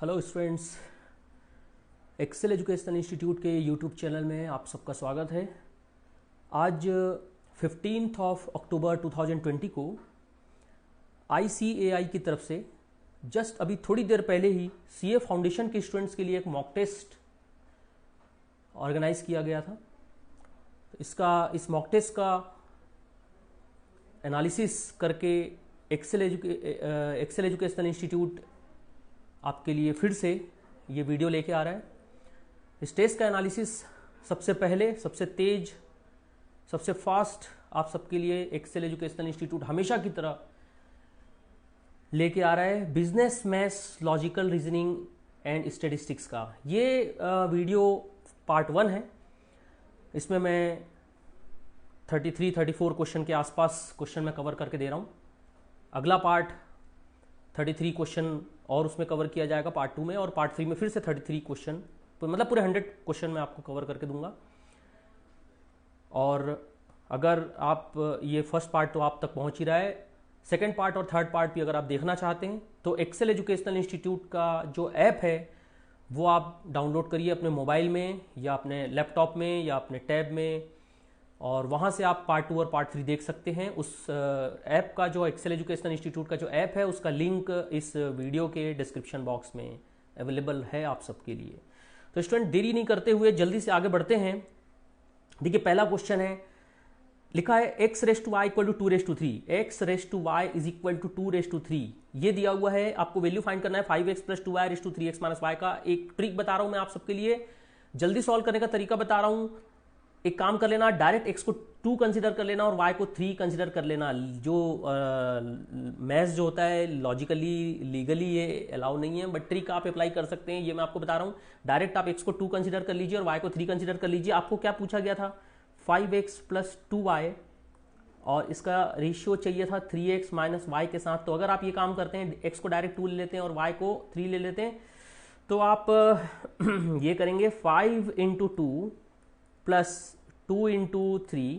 Hello students, Excel educational institute के YouTube channel में आप सबका स्वागत है। आज 15 अक्टूबर 2020 को ICAI की तरफ से जस्ट अभी थोड़ी देर पहले ही CA फाउंडेशन के स्टूडेंट्स के लिए एक मॉक टेस्ट ऑर्गेनाइज किया गया था। इस मॉक टेस्ट का एनालिसिस करके एक्सेल एजुकेशनल इंस्टीट्यूट आपके लिए फिर से ये वीडियो लेके आ रहा है। इस टेस्ट का एनालिसिस सबसे पहले, सबसे तेज, सबसे फास्ट आप सबके लिए एक्सेल एजुकेशनल इंस्टीट्यूट हमेशा की तरह लेके आ रहा है business maths, logical reasoning and statistics का। ये वीडियो पार्ट 1 है। इसमें मैं 33-34 क्वेश्चन के आसपास क्वेश्चन मैं कवर करके दे रहा हूँ। अगला पार्ट 33 क्वेश्चन और उसमें कवर किया जाएगा पार्ट 2 में, और पार्ट 3 में फिर से 33 क्वेश्चन, तो मतलब पूरे 100 क्वेश्चन मैं आपको कवर करके दूंगा। और अगर आप ये फर्स्ट पार्ट तो आप तक पहुंच ही रहा है, सेकंड पार्ट और थर्ड पार्ट भी अगर आप देखना चाहते हैं तो एक्सेल एजुकेशनल इंस्टीट्यूट का जो ऐप है वो आप डाउनलोड करिए अपने मोबाइल में या अपने लैपटॉप में या अपने टैब में, और वहाँ से आप पार्ट 2 और पार्ट 3 देख सकते हैं। उस ऐप का जो एक्सेल एजुकेशनल इंस्टीट्यूट का जो ऐप है उसका लिंक इस वीडियो के डिस्क्रिप्शन बॉक्स में अवेलेबल है आप सबके लिए। तो स्टूडेंट, देरी नहीं करते हुए जल्दी से आगे बढ़ते हैं। देखिए, पहला क्वेश्चन है, लिखा है x raise to Y equal to 2 raise to 3, X raise to Y is equal to 2 raise to 3। ये दिया हुआ है, आपको वैल्यू फाइंड करना है 5x plus 2y raise to 3x minus Y का। एक ट्रिक बता रहा हूं मैं आप सबके लिए, जल्दी सॉल्व करने का तरीका बता रहा हूं। एक काम कर लेना, डायरेक्ट x को 2 कंसीडर कर लेना और y को 3 कंसीडर कर लेना। जो मैथ्स जो होता है लॉजिकली लीगली ये अलाउ नहीं है, बट ट्रिक आप अप्लाई कर सकते हैं, ये मैं आपको बता रहा हूँ। डायरेक्ट आप x को 2 कंसीडर कर लीजिए और y को 3 कंसीडर कर लीजिए। आपको क्या पूछा गया था? 5x प्लस 2y, और इसका रेशियो चाहिए था 3x माइनस वाई के साथ। तो अगर आप ये काम करते हैं, x को डायरेक्ट 2 ले लेते हैं और y को 3 ले लेते हैं, तो आप ये करेंगे 5 इंटू 2 प्लस 2 इंटू 3,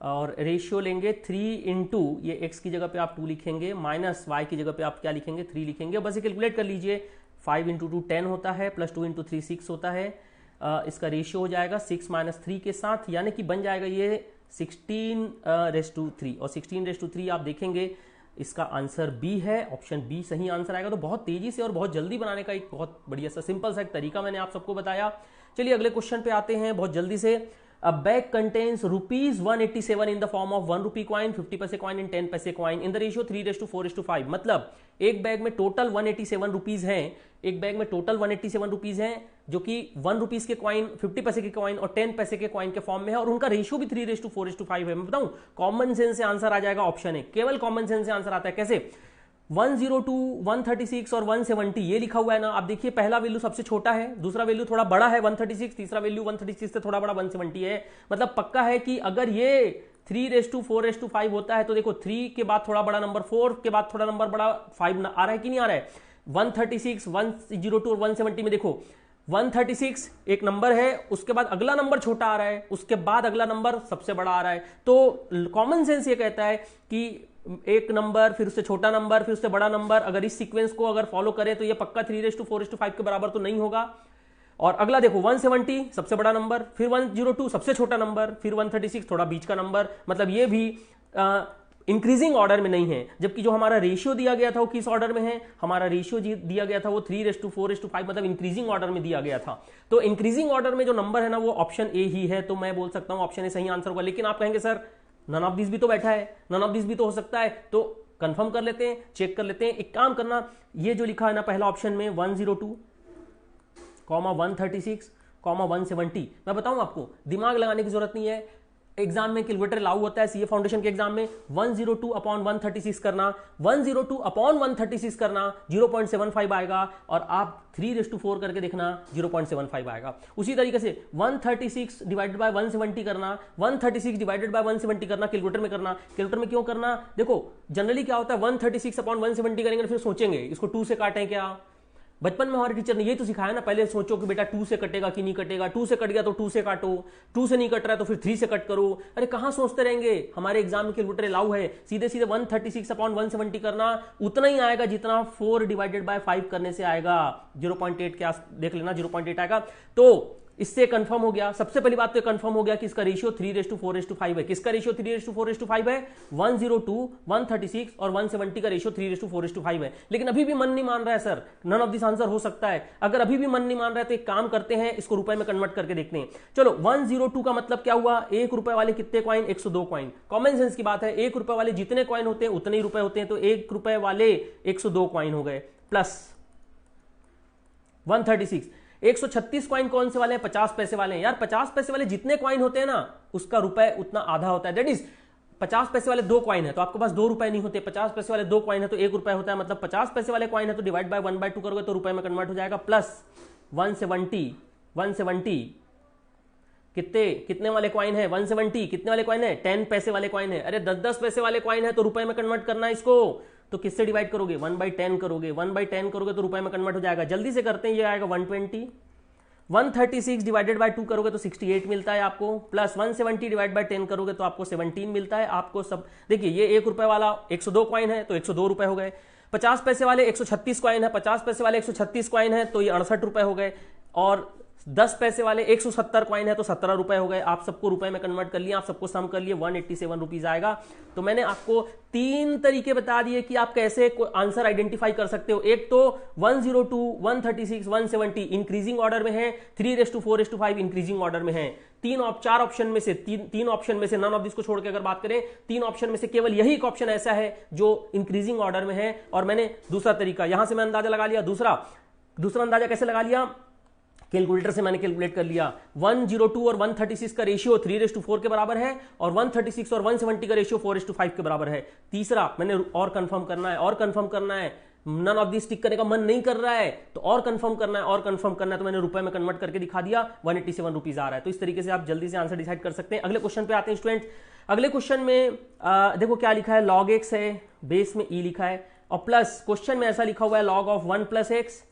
और रेशियो लेंगे 3 इंटू, ये x की जगह पे आप 2 लिखेंगे, माइनस y की जगह पे आप क्या लिखेंगे? 3 लिखेंगे। बस ये कैलकुलेट कर लीजिए, 5 इंटू 2 10 होता है, प्लस 2 इंटू 3 6 होता है। इसका रेशियो हो जाएगा 6 माइनस 3 के साथ, यानी कि बन जाएगा ये 16 रेस टू 3, और 16 रेस टू 3 आप देखेंगे इसका आंसर बी है, ऑप्शन बी सही आंसर आएगा। तो बहुत तेजी से और बहुत जल्दी बनाने का एक बहुत बढ़िया सा सिंपल सा एक तरीका मैंने आप सबको बताया। चलिए अगले क्वेश्चन पे आते हैं बहुत जल्दी से। अ bag contains ₹187 in the form of 1 rupee coin, 50 पैसे कॉइन एंड 10 पैसे कॉइन इन द रेशियो 3:4:5। मतलब एक बैग में टोटल 187 रुपीज हैं, एक बैग में टोटल 187 रुपीज हैं, जो कि 1 रुपीज के कॉइन, 50 पैसे के कॉइन और 10 पैसे के कॉइन के फॉर्म में है, और उनका रेशियो भी 3:4:5 है। मैं बताऊं, कॉमन सेंस से आंसर आ जाएगा ऑप्शन है, केवल कॉमन सेंस से आंसर आता है। कैसे? 102, 136 और 170 ये लिखा हुआ है ना। आप देखिए, पहला वैल्यू सबसे छोटा है, दूसरा वैल्यू थोड़ा बड़ा है 136, तीसरा वैल्यू 136 से थोड़ा बड़ा 170 है। मतलब पक्का है कि अगर ये 3:4:5 होता है तो देखो 3 के बाद थोड़ा बड़ा नंबर, 4 के बाद थोड़ा नंबर बड़ा 5 आ रहा है कि नहीं आ रहा है? 136, 102 और 170 में देखो 136 एक नंबर है, उसके बाद अगला नंबर छोटा आ रहा है, उसके बाद अगला नंबर सबसे बड़ा आ रहा है। तो कॉमन सेंस ये कहता है कि एक नंबर, फिर उससे छोटा नंबर, फिर उससे बड़ा नंबर, अगर इस सीक्वेंस को अगर फॉलो करें तो ये पक्का 3:4:5 के बराबर तो नहीं होगा। और अगला देखो 170 सबसे बड़ा नंबर, फिर 102 सबसे छोटा नंबर, फिर 136 थोड़ा बीच का नंबर। मतलब ये भी इंक्रीजिंग ऑर्डर में नहीं है। जबकि जो हमारा रेशियो दिया गया था वो किस ऑर्डर में है? हमारा रेशियो दिया गया था वो 3:4:5, मतलब इंक्रीजिंग ऑर्डर में दिया गया था। तो इंक्रीजिंग ऑर्डर में जो नंबर है ना वो ऑप्शन ए ही है। तो मैं बोल सकता हूं ऑप्शन ए सही आंसर होगा। लेकिन आप कहेंगे सर नन ऑफ दिस भी तो बैठा है, नन ऑफ दिस भी तो हो सकता है, तो कंफर्म कर लेते हैं, चेक कर लेते हैं। एक काम करना, ये जो लिखा है ना पहला ऑप्शन में 102, 136, 170, मैं बताऊं आपको, दिमाग लगाने की जरूरत नहीं है। एग्जाम में कैलकुलेटर लागू होता है, सीए फाउंडेशन के एग्जाम में 102 अपॉन 136 करना, 102 अपॉन 136 करना 0.75 आएगा, और आप 3:4 करके देखना 0.75 आएगा। उसी तरीके से 136 डिवाइडेड बाय 170 करना, 136 डिवाइडेड बाय 170 करना, कैलकुलेटर में करना। कैलकुलेटर में क्यों करना? देखो जनरली क्या होता है, 136 अपॉन 170 करेंगे फिर सोचेंगे इसको 2 से काटें क्या, बचपन में हमारे टीचर ने यही तो सिखाया ना, पहले सोचो कि बेटा 2 से कटेगा कि नहीं कटेगा, 2 से कट गया तो 2 से काटो, 2 से नहीं कट रहा है तो फिर 3 से कट करो। अरे कहां सोचते रहेंगे, हमारे एग्जाम में कैलकुलेटर अलाउ है, सीधे सीधे 136/170 करना, उतना ही आएगा जितना 4 डिवाइडेड बाय 5 करने से आएगा। 0.8 के आस देख लेना, 0.8 आएगा। तो इससे कंफर्म हो गया, सबसे पहली बात तो कंफर्म हो गया कि इसका रेशियो 3:4:5 है। किसका रेशियो 3:4:5 है? 102, 136 और 170 का रेशियो 3:4:5 है। लेकिन अभी भी मन नहीं मान रहा है sir, none of this answer हो सकता है। अगर अभी भी मन नहीं मान रहा है तो एक काम करते हैं, इसको रुपए में कन्वर्ट करके देखते हैं। चलो 102 का मतलब क्या हुआ, 1 रुपए वाले कितने कॉइन? 102 कॉइन। कॉमन सेंस की बात है, 1 रुपए वाले जितने कॉइन होते हैं उतने ही रुपए होते हैं, तो 1 रुपए वाले 102 कॉइन हो गए, प्लस 136। 136 कॉइन कौन से वाले हैं? 50 पैसे वाले हैं। यार 50 पैसे वाले जितने कॉइन होते हैं ना, उसका रुपए उतना आधा होता है। दैट इज 50 पैसे वाले 2 कॉइन है तो आपके पास 2 रुपए नहीं होते, 50 पैसे वाले 2 कॉइन है तो 1 रुपए होता है। मतलब 50 पैसे वाले कॉइन है तो डिवाइड बाय 1/2 करोगे तो रुपए में कन्वर्ट हो जाएगा। प्लस 170 कितने वाले कॉइन है? 170 कितने वाले कॉइन है? 10 पैसे वाले कॉइन है। अरे 10 पैसे वाले कॉइन है तो रुपए में कन्वर्ट करना है इसको, तो किससे डिवाइड करोगे? 1/10 करोगे, 1/10 करोगे तो रुपए में कन्वर्ट हो जाएगा। जल्दी से करते हैं, ये आएगा 120। 136 डिवाइडेड बाय 2 करोगे तो 68 मिलता है आपको, प्लस 170 डिवाइड बाय 10 करोगे तो आपको 17 मिलता है। आपको सब देखिए, ये 1 रुपए वाला 102 कॉइन है तो 102 रुपए हो गए। 50 पैसे वाले 136 कॉइन है, 50 पैसे वाले 136 कॉइन है तो ये 68 रुपए हो गए। और 10 पैसे वाले 170 कॉइन है तो 17 रुपए हो गए। आप सबको रुपए में कन्वर्ट कर लिया, आप सबको सम कर लिए, 187 रुपीज आएगा। तो मैंने आपको 3 तरीके बता दिए कि आप कैसे आंसर आइडेंटिफाई कर सकते हो। एक तो 102, 136, 170 इंक्रीजिंग ऑर्डर में है, 3:4:5 इंक्रीजिंग ऑर्डर में है। 4 ऑप्शन में से तीन ऑप्शन में से, नन ऑफ दिस को छोड़ के अगर बात करें, 3 ऑप्शन में से केवल यही एक ऑप्शन ऐसा है जो इंक्रीजिंग ऑर्डर में है। और मैंने दूसरा तरीका यहां से मैं अंदाजा लगा लिया। दूसरा अंदाजा कैसे लगा लिया? कैलकुलेटर से मैंने कैलकुलेट कर लिया। 102 और 136 का रेशियो 3:4 के बराबर है और 136 और 170 का रेशियो 4:5 के बराबर है। तीसरा मैंने और कंफर्म करना है, नन ऑफ दिस टिक करने का मन नहीं कर रहा है तो और कंफर्म करना है, तो मैंने रुपए में कन्वर्ट करके दिखा दिया, 187 रुपीज आ रहा है। तो इस तरीके से आप जल्दी से आंसर डिसाइड कर सकते हैं। अगले क्वेश्चन पे आते हैं स्टूडेंट। अगले क्वेश्चन में देखो क्या लिखा है, log x है, बेस में e लिखा है और प्लस क्वेश्चन में ऐसा लिखा हुआ है log of 1 + x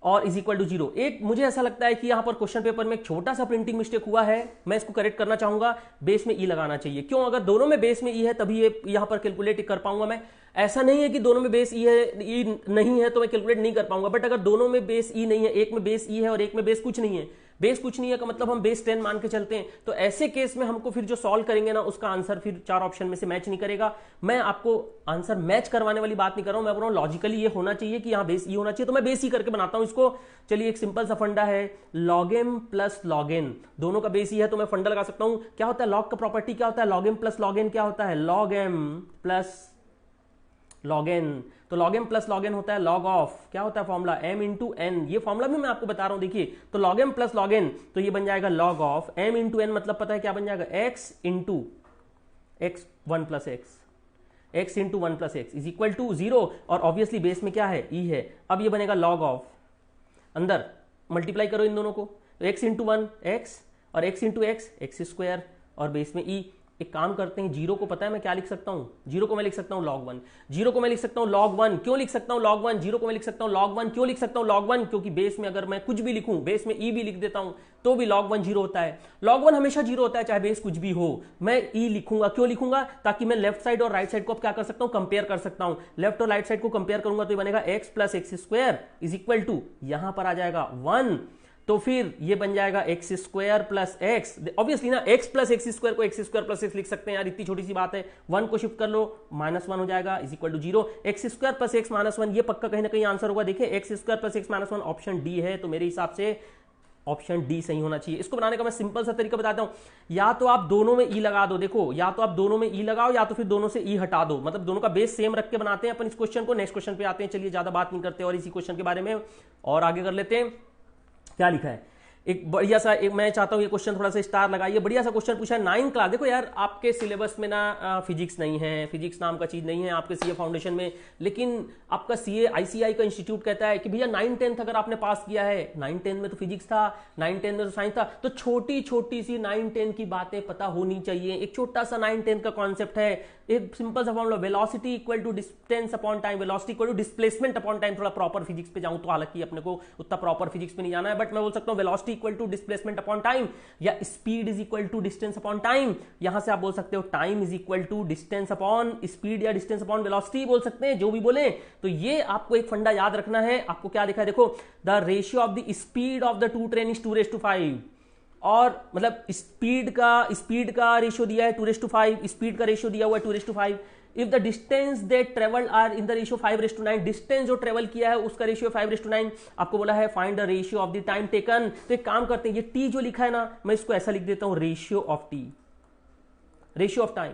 और इज इक्वल टू 0। एक मुझे ऐसा लगता है कि यहां पर क्वेश्चन पेपर में एक छोटा सा प्रिंटिंग मिस्टेक हुआ है, मैं इसको करेक्ट करना चाहूंगा। बेस में ई लगाना चाहिए। क्यों? अगर दोनों में बेस में ई है तभी ये यहां पर कैलकुलेट कर पाऊंगा मैं। ऐसा नहीं है कि दोनों में बेस ई है, ई नहीं है तो मैं कैलकुलेट नहीं कर पाऊंगा। बट अगर दोनों में बेस ई नहीं है, एक में बेस ई है और एक में बेस कुछ नहीं है, बेस कुछ नहीं है का मतलब हम बेस 10 मान के चलते हैं, तो ऐसे केस में हमको फिर जो सॉल्व करेंगे ना, उसका आंसर फिर 4 ऑप्शन में से मैच नहीं करेगा। मैं आपको आंसर मैच करवाने वाली बात नहीं कर रहा हूं, मैं बोल रहा हूं लॉजिकली ये होना चाहिए कि यहां बेस ई होना चाहिए, तो मैं बेस ई करके बनाता हूं इसको। चलिए एक सिंपल सा फंडा है, log m + log n, दोनों का बेस ई है तो मैं फंडा लगा सकता हूं। क्या होता है लॉग का प्रॉपर्टी, क्या होता है log m + log n क्या होता है? log m + log n। तो log m + log n होता है log ऑफ, क्या होता है फॉर्मूला? m × n। ये फॉर्मूला भी मैं आपको बता रहा हूं, देखिए। तो log m + log n, तो ये बन जाएगा log ऑफ m × n, मतलब पता है क्या बन जाएगा? x × x 1 + x, x × 1 + x is equal to 0। और ऑब्वियसली बेस में क्या है? e है। अब ये बनेगा log ऑफ, अंदर मल्टीप्लाई करो इन दोनों को, तो x × 1 x और x × x x² और बेस में e। एक काम करते हैं, 0 को पता है मैं क्या लिख सकता हूं? 0 को मैं लिख सकता हूं log 1। 0 को मैं लिख सकता हूं log 1। क्यों लिख सकता हूं log 1? 0 को मैं लिख सकता हूं log 1। क्यों लिख सकता हूं log 1? क्योंकि बेस में अगर मैं कुछ भी लिखूं, बेस में e भी लिख देता हूं तो भी log 1 0 होता है। log 1 हमेशा 0 होता है चाहे बेस कुछ भी हो। मैं e लिखूंगा, क्यों लिखूंगा? ताकि मैं लेफ्ट साइड और राइट साइड को क्या कर सकता हूं? कंपेयर कर सकता हूं। लेफ्ट और राइट साइड को कंपेयर करूंगा तो ये बनेगा x + x² is equal to, यहां पर आ जाएगा 1, तो फिर ये बन जाएगा x² + x। ऑब्वियसली ना x + x² को x² + x लिख सकते हैं यार, इतनी छोटी सी बात है। 1 को शिफ्ट कर लो, -1 हो जाएगा is equal to 0। x² + x -1, ये पक्का कहीं ना कहीं आंसर होगा। देखिए x² + x -1 ऑप्शन डी है, तो मेरे हिसाब से ऑप्शन डी सही होना चाहिए। इसको बनाने का मैं सिंपल सा तरीका बताता हूं, या तो आप दोनों में ई लगा दो। देखो, या तो आप दोनों में ई लगाओ या तो फिर दोनों से ई हटा दो, मतलब दोनों का बेस सेम रख के बनाते हैं अपन इस क्वेश्चन को। नेक्स्ट क्वेश्चन पे आते हैं, चलिए ज्यादा बात नहीं करते और इसी क्वेश्चन के बारे में और आगे कर लेते हैं। क्या लिखा है, एक बढ़िया सा, एक मैं चाहता हूं ये क्वेश्चन थोड़ा सा स्टार लगाइए। बढ़िया सा क्वेश्चन पूछा है 9th क्लास। देखो यार, आपके सिलेबस में ना फिजिक्स नहीं है, फिजिक्स नाम का चीज नहीं है आपके सीए फाउंडेशन में, लेकिन आपका सीए आईसीआई का इंस्टीट्यूट कहता है कि भैया 9th 10th अगर आपने पास किया है, 9th 10th में तो फिजिक्स था, 9th 10th में तो साइंस था, तो छोटी छोटी सी 9th 10th की बातें पता होनी चाहिए। एक छोटा सा 9th 10th का कॉन्सेप्ट है, एक सिंपल सा formula, velocity equal to distance upon time, velocity equal to displacement upon time. थोड़ा प्रॉपर फिजिक्स पे जाऊं तो, हालांकि अपने को उतना प्रॉपर फिजिक्स पे नहीं जाना है, बट मैं बोल सकता हूं velocity equal to displacement upon time, या speed is equal to distance upon time. यहां से आप बोल सकते हो time is equal to distance upon speed, या डिस्टेंस अपॉन वेलोसिटी बोल सकते हैं, जो भी बोले। तो ये आपको एक फंडा याद रखना है। आपको क्या लिखा है देखो, the ratio of the speed of the two train is 2:5, और मतलब स्पीड का रेशियो दिया है 2:5, स्पीड का रेशियो दिया हुआ है 2:5। If the distance they travel are in the ratio 5:9, distance जो ट्रेवल किया है उसका रेशियो 5:9। आपको बोला है find the ratio of the time taken. तो एक काम करते हैं, ये टी जो लिखा है ना, मैं इसको ऐसा लिख देता हूं, ratio of T, ratio of time.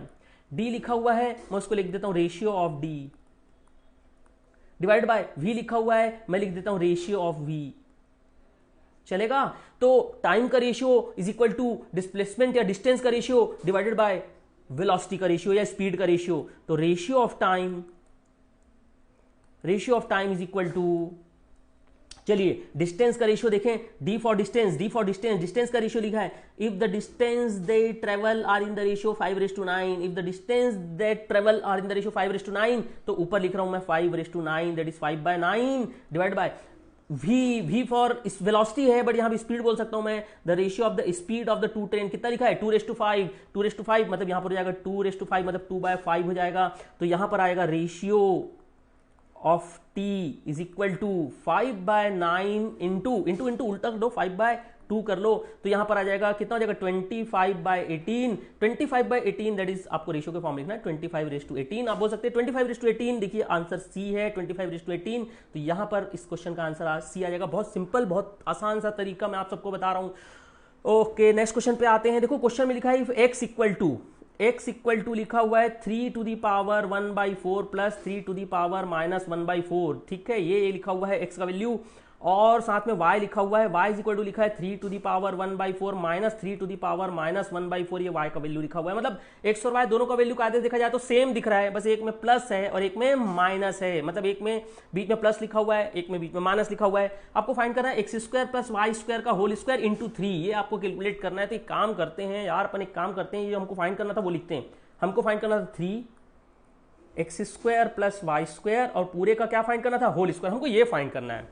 D लिखा हुआ है, मैं उसको लिख देता हूं ratio of D, divide by V लिखा हुआ है, मैं लिख देता हूं रेशियो ऑफ वी। चलेगा? तो टाइम का ratio is equal to displacement या डिस्टेंस का रेशियो डिवाइडेड बाय वेलोसिटी का रेशियो या स्पीड का रेशियो। तो ratio of time is equal to, चलिए डिस्टेंस का रेशियो देखें, डी फॉर डिस्टेंस, डिस्टेंस का रेशियो लिखा है, if the distance they travel are in the ratio 5:9, if the distance they travel are in the ratio 5:9, तो ऊपर लिख रहा हूं मैं 5:9, that is 5/9, divide by V for velocity है, बट यहां भी स्पीड बोल सकता हूं मैं, the ratio of the speed of the two train कितना लिखा है 2:5 मतलब यहां पर हो जाएगा 2:5 मतलब 2/5 हो जाएगा। तो यहां पर आएगा ratio of T is equal to 5/9 into उल्टा कर दो, 5/2 कर लो, तो यहां पर आ जाएगा कितना हो जाएगा 25/18, 25/18 दैट इज आपको रेशियो के फॉर्म लिखना है 25:18। आप बोल सकते हैं 25:18, देखिए आंसर सी है 25:18। तो यहां पर इस क्वेश्चन का आंसर सी आ जाएगा। बहुत सिंपल, बहुत आसान सा तरीका मैं आप सबको बता रहा हूं। ओके, नेक्स्ट क्वेश्चन पे आते हैं। देखो क्वेश्चन में लिखा है x इक्वल टू लिखा हुआ है 3⁴ प्लस 3⁻⁻⁴, ठीक है, ये लिखा हुआ है x का वैल्यू, और साथ में y लिखा हुआ है, y इज इक्वल टू लिखा है 3⁻1/4 माइनस 3⁻⁻1/4, ये y का वैल्यू लिखा हुआ है। मतलब x और y दोनों का वैल्यू कायदे देखा जाए तो सेम दिख रहा है, बस एक में प्लस है और एक में माइनस है, मतलब एक में बीच में प्लस लिखा हुआ है, एक में बीच में माइनस लिखा हुआ है। आपको फाइंड करना है x² प्लस y² का होल स्क्वायर इंटू 3, ये आपको कैलकुलेट करना है। तो एक काम करते हैं यार, अपन एक काम करते हैं, ये हमको फाइंड करना था वो लिखते हैं। हमको फाइंड करना था 3x² प्लस y² और पूरे का क्या फाइंड करना था, होल स्क्वायर। हमको ये फाइंड करना है,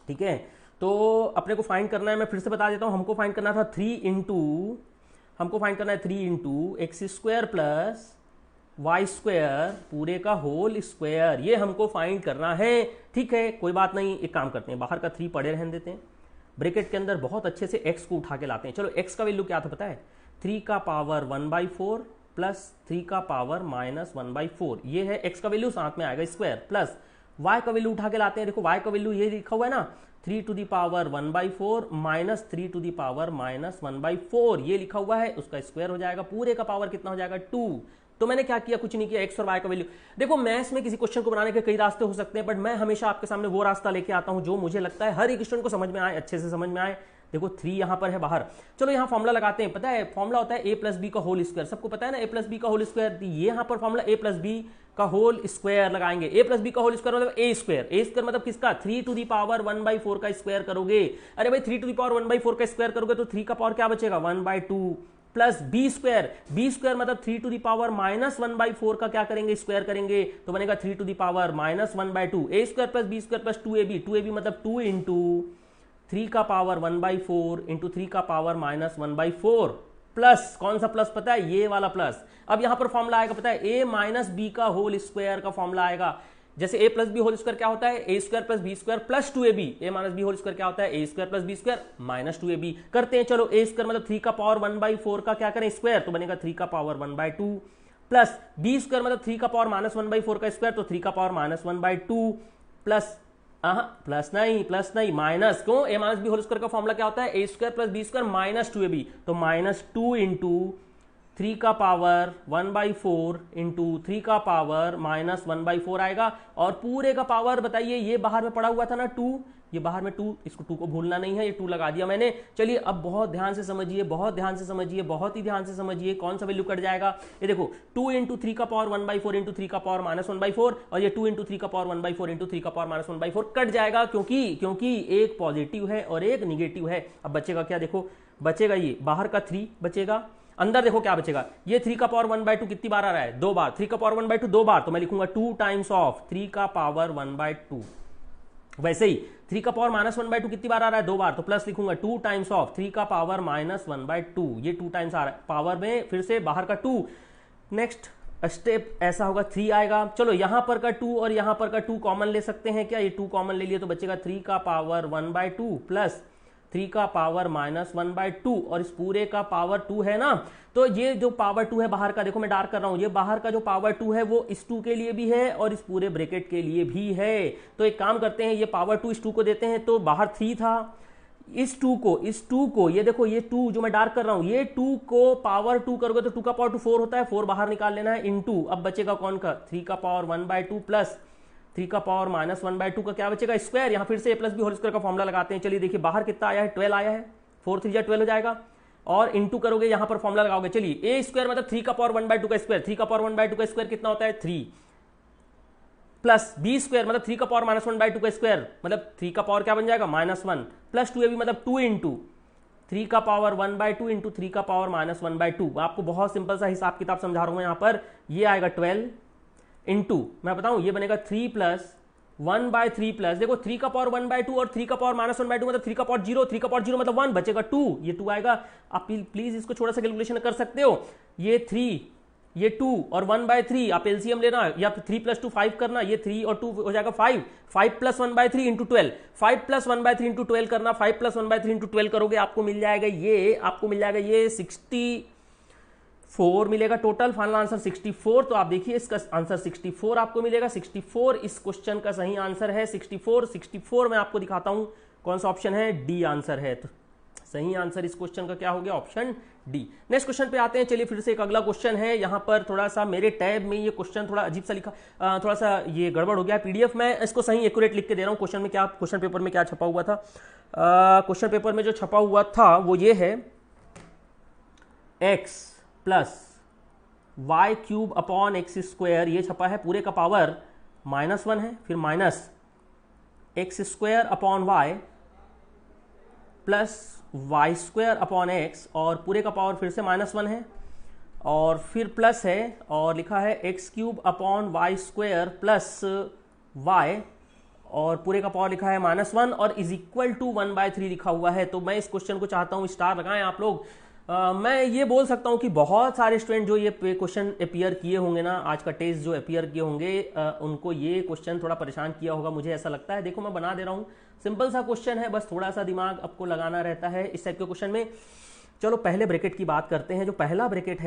ठीक है। तो अपने को फाइंड करना है, मैं फिर से बता देता हूं, हमको फाइंड करना था 3 इंटू x² प्लस y² पूरे का होल स्क्वायर, ये हमको फाइंड करना है, ठीक है। कोई बात नहीं, एक काम करते हैं, बाहर का 3 पड़े रहने देते हैं, ब्रैकेट के अंदर बहुत अच्छे से x को उठा के लाते हैं। चलो x का वैल्यू क्या था पता है, 3⁴ प्लस 3⁻⁻1/4, ये है x का वैल्यू, साथ में आएगा स्क्वायर, प्लस y का वैल्यू उठा के लाते हैं। देखो y का वैल्यू ये लिखा हुआ है ना, 3⁻1/4 माइनस 3⁻⁻1/4, ये लिखा हुआ है, उसका स्क्वायर हो जाएगा, पूरे का पावर कितना हो जाएगा 2। तो मैंने क्या किया, कुछ नहीं किया, x और y का वैल्यू। देखो मैथ्स में किसी क्वेश्चन को बनाने के कई रास्ते हो सकते हैं, बट मैं हमेशा आपके सामने वो रास्ता लेके आता हूं जो मुझे लगता है हर एक स्टूडेंट को समझ में आए, अच्छे से समझ में आए। देखो 3 यहां पर है बाहर, चलो यहां फॉर्मुला लगाते हैं। पता है फॉर्मुला होता है a प्लस बी का होल स्क्वायर, सबको पता है ना, a प्लस बी का होल स्क्वायर। ये यहां पर फॉर्मुला a प्लस बी का होल स्क्वायर लगाएंगे। a प्लस बी का होल स्क्वायर मतलब a² मतलब किसका, 3⁻1/4 का स्क्वायर करोगे। अरे भाई 3⁻1/4 का स्क्वायर करोगे तो 3 का पावर क्या बचेगा 1/2 प्लस b² मतलब 3⁻⁻1/4 का क्या करेंगे, स्क्वायर करेंगे, तो बनेगा 3⁻⁻1/2, a² plus b² plus 2ab मतलब 2 इंटू 3 का पावर 1/4 इंटू 3 का पावर -1/4 प्लस कौन सा प्लस पता है, ये वाला प्लस। अब यहां पर फॉर्मुला आएगा पता है, a माइनस बी का होल स्क्वायर का फॉर्मुला आएगा। जैसे a plus B whole square क्या होता है, a² plus b² plus 2ab, a minus B whole square क्या होता है, a² plus b² minus 2ab। करते हैं, चलो a² मतलब 3 का पावर 1/4 का क्या करें स्क्वायर, तो बनेगा 3 का पावर 1/2 प्लस b² मतलब 3 का पावर -1/4 का स्क्वायर, तो 3 का पावर -1/2 प्लस नहीं माइनस, क्यों, a minus B whole square का फॉर्मुला क्या होता है, a² plus b² minus 2ab, तो -2 इंटू 3 का पावर 1/4 इंटू 3 का पावर -1/4 आएगा, और पूरे का पावर बताइए, ये बाहर में पड़ा हुआ था ना 2, ये बाहर में 2, इसको 2 को भूलना नहीं है, ये 2 लगा दिया मैंने। चलिए अब बहुत ध्यान से समझिए, बहुत ही ध्यान से समझिए, कौन सा वैल्यू कट जाएगा। ये देखो 2 इंटू 3 का पावर 1/4 इंटू 3 का पावर -1/4, और ये 2 इंटू 3 का पावर 1/4 इंटू 3 का पावर -1/4 कट जाएगा, क्योंकि एक पॉजिटिव है और एक निगेटिव है। अब बचेगा क्या, देखो बचेगा ये बाहर का 3 बचेगा, अंदर देखो क्या बचेगा, ये 3 का पावर 1/2 कितनी बार आ रहा है, 2 बार, 3 का पावर 1/2 2 बार, तो मैं लिखूंगा 2 टाइम्स ऑफ 3 का पावर 1/2। वैसे ही 3 का पावर -1/2 कितनी बार आ रहा है, 2 बार, तो प्लस लिखूंगा 2 टाइम्स ऑफ 3 का पावर -1/2, ये 2 टाइम्स आ रहा है, पावर में फिर से बाहर का 2। नेक्स्ट स्टेप ऐसा होगा 3 आएगा, चलो यहां पर का 2 और यहां पर का 2 कॉमन ले सकते हैं क्या, ये 2 कॉमन ले लिए तो बचेगा 3 का पावर 1/2 प्लस 3 का पावर -1/2 और इस पूरे का पावर 2 है ना। तो ये जो पावर 2 है बाहर का, देखो मैं डार्क कर रहा हूं, ये बाहर का जो पावर 2 है वो इस 2 के लिए भी है और इस पूरे ब्रैकेट के लिए भी है। तो एक काम करते हैं, ये पावर 2 इस 2 को देते हैं, तो बाहर 3 था, इस 2 को ये देखो, ये 2 जो मैं डार्क कर रहा हूं, ये 2 को पावर 2 करोगे तो 2 का पावर 2 4 होता है, 4 बाहर निकाल लेना है इनटू, अब बचेगा कौन का 3 का पावर 1/2 प्लस 3 का पावर -1/2 का क्या बचेगा स्क्वायर, यहां फिर से a plus B whole square का फॉर्मुला लगाते हैं। चलिए देखिए बाहर कितना आया है, 12 आया है, 4 3 12 हो जाएगा, और इनटू करोगे यहां पर फॉर्मुला लगाओगे, चलिए a स्क्वायर मतलब 3 का पावर 1/2 का स्क्वायर, 3 का पावर 1/2 का स्क्वायर कितना होता है 3, प्लस बी स्क्वायर मतलब 3 का पावर -1/2 का स्क्वायर मतलब 3 का पावर क्या बन जाएगा -1 प्लस 2ab मतलब 2 इंटू 3 का पावर 1/2 इंटू 3 का पावर -1/2। आपको बहुत सिंपल सा हिसाब किताब समझा रहा हूं मैं यहां पर, ये आएगा 12 इंटू, मैं बताऊं ये बनेगा 3 प्लस 1/3 प्लस, देखो 3 का पावर 1/2 और 3 का पावर -1/2 मतलब 3 का पावर 0, 3 का पावर 0 मतलब 1 बचेगा 2, ये 2 आएगा। आप प्लीज इसको थोड़ा सा कैलकुलेशन कर सकते हो, ये 3 ये 2 और 1/3 आप एलसीएम लेना, या 3 + 2 5 करना, ये 3 और 2 हो जाएगा 5, 5 + 1/3 इंटू 12, 5 + 1/3 इंटू 12 करना, 5 + 1/3 इंटू 12 करोगे आपको मिल जाएगा ये 64 मिलेगा टोटल, फाइनल आंसर 64। तो आप देखिए इसका आंसर 64 आपको मिलेगा, 64 इस क्वेश्चन का सही आंसर है, 64 मैं आपको दिखाता हूं कौन सा ऑप्शन है, डी आंसर है। तो सही आंसर इस क्वेश्चन का क्या हो गया, ऑप्शन डी। नेक्स्ट क्वेश्चन पे आते हैं, चलिए फिर से एक अगला क्वेश्चन है, यहां पर थोड़ा सा मेरे टैब में ये क्वेश्चन थोड़ा अजीब सा लिखा, थोड़ा सा ये गड़बड़ हो गया पीडीएफ में, इसको सही एक्यूरेट लिख के दे रहा हूं। क्वेश्चन में क्या, क्वेश्चन पेपर में क्या छपा हुआ था, क्वेश्चन पेपर में जो छपा हुआ था वो ये है, x plus Y cube upon X square, ये छपा है, पूरे का पावर -1 है, फिर minus X square upon Y plus Y square upon X, और पूरे का पावर फिर से -1 है, और फिर प्लस है, और लिखा है x cube upon Y square plus Y, और पूरे का पावर लिखा है -1 और इज इक्वल टू 1/3 लिखा हुआ है। तो मैं इस क्वेश्चन को चाहता हूं स्टार लगाएं आप लोग। मैं ये बोल सकता हूं कि बहुत सारे स्टूडेंट जो ये क्वेश्चन अपियर किए होंगे ना, आज का टेस्ट जो अपियर किए होंगे, उनको ये क्वेश्चन थोड़ा परेशान किया होगा, मुझे ऐसा लगता है। देखो मैं बना दे रहा हूं, सिंपल सा क्वेश्चन है, बस थोड़ा सा दिमाग आपको लगाना रहता है इस टाइप के क्वेश्चन में। चलो पहले ब्रैकेट की बात करते हैं, जो पहला ब्रैकेट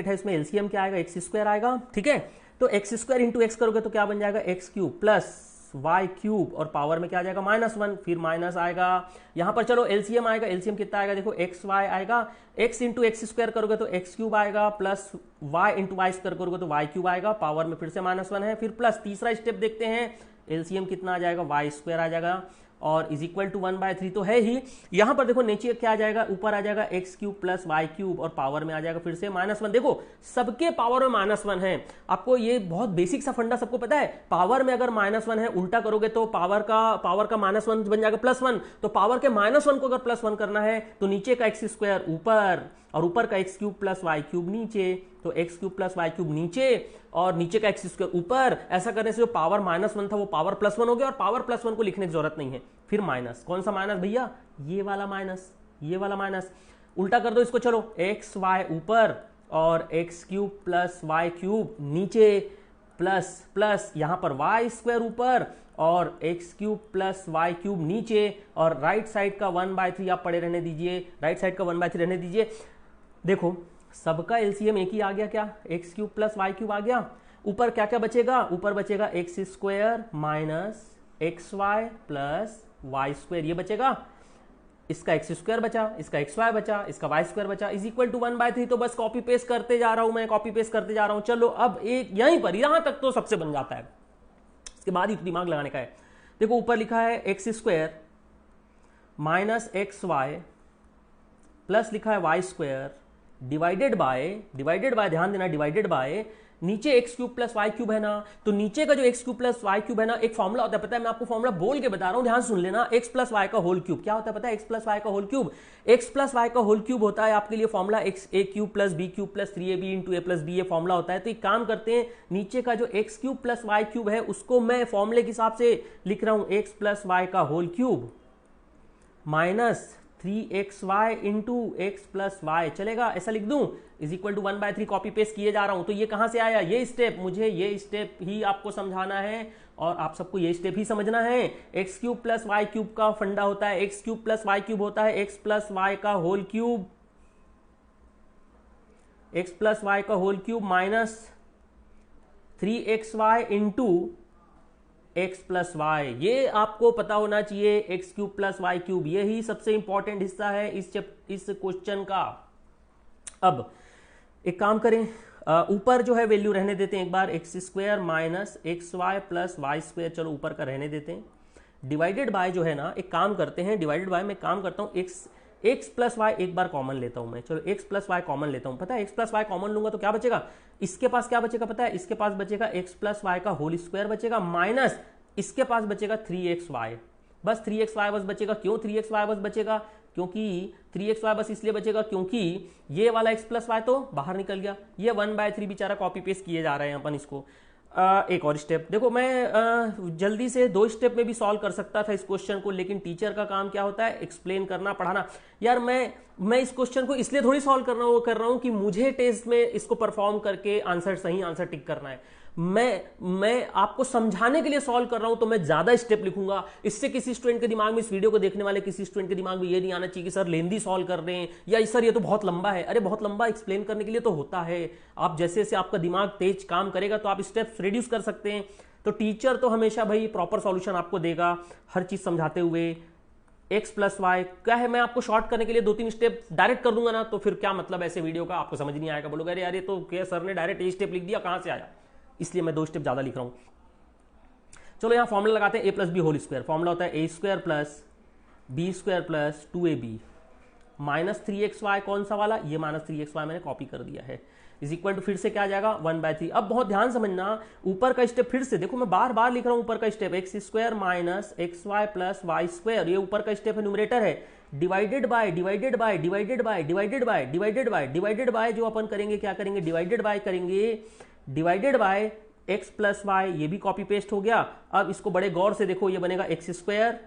है इसमें एलसीएम क्या आएगा, एक्स स्क्वायर आएगा, ठीक है। तो एक्स स्क्वायर इंटू एक्स करोगे तो क्या बन जाएगा, X cube plus Y cube, और पावर में क्या आ जाएगा -1, फिर माइनस आएगा यहां पर, चलो एलसीएम आएगा, एलसीएम कितना आएगा, देखो एक्स वाई आएगा, एक्स इंटू एक्स स्क्वायर करोगे तो एक्स क्यूब आएगा, plus Y into Y square करोगे तो वाई क्यूब आएगा, पावर में फिर से -1 है, फिर प्लस तीसरा स्टेप देखते हैं, एलसीएम कितना आ जाएगा, वाई स्क्वायर आ जाएगा, और इज इक्वल टू 1/3 तो है ही। यहां पर देखो नीचे क्या आ जाएगा, ऊपर आ जाएगा X cube plus Y cube, और पावर में आ जाएगा फिर से -1। देखो सबके पावर में -1 है, आपको ये बहुत बेसिक सा फंडा सबको पता है, पावर में अगर -1 है, उल्टा करोगे तो पावर का -1 बन जाएगा +1, तो पावर के -1 को अगर +1 करना है तो नीचे का एक्स स्क्वायर ऊपर, और ऊपर का X cube plus Y cube नीचे, तो X cube plus Y cube नीचे और नीचे का एक्स स्क्वायर ऊपर। ऐसा करने से जो पावर -1 था वो पावर +1 हो गया, और पावर +1 को लिखने की जरूरत नहीं है। फिर माइनस, कौन सा माइनस भैया, ये वाला माइनस, उल्टा कर दो इसको, चलो एक्स वाई ऊपर और X cube plus Y cube नीचे, प्लस यहां पर वाई स्क्वायर ऊपर और X cube plus Y cube नीचे, और राइट साइड का 1/3 आप पड़े रहने दीजिए, राइट साइड का 1/3 रहने दीजिए। देखो सबका एलसीएम एक ही आ गया, क्या, x cube plus Y cube आ गया। ऊपर क्या क्या बचेगा, ऊपर बचेगा x square minus x Y plus Y square, ये बचेगा, इसका एक्स स्क्वायर बचा, इसका एक्स वाई बचा, इसका वाई स्क्वायर बचा, इज इक्वल टू 1/3। तो बस कॉपी पेस्ट करते जा रहा हूं मैं, कॉपी पेस्ट करते जा रहा हूं। चलो अब एक यहीं पर, यहां तक तो सबसे बन जाता है, इसके बाद ही तो दिमाग लगाने का है। देखो ऊपर लिखा है x square minus x Y plus लिखा है वाई स्क्वायर डिवाइडेड बाय, ध्यान देना, डिवाइडेड बाय नीचे X cube plus Y cube है ना, तो नीचे का जो X cube plus Y cube है ना, एक फॉर्मुला होता है, पता है, मैं आपको फॉर्मुला बोल के बता रहा हूं, ध्यान सुन लेना। एक्स प्लस वाई का होल क्यूब क्या होता है पता है? एक्स प्लस वाई का whole cube, x plus Y का होल क्यूब होता है आपके लिए formula x a cube plus b cube plus 3ab into a plus b, ये फॉर्मुला होता है। तो एक काम करते हैं, नीचे का जो X cube plus Y cube है उसको मैं फॉर्मुले के हिसाब से लिख रहा हूं, एक्स प्लस वाई का whole cube minus 3xy into x plus Y, चलेगा? ऐसा लिख दूं, is equal to 1/3 copy paste किए जा रहा हूं। तो ये कहां से आया? ये स्टेप, मुझे ये स्टेप ही आपको समझाना है और आप सबको ये स्टेप ही समझना है। X cube plus Y cube का फंडा होता है, x cube plus Y cube होता है एक्स प्लस वाई का whole cube, x plus Y का whole cube minus 3xy into x plus Y. ये आपको पता होना चाहिए, x cube plus Y cube, ये ही सबसे इंपॉर्टेंट हिस्सा है इस क्वेश्चन का। अब एक काम करें, ऊपर जो है वैल्यू रहने देते हैं एक बार, x square minus x Y plus Y square, चलो ऊपर का रहने देते हैं। डिवाइडेड बाय जो है ना, एक काम करते हैं, डिवाइडेड बाय में काम करता हूं, एक्स प्लस वाई एक बार कॉमन लेता हूं मैं, चलो एक्स प्लस वाई कॉमन लेता हूं। पता है एक्स प्लस वाई कॉमन लूंगा तो क्या बचेगा? इसके पास क्या बचेगा पता है? इसके पास बचेगा एक्स प्लस वाई का होल स्क्वायर बचेगा, माइनस इसके पास बचेगा 3xy, बस 3xy बस बचेगा। क्यों 3xy बस बचेगा? क्योंकि 3xy बस इसलिए बचेगा क्योंकि ये वाला x प्लस वाई तो बाहर निकल गया, ये 1/3 बेचारा कॉपी पेस्ट किए जा रहे हैं अपन इसको। एक और स्टेप देखो, मैं जल्दी से 2 स्टेप में भी सॉल्व कर सकता था इस क्वेश्चन को, लेकिन टीचर का काम क्या होता है? एक्सप्लेन करना, पढ़ाना। यार मैं इस क्वेश्चन को इसलिए थोड़ी सॉल्व कर रहा हूं कि मुझे टेस्ट में इसको परफॉर्म करके सही आंसर टिक करना है। मैं आपको समझाने के लिए सॉल्व कर रहा हूं, तो मैं ज्यादा स्टेप लिखूंगा। इससे किसी स्टूडेंट के दिमाग में, इस वीडियो को देखने वाले किसी स्टूडेंट के दिमाग में ये नहीं आना चाहिए कि सर लेंदी सॉल्व कर रहे हैं, या सर ये तो बहुत लंबा है। अरे बहुत लंबा एक्सप्लेन करने के लिए तो होता है। आप जैसे जैसे आपका दिमाग तेज काम करेगा तो आप स्टेप्स रिड्यूस कर सकते हैं। तो टीचर तो हमेशा भाई प्रॉपर सॉल्यूशन आपको देगा, हर चीज समझाते हुए। एक्स प्लस वाई क्या है, मैं आपको शॉर्ट करने के लिए 2-3 स्टेप डायरेक्ट कर दूंगा ना, तो फिर क्या मतलब ऐसे वीडियो का? आपको समझ नहीं आएगा, बोलोगे अरे यार ये तो क्या सर ने डायरेक्ट ये स्टेप लिख दिया, कहां से आया? इसलिए मैं 2 स्टेप ज्यादा लिख रहा हूं। चलो यहां फॉर्मुला लगाते हैं, a plus B whole square. Formula होता है a square plus b square plus 2ab minus 3xy, कौन सा वाला? ये माइनस 3xy मैंने कॉपी कर दिया है, इज इक्वल टू फिर से क्या आ जाएगा? 1/3। अब बहुत ध्यान समझना, ऊपर का स्टेप फिर से देखो, मैं बार बार लिख रहा हूं ऊपर का step, X square minus x Y plus Y square, ये ऊपर का स्टेप है, न्यूमरेटर है, divided by divided by divided by divided by divided by divided by, जो अपन करेंगे क्या करेंगे? डिवाइडेड बाय करेंगे, divided by X plus Y, ये भी कॉपी पेस्ट हो गया। अब इसको बड़े गौर से देखो, ये बनेगा X square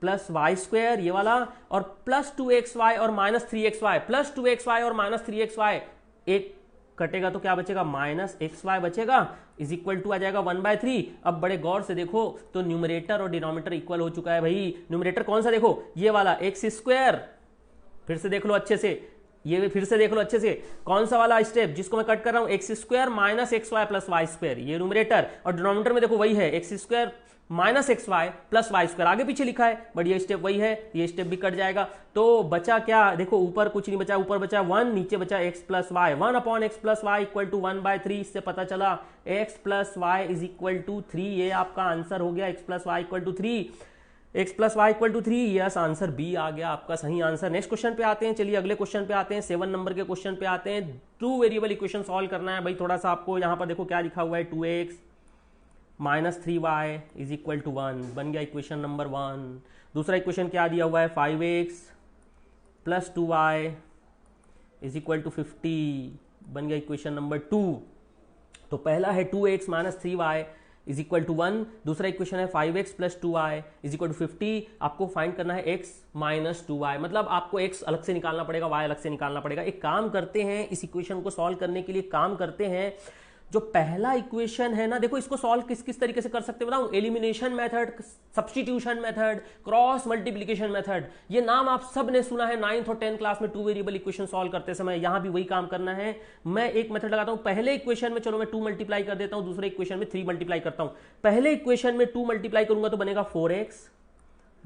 plus Y square, ये वाला, और प्लस 2xy और माइनस 3xy, प्लस 2xy और माइनस 3xy, एक कटेगा तो क्या बचेगा? माइनस xy बचेगा, इज इक्वल टू आ जाएगा 1/3। अब बड़े गौर से देखो तो न्यूमरेटर और डिनोमिनेटर इक्वल हो चुका है भाई। न्यूमरेटर कौन सा? देखो ये वाला एक्स स्क्वायर, फिर से देख लो अच्छे से, ये फिर से देख लो अच्छे से, कौन सा वाला स्टेप जिसको मैं कट कर रहा हूं? X square minus x Y plus Y square, ये न्यूमरेटर, और डिनोमिनेटर में देखो वही है, x square minus x Y plus Y square, आगे पीछे लिखा है बट ये स्टेप वही है, ये स्टेप भी कट जाएगा। तो बचा क्या? देखो ऊपर कुछ नहीं बचा, ऊपर बचा 1, नीचे बचा x plus y, 1/x plus y equal to 1/3। इससे पता चला x plus y is equal to 3, ये आपका आंसर हो गया, x plus y equal to 3, x plus y equal to 3, yes answer B आ गया आपका सही आंसर। नेक्स्ट क्वेश्चन पे आते हैं, चलिए अगले क्वेश्चन पे आते हैं, 7 नंबर के क्वेश्चन पे आते हैं। 2 वेरिएबल इक्वेशन सॉल्व करना है भाई। थोड़ा सा आपको यहाँ पर देखो क्या लिखा हुआ है, 2x minus 3y is equal to 1, बन गया इक्वेशन नंबर 1। दूसरा इक्वेशन क्या दिया हुआ है? 5x plus 2y is equal to 50, बन गया इक्वेशन नंबर 2। तो पहला है 2x minus 3y is equal to 1, दूसरा इक्वेशन है 5x plus 2y is equal to 50। आपको फाइंड करना है x माइनस 2y, मतलब आपको x अलग से निकालना पड़ेगा, y अलग से निकालना पड़ेगा। एक काम करते हैं, इस इक्वेशन को सॉल्व करने के लिए काम करते हैं, जो पहला इक्वेशन है ना, देखो इसको सॉल्व किस किस तरीके से कर सकते हैं बताऊं? Elimination method, substitution method, cross multiplication method, ये नाम आप सब ने सुना है 9th और 10th क्लास में 2 वेरिएबल इक्वेशन सॉल्व करते समय। यहां भी वही काम करना है। मैं एक मेथड लगाता हूं, पहले इक्वेशन में चलो मैं 2 मल्टीप्लाई कर देता हूं, दूसरे इक्वेशन में 3 मल्टीप्लाई करता हूं। पहले इक्वेशन में 2 मल्टीप्लाई करूंगा तो बनेगा 4x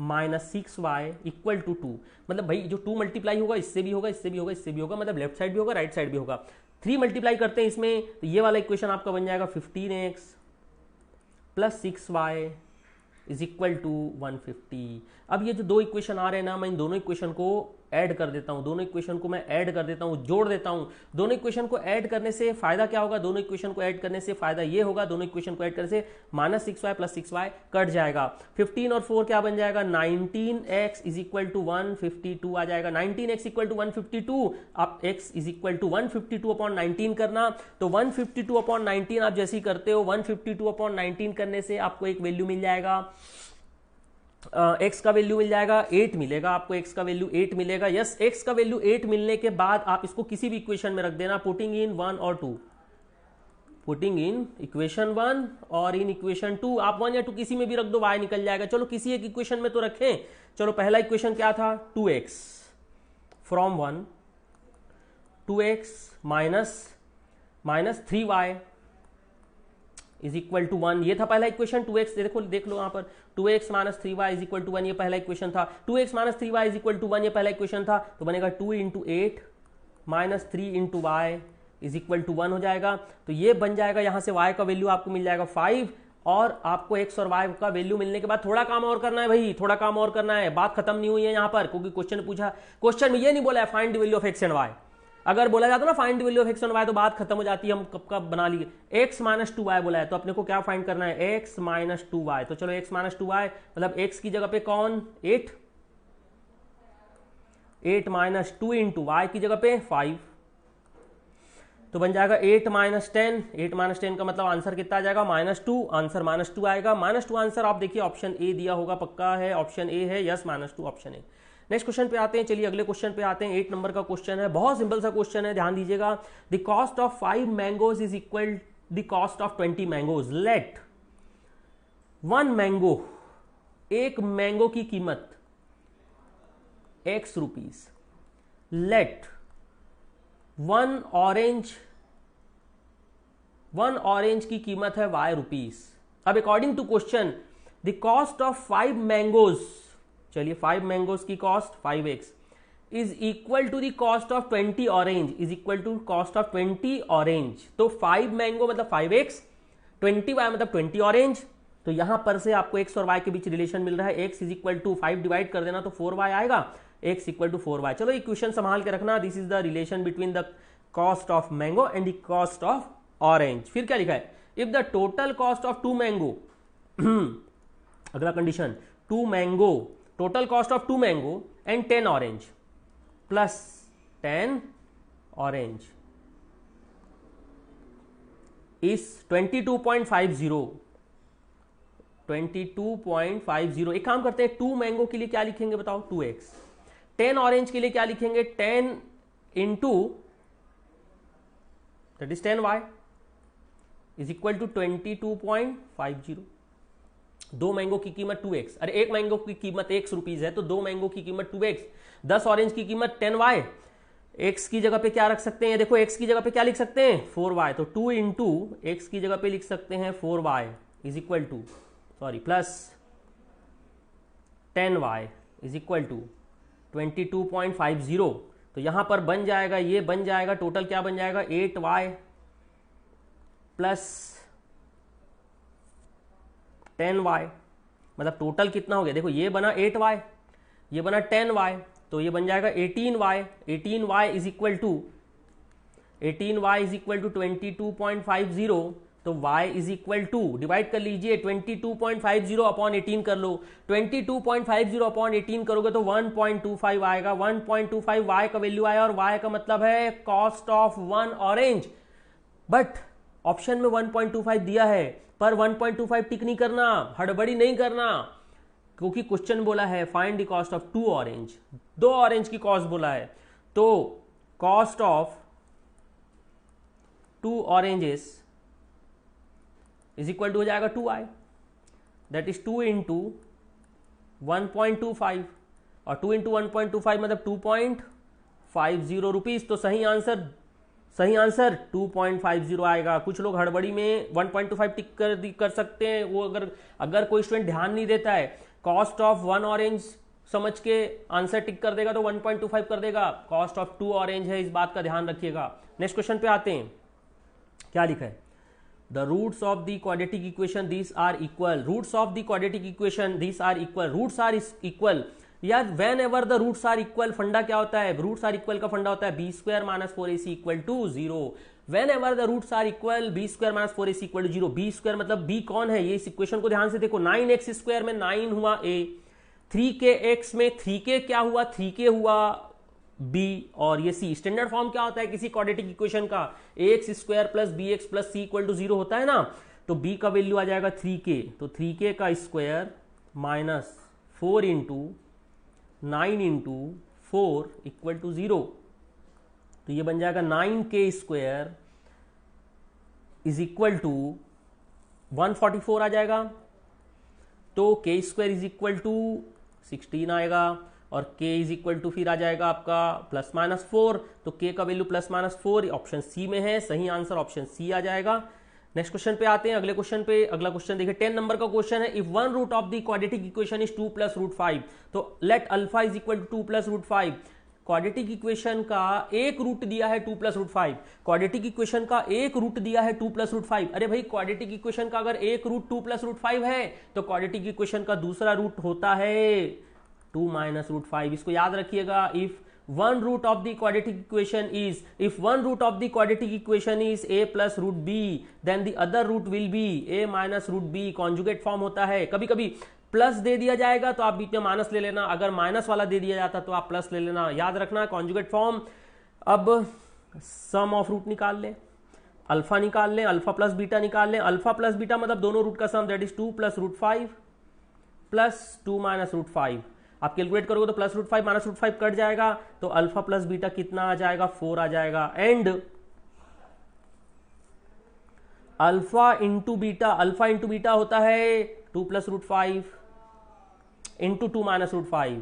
minus 6y equal to 2, मतलब भाई जो 2 मल्टीप्लाई होगा इससे भी होगा, इससे भी होगा, इससे भी होगा, मतलब लेफ्ट साइड भी होगा, राइट साइड भी होगा। 3 मल्टीप्लाई करते हैं इसमें, तो ये वाला इक्वेशन आपका बन जाएगा 15x plus 6y is equal to 150। अब ये जो 2 इक्वेशन आ रहे हैं ना, मैं इन दोनों इक्वेशन को ऐड कर देता हूं, दोनों इक्वेशन को मैं ऐड कर देता हूं, जोड़ देता हूं। दोनों इक्वेशन को ऐड करने से फायदा क्या होगा, दोनों इक्वेशन को ऐड करने से फायदा ये होगा, दोनों इक्वेशन को ऐड करने से -6y + 6y कट जाएगा। 15 और 4 क्या बन जाएगा, 19x = 152 आ जाएगा। 19x = 152, आप x = 152/19 करना, तो 152/19 आप जैसे ही करते हो 152/19 करने से आपको एक वैल्यू मिल जाएगा, x का वैल्यू मिल जाएगा 8 मिलेगा आपको, x का वैल्यू 8 मिलेगा। यस, x का वैल्यू 8 मिलने के बाद आप इसको किसी भी इक्वेशन में रख देना, पुटिंग इन 1 और 2, पुटिंग इन इक्वेशन 1 और इन इक्वेशन 2, आप 1 या 2 किसी में भी रख दो, y निकल जाएगा। चलो किसी एक इक्वेशन में तो रखें। चलो पहला इक्वेशन क्या था, 2x from 1, 2x minus 3y = 1, ये था पहला इक्वेशन। 2x देखो, देख लो यहाँ पर 2x - 3y = 1, ये पहला इक्वेशन था। 2x - 3y = 1, ये पहला इक्वेशन था। तो बनेगा 2 × 8 - 3 × y = 1 हो जाएगा। तो ये बन जाएगा, यहाँ से y का वैल्यू आपको मिल जाएगा 5, और आपको x और y का वैल्यू मिलने के बाद थोड़ा काम और करना है भाई, थोड़ा काम और करना है, बात खत्म नहीं हुई है यहाँ पर, क्योंकि क्वेश्चन पूछा, क्वेश्चन में ये नहीं बोला है find the value of x and y। अगर बोला जाता ना find the value of x and y तो बात खत्म हो जाती है, हम कब कब बना लिए। x - 2y बोला है, तो अपने को क्या फाइंड करना है, x - 2y। तो चलो x - 2y मतलब x की जगह पे कौन, 8 - 2 × y की जगह पे 5, तो बन जाएगा 8 - 10, 8 - 10 का मतलब आंसर कितना आ जाएगा, -2, आंसर -2 आएगा। -2 आंसर आप देखिए ऑप्शन ए दिया होगा, पक्का है, ऑप्शन ए है, yes -2 option A. Next question पे आते हैं, चलिए अगले क्वेश्चन पे आते हैं। 8 नंबर का क्वेश्चन है, बहुत सिंपल सा क्वेश्चन है, ध्यान दीजिएगा। The cost of 5 mangoes is equal the cost of 20 mangoes. Let 1 mango, एक मैंगो की कीमत x रुपीज, लेट 1 ऑरेंज की कीमत है y रुपीज। अब according to question the cost of 5 mangoes, चलिए 5 मैंगोज की cost 5x is equal to the cost of 20 orange, is equal to cost of 20 orange. तो 5 मैंगो मतलब 5x, 20y मतलब 20 orange. तो यहां पर से आपको x और y के बीच रिलेशन मिल रहा है, x = 5 डिवाइड कर देना तो 4y आएगा, x = 4y। चलो इक्वेशन संभाल के रखना, this is the relation between the cost of mango and the cost of orange. फिर क्या लिखा है, if the total cost of 2 mango अगला condition, 2 mango, total cost of 2 mango and 10 orange plus 10 orange is 22.50, 22.50। एक काम करते हैं, 2 mango के लिए क्या लिखेंगे बताओ, 2x, 10 ऑरेंज के लिए क्या लिखेंगे, 10 × that is 10y is equal to 22.50। 2 mango की कीमत 2x, अरे एक मैंगो की कीमत x रुपीज है, तो 2 मैंगो की कीमत 2x, 10 ऑरेंज की कीमत 10y। x की जगह पे क्या रख सकते हैं, देखो x की जगह पे क्या लिख सकते हैं, 4y, तो 2 × x की जगह पे लिख सकते हैं 4y is equal to, sorry, plus 10y is equal to 22.50। तो यहां पर बन जाएगा, ये बन जाएगा, टोटल क्या बन जाएगा, 8y प्लस 10y, मतलब टोटल कितना हो गया, देखो ये बना 8y, ये बना 10y, तो ये बन जाएगा 18y। 18y is equal to 22.50, तो y is equal to, divide कर लीजिए, 22.50/18 कर लो, 22.50/18 करोगे तो 1.25 आएगा, 1.25 y का वैल्यू आया, और y का मतलब है cost of 1 orange. But option में 1.25 दिया है, पर 1.25 टिक नहीं करना, हड़बड़ी नहीं करना, क्योंकि क्वेश्चन बोला है find the cost of 2 orange, 2 orange की कॉस्ट बोला है, तो cost of 2 oranges is equal to हो जाएगा 2i, दैट इज 2 × 1.25, और 2 × 1.25 मतलब 2.50 रुपीज। तो सही आंसर 2.50 आएगा। कुछ लोग हड़बड़ी में 1.25 टिक कर सकते हैं, वो अगर कोई स्टूडेंट ध्यान नहीं देता है, कॉस्ट ऑफ 1 ऑरेंज समझ के आंसर टिक कर देगा तो 1.25 कर देगा, कॉस्ट ऑफ 2 ऑरेंज है, इस बात का ध्यान रखिएगा। नेक्स्ट क्वेश्चन पे आते हैं, क्या लिखा है, the roots of the quadratic equation these are equal, roots of the quadratic equation these are equal, roots are equal, यार whenever the roots are equal, फंडा क्या होता है, रूट्स आर इक्वल का फंडा होता है B square minus 4ac equal to 0। Whenever the roots are equal B square minus 4ac equal to 0। B square मतलब बी कौन है, ये इस इक्वेशन को ध्यान से देखो, 9x स्क्वायर में 9 हुआ a, 3kx में 3k क्या हुआ, 3k हुआ b, और ये c। स्टैंडर्ड फॉर्म क्या होता है किसी क्वाड्रेटिक इक्वेशन का, ax square plus bx plus c equal to 0 होता है ना। तो b का वैल्यू आ जाएगा 3k, तो 3k का square minus 4 into 9 into 4 equal to 0। तो ये बन जाएगा 9k square is equal to 144 आ जाएगा। तो k square is equal to 16 आएगा, और k इज इक्वल टू फिर आ जाएगा आपका प्लस माइनस 4। तो k का value plus minus 4 option C में है, सही आंसर ऑप्शन सी आ जाएगा। नेक्स्ट क्वेश्चन पे आते हैं, अगले क्वेश्चन पे। अगला क्वेश्चन देखिए 10 नंबर का क्वेश्चन है, if one root of the quadratic equation is 2 plus root 5, तो let alpha is equal to 2 plus root 5। Quadratic equation का एक रूट दिया है 2 प्लस रूट 5, क्वाड्रेटिक इक्वेशन का एक रूट दिया है 2 प्लस रूट 5। अरे भाई क्वाड्रेटिक इक्वेशन का अगर एक रूट 2 प्लस रूट 5 है तो क्वाड्रेटिक इक्वेशन का दूसरा रूट होता है 2 माइनस रूट 5। इसको याद रखिएगा। If one root of the quadratic equation is, if one root of the quadratic equation is a plus root b, then the other root will be a minus root b। Conjugate form होता है, कभी कभी plus दे दिया जाएगा तो आप बीच में minus ले लेना, अगर माइनस वाला दे दिया जाता तो आप प्लस ले लेना, याद रखना कॉन्जुगेट फॉर्म। अब सम ऑफ रूट निकाल लें, अल्फा निकाल लें, अल्फा प्लस बीटा निकाल लें। अल्फा प्लस बीटा मतलब दोनों रूट का sum, that is 2 plus root 5 plus 2 minus root 5। आप कैलकुलेट करोगे तो plus root 5 minus root 5 cut जाएगा, तो अल्फा प्लस बीटा कितना आ जाएगा, 4 आ जाएगा। And alpha into beta, alpha into beta होता है 2 plus root 5 into 2 minus root 5,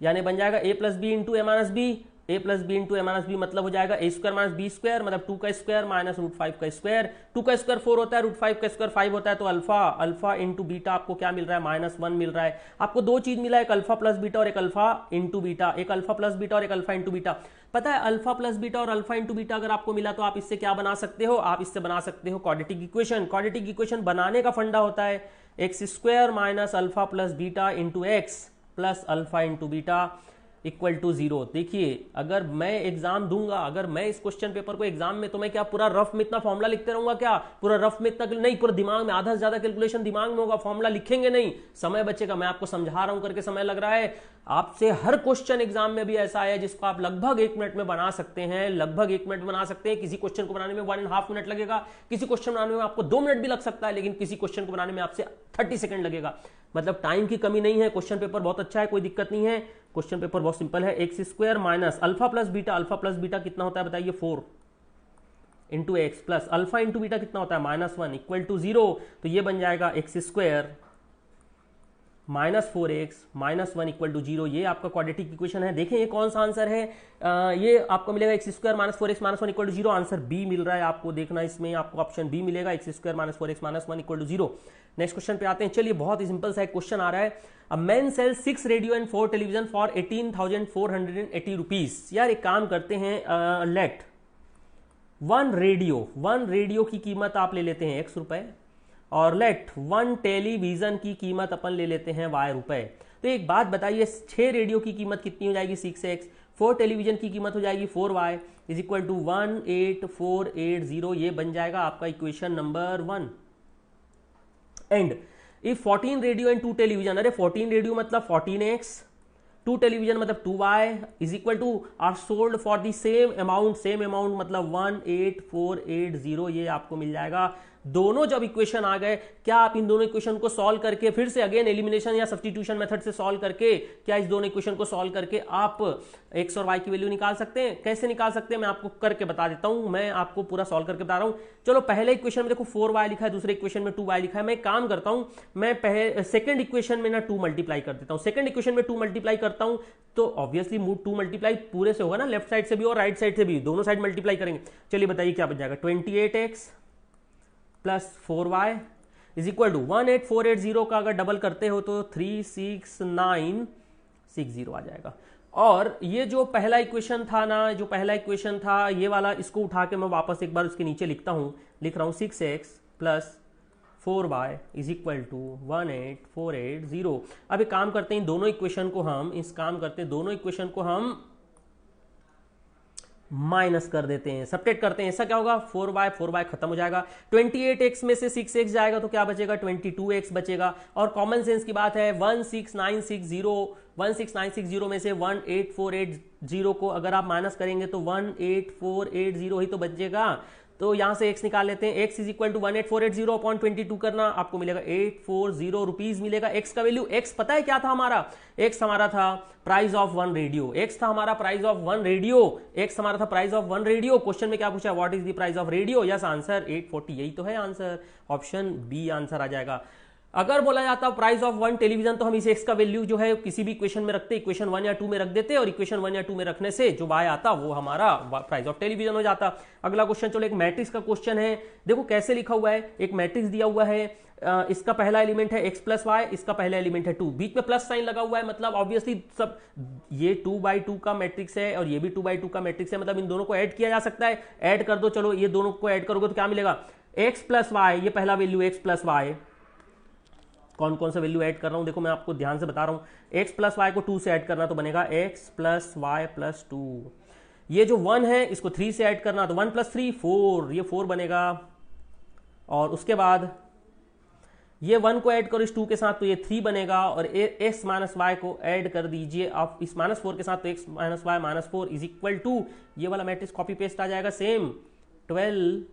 यानी बन जाएगा a plus B into A minus B, A plus B into A minus B मतलब हो जाएगा A square minus B square, मतलब 2 का स्क्वायर माइनस रूट 5 का स्क्वायर। 2 का स्क्वायर 4 होता है, रूट 5 का स्क्वायर 5 होता है, तो अल्फा इंटू बीटा आपको क्या मिल रहा है, -1 मिल रहा है। आपको दो चीज मिला है, एक अल्फा प्लस बीटा और एक अल्फा इंटू बीटा, एक अल्फा प्लस बीटा और एक अल्फा इंटू बीटा। पता है अल्फा प्लस बीटा और अल्फा इंटू बीटा अगर आपको मिला तो आप इससे क्या बना सकते हो, आप इससे बना सकते हो क्वाड्रेटिक इक्वेशन। क्वाड्रेटिक इक्वेशन बनाने का फंडा होता है x square minus alpha plus beta into x plus alpha into beta equal to 0। देखिए अगर मैं एग्जाम दूंगा, अगर मैं इस क्वेश्चन पेपर को एग्जाम में, तो मैं क्या पूरा रफ में इतना फॉर्मूला लिखते रहूंगा, क्या पूरा रफ में इतना नहीं, पूरा दिमाग में आधा से ज्यादा कैलकुलेशन दिमाग में होगा, फॉर्मूला लिखेंगे नहीं, समय बचेगा। मैं आपको समझा रहा हूं करके समय लग रहा है। आपसे हर क्वेश्चन एग्जाम में भी ऐसा है जिसको आप लगभग 1 मिनट में बना सकते हैं, लगभग 1 मिनट बना सकते हैं। किसी क्वेश्चन को बनाने में 1.5 मिनट लगेगा, किसी क्वेश्चन बनाने में आपको 2 मिनट भी लग सकता है, लेकिन किसी क्वेश्चन को बनाने में आपसे 30 सेकंड लगेगा। मतलब टाइम की कमी नहीं है, क्वेश्चन पेपर बहुत अच्छा है, कोई दिक्कत नहीं है, क्वेश्चन पेपर बहुत सिंपल है। X square minus alpha plus beta, alpha plus beta कितना होता है बताइए, 4 into x plus alpha into beta कितना होता है, -1 इक्वल टू 0। तो ये बन जाएगा x square minus 4x minus 1 equal to 0। ये आपका क्वाड्रेटिक इक्वेशन है। देखें ये कौन सा आंसर है, ये आपको मिलेगा x square minus 4x minus 1 equal to 0। Answer B मिल रहा है आपको, देखना इसमें आपको ऑप्शन बी मिलेगा, x square minus 4x minus 1 equal to 0। Next question पे आते हैं। चलिए बहुत ही सिंपल सा एक क्वेश्चन आ रहा है, a man sell 6 radio and 4 television for 18,480 rupees. यार एक काम करते हैं, लेट वन रेडियो की कीमत आप ले लेते हैं ₹X, और लेट 1 टेलीविजन की कीमत अपन ले लेते हैं ₹Y। तो एक बात बताइए, 6 रेडियो की कीमत कितनी हो जाएगी, 6x, 4 टेलीविजन की कीमत हो जाएगी 4y इज इक्वल टू 18480। ये बन जाएगा आपका equation number 1। And if 14 radio and 2 television, अरे 14 रेडियो मतलब 14x, 2 टेलीविजन मतलब 2y is equal to are sold for the same amount मतलब 18480। ये आपको मिल जाएगा। दोनों जब इक्वेशन आ गए, क्या आप इन दोनों इक्वेशन को सॉल्व करके फिर से अगेन एलिमिनेशन या सब्स्टिट्यूशन मेथड से सॉल्व करके, क्या इस दोनों इक्वेशन को सॉल्व करके आप x और y की वैल्यू निकाल सकते हैं? कैसे निकाल सकते हैं मैं आपको करके बता देता हूं, मैं आपको पूरा सॉल्व करके बता रहा हूं। चलो पहले इक्वेशन में देखो 4y लिखा है, दूसरे इक्वेशन में 2y लिखा है। मैं काम करता हूं, मैं सेकंड इक्वेशन में ना 2 मल्टीप्लाई कर देता हूं, सेकंड इक्वेशन में 2 मल्टीप्लाई करता हूं तो ऑब्वियसली 2 मल्टीप्लाई पूरे से होगा ना, लेफ्ट साइड से भी और राइट साइड से भी, दोनों साइड मल्टीप्लाई करेंगे। चलिए बताइए क्या बन जाएगा, 28x plus 4y is equal to 18480 का अगर डबल करते हो तो 36960 आ जाएगा। और ये जो पहला इक्वेशन था ना, जो पहला इक्वेशन था ये वाला, इसको उठा के मैं वापस एक बार उसके नीचे लिखता हूं, लिख रहा हूं 6x plus 4y is equal to 18480। अब एक काम करते हैं, इन दोनों इक्वेशन को हम माइनस कर देते हैं, सब्ट्रैक्ट करते हैं। ऐसा क्या होगा, 4y खत्म हो जाएगा, 28x में से 6x जाएगा तो क्या बचेगा, 22x बचेगा। और कॉमन सेंस की बात है, 16960 में से 18480 को अगर आप माइनस करेंगे तो 18480 ही तो बचेगा। तो यहां से x निकाल लेते हैं, x is equal to 18480 upon 22 करना, आपको मिलेगा 840 रुपीज मिलेगा। x का वैल्यू, x पता है क्या था हमारा, x हमारा था price of one radio, x था हमारा price of one radio, x हमारा था price of one radio. Question में क्या पूछा, what is the price of radio, yes answer 840, यही तो है आंसर, ऑप्शन बी आंसर आ जाएगा। अगर बोला जाता प्राइस ऑफ वन टेलीविजन तो हम इस x का वैल्यू जो है किसी भी इक्वेशन में रखते, इक्वेशन 1 या 2 में रख देते, और इक्वेशन 1 या 2 में रखने से जो y आता वो हमारा प्राइस ऑफ टेलीविजन हो जाता। अगला क्वेश्चन, चलो एक मैट्रिक्स का क्वेश्चन है, देखो कैसे लिखा हुआ है। एक मैट्रिक्स दिया हुआ है, इसका पहला एलिमेंट है x प्लस वाई, इसका पहला एलिमेंट है 2, बीच में प्लस साइन लगा हुआ है, मतलब ऑब्वियसली सब ये 2/2 का मैट्रिक्स है और ये भी 2/2 का मैट्रिक्स है, मतलब इन दोनों को ऐड किया जा सकता है। ऐड कर दो, चलो ये दोनों को ऐड करोगे तो क्या मिलेगा, x प्लस वाई, ये पहला वैल्यू x प्लस वाई, कौन कौन सा वैल्यू ऐड कर रहा हूं देखो मैं आपको ध्यान से बता रहा हूं। x प्लस वाई को 2 से ऐड करना तो बनेगा x प्लस वाई प्लस 2। ये जो 1 है इसको 3 से ऐड करना तो 1 प्लस 3 4, ये 4 बनेगा। और उसके बाद ये 1 को ऐड करो इस 2 के साथ तो ये 3 बनेगा, और x माइनस वाई को ऐड कर दीजिए आप इस माइनस 4 के साथ तो x minus y minus 4 is equal to, ये वाला मैट्रिक्स कॉपी पेस्ट आ जाएगा सेम 12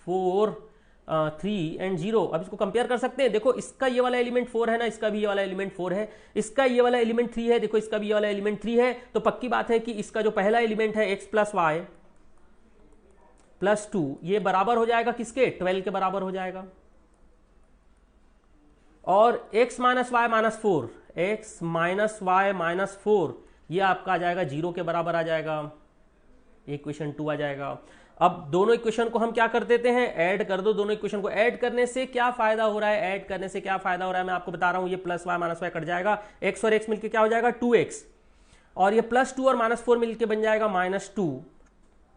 4 3 एंड 0। अब इसको कंपेयर कर सकते हैं, देखो इसका ये वाला एलिमेंट 4 है ना, इसका भी ये वाला एलिमेंट 4 है, इसका ये वाला एलिमेंट 3 है, देखो इसका भी ये वाला एलिमेंट 3 है, तो पक्की बात है कि इसका जो पहला एलिमेंट है x प्लस वाई प्लस 2 ये बराबर हो जाएगा किसके, 12 के बराबर हो जाएगा। और x minus y minus 4, x minus y minus 4 ये आपका आ जाएगा 0 के बराबर आ जाएगा, इक्वेशन 2 आ जाएगा। अब दोनों इक्वेशन को हम क्या कर देते हैं, ऐड कर दो, दोनों इक्वेशन को ऐड करने से क्या फायदा हो रहा है, ऐड करने से क्या फायदा हो रहा है मैं आपको बता रहा हूं। ये plus y minus y cut जाएगा, x और x मिलकर क्या हो जाएगा 2x, और ये प्लस 2 और माइनस 4 मिलकर बन जाएगा माइनस 2।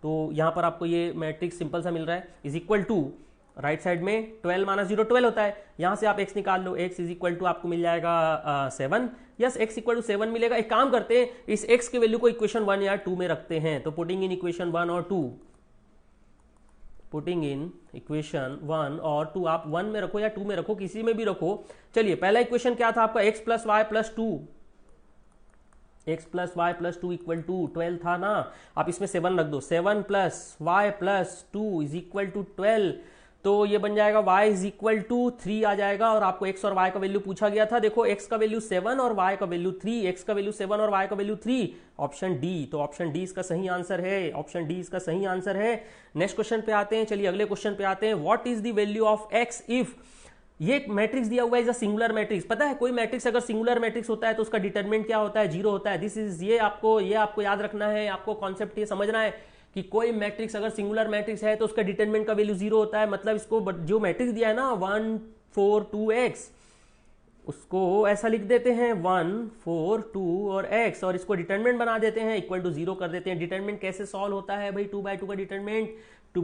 तो यहां पर आपको ये मैट्रिक्स सिंपल सा मिल रहा है, is equal to right side में 12 माइनस 0 12 होता है, यहां से आप x निकाल लो, x इज इक्वल टू आपको मिल जाएगा 7, यस x इक्वल टू 7 मिलेगा। एक काम करते हैं, इस x के वैल्यू को इक्वेशन 1 या 2 में रखते हैं, तो पुटिंग इन इक्वेशन 1 और 2, पुटिंग इन इक्वेशन 1 और 2, आप 1 में रखो या 2 में रखो, किसी में भी रखो। चलिए पहला इक्वेशन क्या था आपका, x plus y plus 2, x plus y plus 2 equal to 12 था ना, आप इसमें 7 रख दो, 7 plus y plus 2 is equal to 12, तो ये बन जाएगा y इज इक्वल टू 3 आ जाएगा। और आपको x और y का वैल्यू पूछा गया था, देखो x का वैल्यू 7 और y का वैल्यू 3, x का वैल्यू 7 और y का वैल्यू 3, ऑप्शन डी, तो ऑप्शन डी इसका सही आंसर है, ऑप्शन डी इसका सही आंसर है। नेक्स्ट क्वेश्चन पे आते हैं, चलिए अगले क्वेश्चन पे आते हैं, what is the value of x if, ये मैट्रिक्स दिया हुआ है, इज अ सिंगुलर मैट्रिक्स। पता है कोई मैट्रिक्स अगर सिंगुलर मैट्रिक्स होता है तो उसका डिटरमिनेंट क्या होता है, 0 होता है। दिस इज, ये आपको याद रखना है, आपको कॉन्सेप्ट ये समझना है कि कोई मैट्रिक्स अगर सिंगुलर मैट्रिक्स है तो उसका डिटरमिनेंट का वैल्यू 0 होता है, मतलब इसको जो मैट्रिक्स दिया है ना 1 4 2x, उसको ऐसा लिख देते हैं 1 4 2 और x, और इसको डिटरमिनेंट बना देते हैं इक्वल टू 0 कर देते हैं। डिटरमिनेंट कैसे सॉल्व होता है भाई, 2/2 का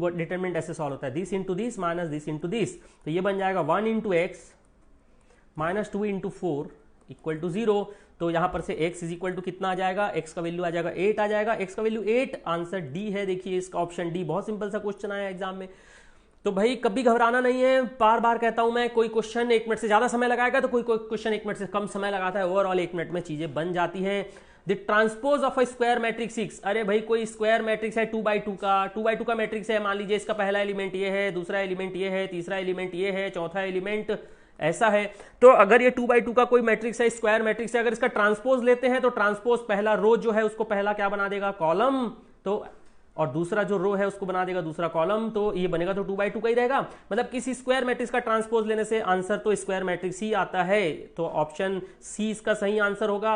डिटरमिनेंट ऐसे सॉल्व होता है, this into this minus this into this, तो ये बन जाएगा 1 into x minus 2 into 4 equal to 0। तो यहां पर से x इज इक्वल टू कितना आ जाएगा, x का वैल्यू आ जाएगा 8 आ जाएगा, x का वैल्यू 8, आंसर डी है। देखिए इसका ऑप्शन डी, बहुत सिंपल सा क्वेश्चन आया एग्जाम में। तो भाई कभी घबराना नहीं है, बार बार कहता हूं मैं, कोई क्वेश्चन 1 मिनट से ज्यादा समय लगाएगा तो कोई क्वेश्चन 1 मिनट से कम समय लगाता है, ओवरऑल 1 मिनट में चीजें बन जाती हैं। The transpose of a square matrix 6, अरे भाई कोई स्क्वायर मैट्रिक्स है 2/2 का मैट्रिक्स है, मान लीजिए इसका पहला एलिमेंट ये है, दूसरा एलिमेंट ये है, तीसरा एलिमेंट ये है, चौथा एलिमेंट ऐसा है। तो अगर ये 2/2 का कोई मैट्रिक्स है, स्क्वायर मैट्रिक्स है, अगर इसका ट्रांसपोज लेते हैं तो ट्रांसपोज पहला रो जो है उसको पहला क्या बना देगा, कॉलम, तो और दूसरा जो रो है उसको बना देगा दूसरा कॉलम, तो ये बनेगा तो 2/2 का ही रहेगा। मतलब किसी स्क्वायर मैट्रिक्स का ट्रांसपोज लेने से आंसर तो स्क्वायर मैट्रिक्स ही आता है, तो ऑप्शन सी इसका सही आंसर होगा।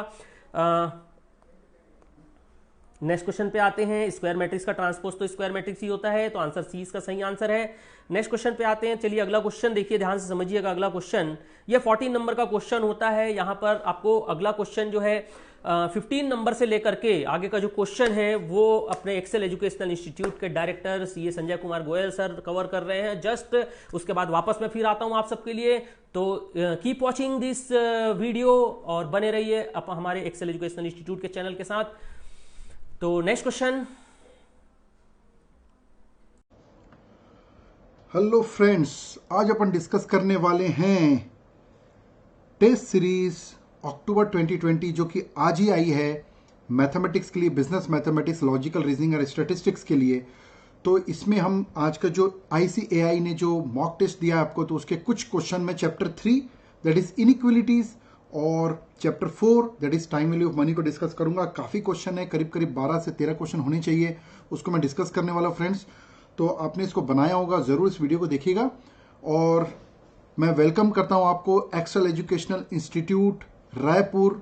नेक्स्ट क्वेश्चन पे आते हैं। स्क्वायर मैट्रिक्स का ट्रांसपोज तो स्क्वायर मैट्रिक्स ही होता है, तो आंसर सी इसका सही आंसर है। नेक्स्ट क्वेश्चन पे आते हैं। चलिए अगला क्वेश्चन देखिए, ध्यान से समझिएगा। अगला क्वेश्चन ये 14 नंबर का क्वेश्चन होता है। यहाँ पर आपको अगला क्वेश्चन जो है 15 नंबर से लेकर के आगे का जो क्वेश्चन है वो अपने एक्सेल एजुकेशनल इंस्टीट्यूट के director CA Sanjay Kumar Goyal sir cover कर रहे हैं। जस्ट उसके बाद वापस मैं फिर आता हूं आप सबके लिए। तो कीप वॉचिंग दिस वीडियो और बने रहिए हमारे एक्सेल एजुकेशनल इंस्टीट्यूट के चैनल के साथ। तो नेक्स्ट क्वेश्चन। हेलो फ्रेंड्स, आज अपन डिस्कस करने वाले हैं टेस्ट सीरीज अक्टूबर 2020 जो कि आज ही आई है मैथमेटिक्स के लिए, बिजनेस मैथमेटिक्स, लॉजिकल रीजनिंग और स्टैटिस्टिक्स के लिए। तो इसमें हम आज का जो ICAI ने जो मॉक टेस्ट दिया आपको, तो उसके कुछ क्वेश्चन में चैप्टर 3 दैट इज इनइक्वलिटीज और chapter 4 that is time value of money को डिस्कस करूंगा। काफी क्वेश्चन है, करीब करीब 12 से 13 क्वेश्चन होने चाहिए, उसको मैं डिस्कस करने वाला फ्रेंड्स। तो आपने इसको बनाया होगा, जरूर इस वीडियो को देखिएगा। और मैं वेलकम करता हूं आपको एक्सेल एजुकेशनल इंस्टीट्यूट रायपुर,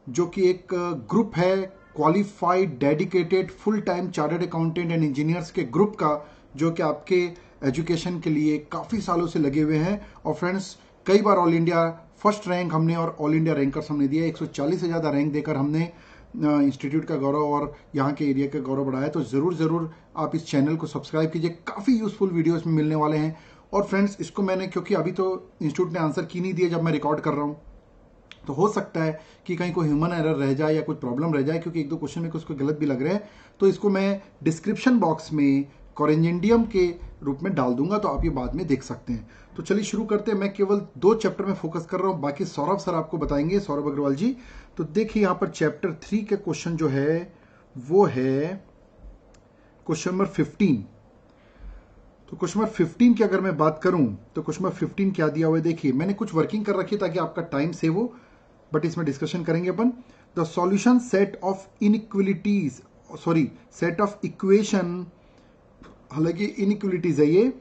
जो कि एक ग्रुप है qualified dedicated full time chartered accountant and engineers के ग्रुप का, जो कि आपके एजुकेशन के लिए काफी सालों से लगे हुए हैं। और फ्रेंड्स, कई बार ऑल इंडिया फर्स्ट रैंक हमने और ऑल इंडिया रैंकर्स हमने दिया, 140 से ज्यादा रैंक देकर हमने इंस्टीट्यूट का गौरव और यहाँ के एरिया का गौरव बढ़ाया। तो जरूर आप इस चैनल को सब्सक्राइब कीजिए, काफी यूजफुल वीडियो इसमें मिलने वाले हैं। और फ्रेंड्स, इसको मैंने, क्योंकि अभी तो इंस्टीट्यूट ने आंसर की नहीं दिया जब मैं रिकॉर्ड कर रहा हूँ, तो हो सकता है कि कहीं कोई ह्यूमन एरर रह जाए या कुछ प्रॉब्लम रह जाए, क्योंकि एक दो क्वेश्चन में कुछ गलत भी लग रहे हैं। तो इसको मैं डिस्क्रिप्शन बॉक्स में कोरेंजेंडियम के रूप में डाल दूंगा, तो आप ये बाद में देख सकते हैं। तो चलिए शुरू करते हैं। मैं केवल 2 चैप्टर में फोकस कर रहा हूं, बाकी सौरभ सर आपको बताएंगे, सौरभ अग्रवाल जी। तो देखिए यहां पर चैप्टर 3 के क्वेश्चन जो है वो है क्वेश्चन नंबर 15। तो क्वेश्चन नंबर 15 की अगर मैं बात करूं तो क्वेश्चन नंबर 15 क्या दिया हुआ है, देखिए मैंने कुछ वर्किंग कर रखी है ताकि आपका टाइम सेव हो, बट इसमें डिस्कशन करेंगे अपन। The solution set of inequalities, sorry set of equation, हालांकि इनइक्वलिटीज है ये,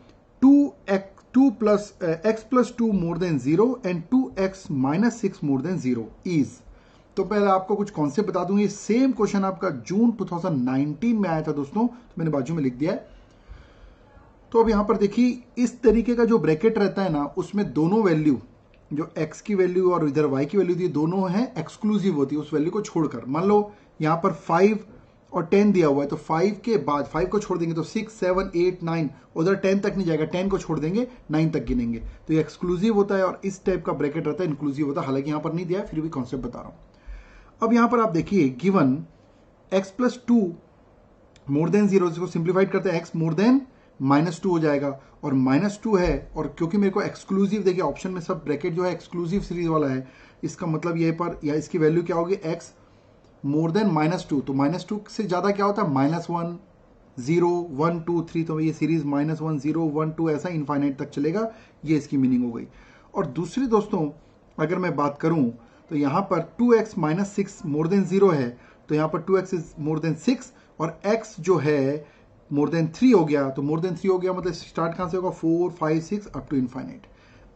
2x+2 more than 0 and 2x-6 more than 0 is. तो पहले आपको कुछ कॉन्सेप्ट बता दूं, ये सेम क्वेश्चन आपका जून 2019 में आया था दोस्तों, तो मैंने बाजू में लिख दिया है। तो अब यहां पर देखिए, इस तरीके का जो ब्रैकेट रहता है ना, उसमें दोनों वैल्यू, जो x की वैल्यू और इधर y की वैल्यू थी, दोनों है एक्सक्लूसिव होती है उस वैल्यू को छोड़कर। मान लो यहां पर 5 और 10 दिया हुआ है, तो 5 के बाद 5 को छोड़ देंगे तो 6, 7, 8, 9, उधर 10 तक नहीं जाएगा, 10 को छोड़ देंगे 9 तक गिनेंगे। तो ये एक्सक्लूसिव होता है और इस टाइप का ब्रैकेट रहता है इंक्लूसिव होता है। हालांकि यहां पर नहीं दिया है, फिर भी कॉन्सेप्ट बता रहा हूं। अब यहां पर आप देखिए गिवन x+2 मोर देन 0, इसको सिंप्लीफाइड करते हैं, x मोर देन -2 हो जाएगा, और -2 है, और क्योंकि मेरे को एक्सक्लूसिव, देखिए ऑप्शन में सब ब्रैकेट जो है एक्सक्लूसिव सीरीज वाला है, इसका मतलब ये पर, या इसकी वैल्यू क्या होगी, x मोर देन -2। तो -2 से ज्यादा क्या होता है, -1, 0, 1, 2, 3, तो ये सीरीज -1, 0, 1, 2 ऐसा इनफाइनाइट तक चलेगा। ये इसकी मीनिंग हो गई। और दूसरी दोस्तों अगर मैं बात करूं तो यहां पर 2x-6 मोर देन 0 है, तो यहां पर 2x इज मोर देन 6 और x जो है मोर देन 3 हो गया। तो मोर देन 3 हो गया मतलब स्टार्ट कहां से होगा, 4, 5, 6 अप टू इनफाइनाइट।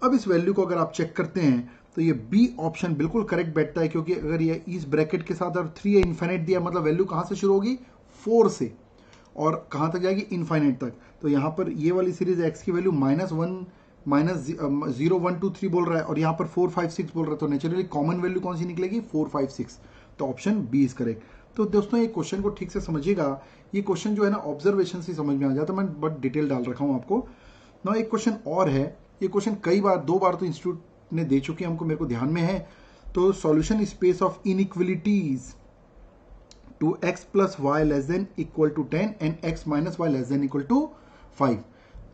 अब इस वैल्यू को अगर आप चेक करते हैं तो ये बी ऑप्शन बिल्कुल करेक्ट बैठता है, क्योंकि अगर ये इस ब्रैकेट के साथ और 3 इनफाइनाइट दिया, मतलब वैल्यू कहां से शुरू होगी, 4 से, और कहां तक जाएगी, इनफाइनाइट तक। तो यहां पर ये वाली सीरीज x की वैल्यू -1, -0, 1, 2, 3 बोल रहा है, और यहां पर 4, 5, 6 बोल रहा है। तो नेचुरली कॉमन वैल्यू कौन सी निकलेगी, 4, 5, 6। तो ऑप्शन बी इज करेक्ट। तो दोस्तों ये क्वेश्चन को ठीक से समझिएगा। ये क्वेश्चन जो है ना ऑब्जर्वेशन से समझ में आ जाता है, मैं बट डिटेल डाल रखा हूं आपको ना। एक क्वेश्चन और है, ये क्वेश्चन कई बार, 2 बार तो इंस्टीट्यूट ने दे चुके हैं हमको, मेरे को ध्यान में है। तो solution space of inequalities to x+y ≤ 10 and x-y ≤ 5।